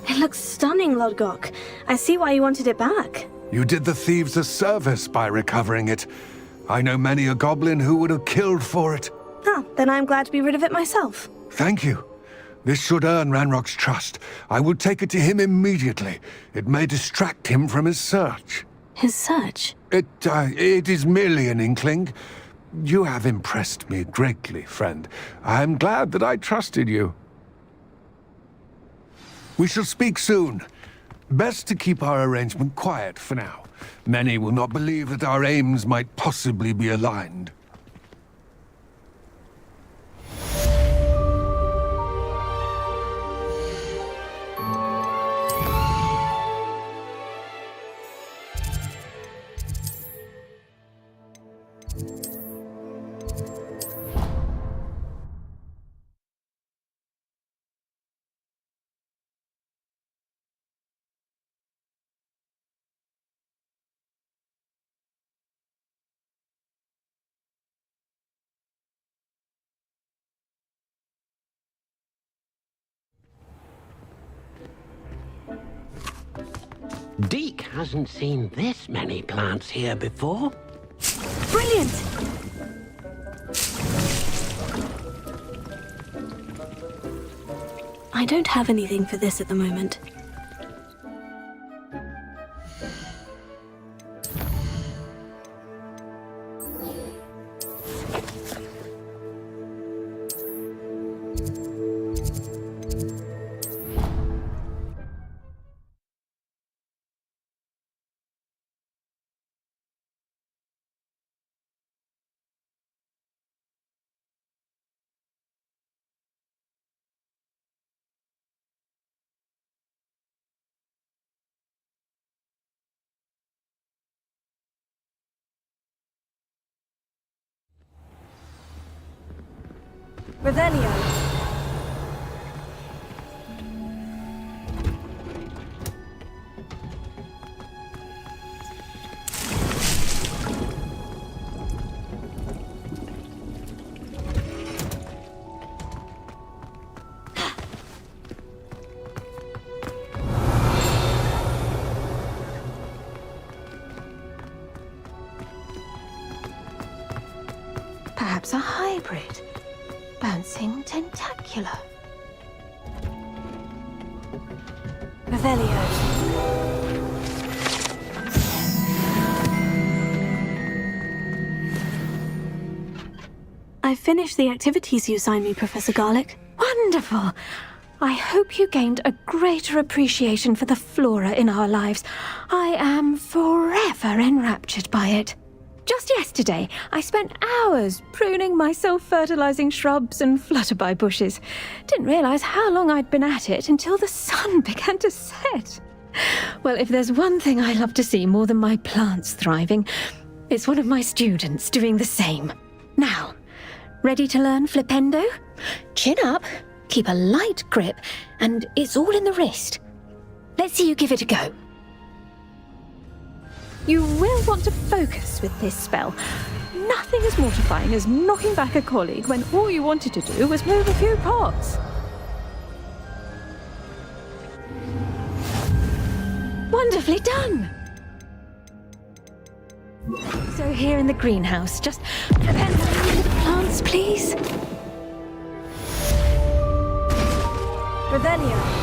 It looks stunning, Lodgok. I see why you wanted it back. You did the thieves a service by recovering it. I know many a goblin who would have killed for it. Ah, then I'm glad to be rid of it myself. Thank you. This should earn Ranrock's trust. I will take it to him immediately. It may distract him from his search. His search? It is merely an inkling. You have impressed me greatly, friend. I am glad that I trusted you. We shall speak soon. Best to keep our arrangement quiet for now. Many will not believe that our aims might possibly be aligned. Deke hasn't seen this many plants here before. Brilliant! I don't have anything for this at the moment. Revelio. Perhaps a hybrid. Bouncing tentacular. Revelio. I've finished the activities you assigned me, Professor Garlick. Wonderful! I hope you gained a greater appreciation for the flora in our lives. I am forever enraptured by it. Just yesterday, I spent hours pruning my self-fertilizing shrubs and flutterby bushes. Didn't realize how long I'd been at it until the sun began to set. Well, if there's one thing I love to see more than my plants thriving, it's one of my students doing the same. Now, ready to learn flipendo? Chin up, keep a light grip, and it's all in the wrist. Let's see you give it a go. You will want to focus with this spell. Nothing as mortifying as knocking back a colleague when all you wanted to do was move a few pots. Wonderfully done! So here in the greenhouse, just prepare the plants, please. Revelio.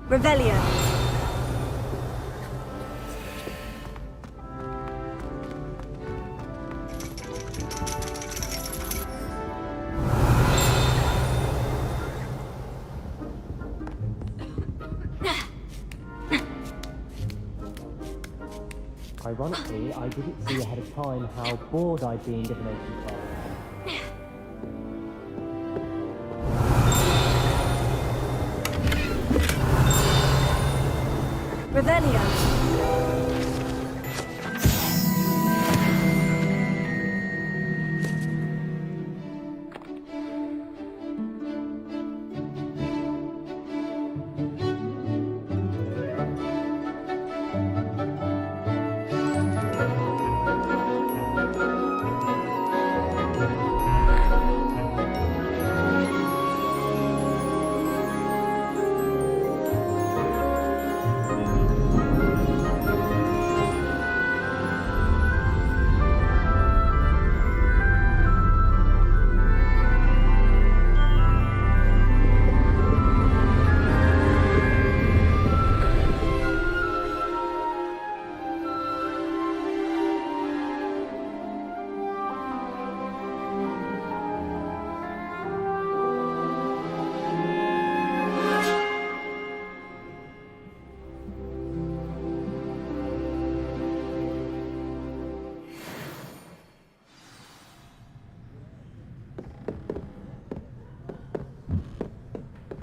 Revelio. Ironically, I didn't see ahead of time how bored I'd be in divination class. Revelio.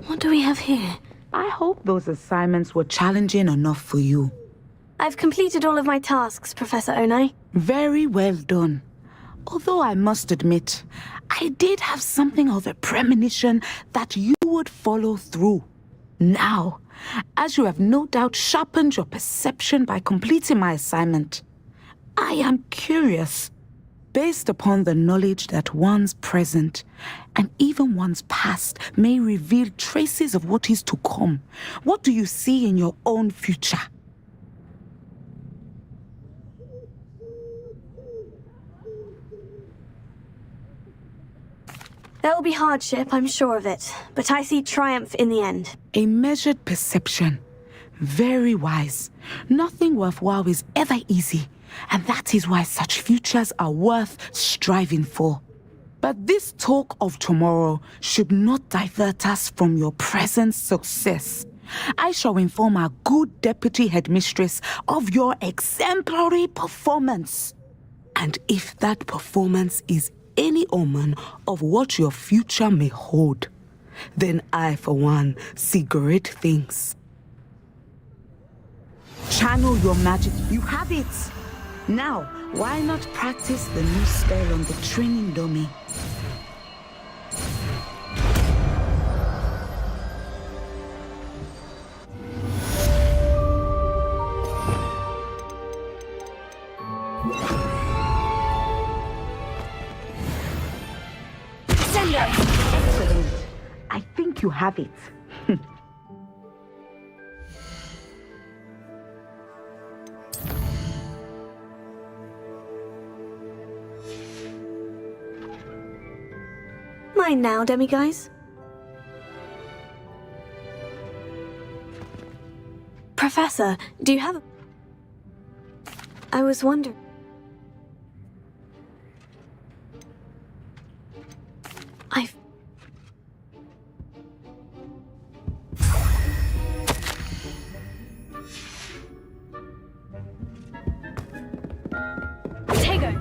What do we have here? I hope those assignments were challenging enough for you. I've completed all of my tasks, Professor Onai. Very well done. Although I must admit, I did have something of a premonition that you would follow through. Now, as you have no doubt sharpened your perception by completing my assignment, I am curious, based upon the knowledge that one's present and even one's past may reveal traces of what is to come. What do you see in your own future? There will be hardship, I'm sure of it, but I see triumph in the end. A measured perception. Very wise. Nothing worthwhile is ever easy, and that is why such futures are worth striving for. But this talk of tomorrow should not divert us from your present success. I shall inform our good deputy headmistress of your exemplary performance. And if that performance is any omen of what your future may hold, then I, for one, see great things. Channel your magic. You have it. Now, why not practice the new spell on the training dummy? Excellent. I think you have it. Mine now, demiguise. Professor, do you have a... I was wondering... I've... Tego!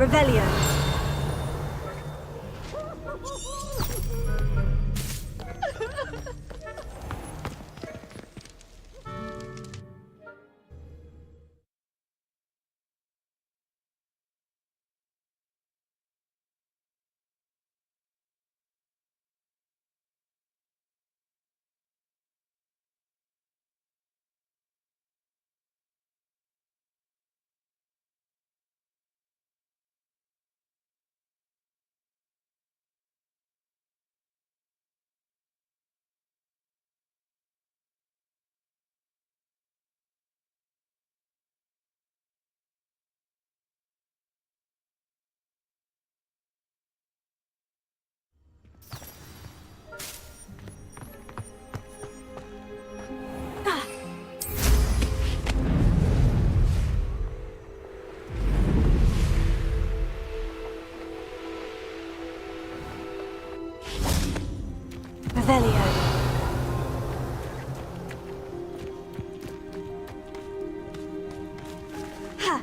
Revelio. Revelio. Ha!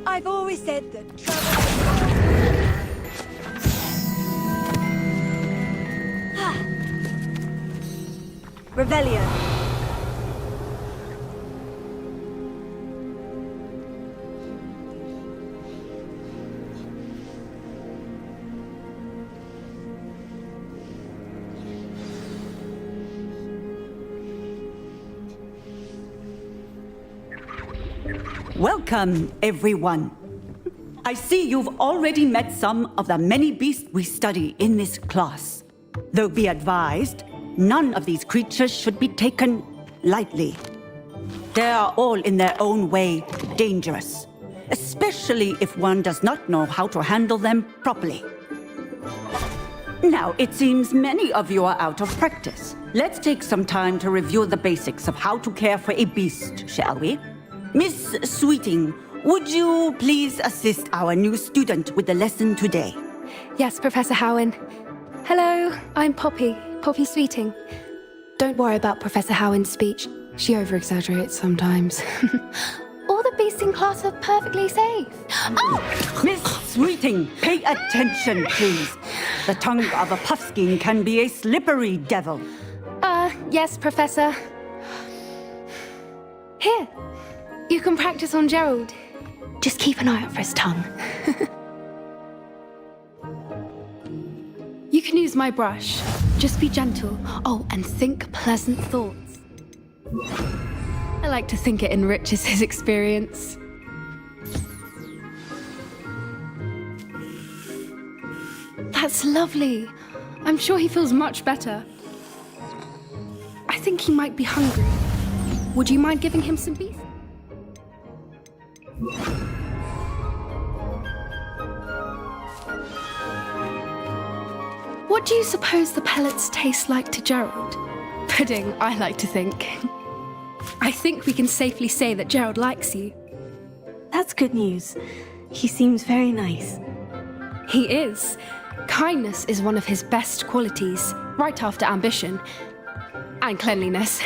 I've always said that Revelio. Welcome, everyone. I see you've already met some of the many beasts we study in this class. Though be advised, none of these creatures should be taken lightly. They are all in their own way dangerous, especially if one does not know how to handle them properly. Now, it seems many of you are out of practice. Let's take some time to review the basics of how to care for a beast, shall we? Miss Sweeting, would you please assist our new student with the lesson today? Yes, Professor Howen. Hello, I'm Poppy Sweeting. Don't worry about Professor Howen's speech. She over-exaggerates sometimes. All the beasts in class are perfectly safe. Oh! Miss Sweeting, pay attention, please. The tongue of a puffskein can be a slippery devil. Yes, Professor. Here, you can practice on Gerald. Just keep an eye out for his tongue. You can use my brush. Just be gentle. Oh, and think pleasant thoughts. I like to think it enriches his experience. That's lovely. I'm sure he feels much better. I think he might be hungry. Would you mind giving him some beef? What do you suppose the pellets taste like to Gerald? Pudding, I like to think. I think we can safely say that Gerald likes you. That's good news. He seems very nice. He is. Kindness is one of his best qualities, right after ambition. And cleanliness.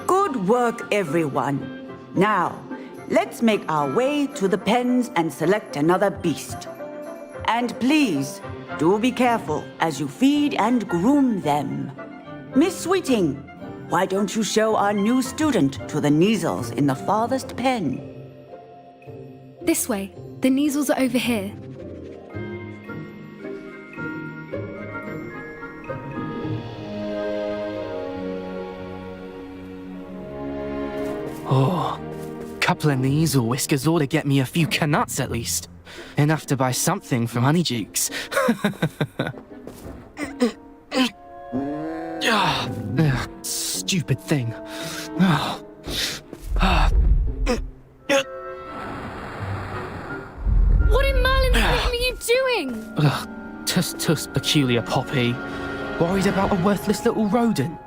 Good work, everyone. Now, let's make our way to the pens and select another beast. And please, do be careful as you feed and groom them. Miss Sweeting, why don't you show our new student to the Neasels in the farthest pen? This way. The Neasels are over here. Oh, couple of Neasel whiskers ought to get me a few canuts at least. Enough to buy something from Honeydukes. Stupid thing. What in Merlin's name are you doing? Tuss, peculiar Poppy. Worried about a worthless little rodent.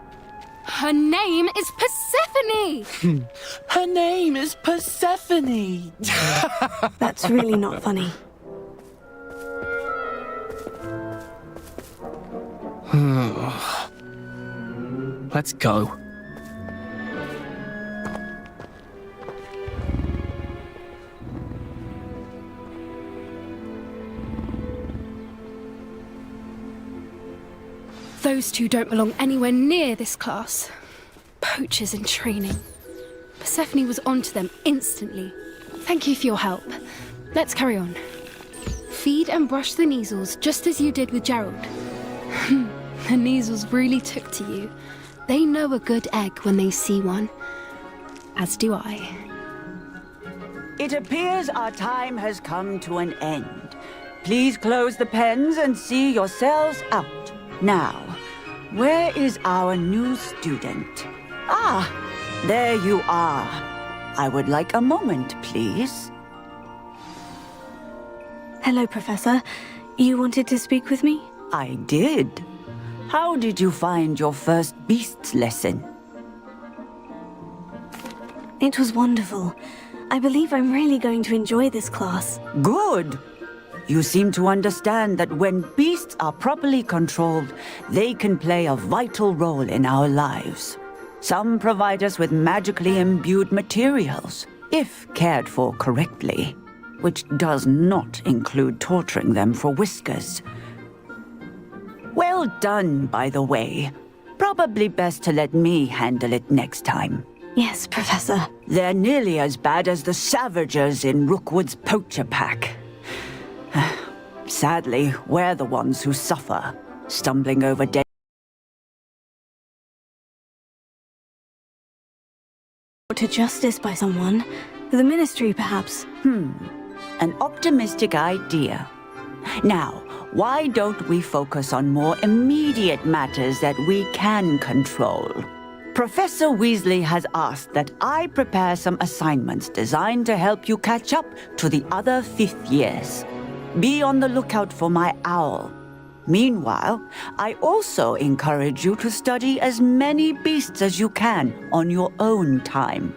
Her name is Persephone! Her name is Persephone! That's really not funny. Let's go. Those two don't belong anywhere near this class. Poachers in training. Persephone was onto them instantly. Thank you for your help. Let's carry on. Feed and brush the Neasels just as you did with Gerald. The Neasels really took to you. They know a good egg when they see one. As do I. It appears our time has come to an end. Please close the pens and see yourselves out. Now, where is our new student? Ah, there you are. I would like a moment, please. Hello, Professor. You wanted to speak with me? I did. How did you find your first beasts lesson? It was wonderful. I believe I'm really going to enjoy this class. Good. You seem to understand that when beasts are properly controlled, they can play a vital role in our lives. Some provide us with magically imbued materials, if cared for correctly, which does not include torturing them for whiskers. Well done, by the way. Probably best to let me handle it next time. Yes, Professor. They're nearly as bad as the Savagers in Rookwood's poacher pack. Sadly, we're the ones who suffer, stumbling over dead. To justice by someone, The Ministry, perhaps. An optimistic idea. Now, why don't we focus on more immediate matters that we can control? Professor Weasley has asked that I prepare some assignments designed to help you catch up to the other 5th years. Be on the lookout for my owl. Meanwhile, I also encourage you to study as many beasts as you can on your own time.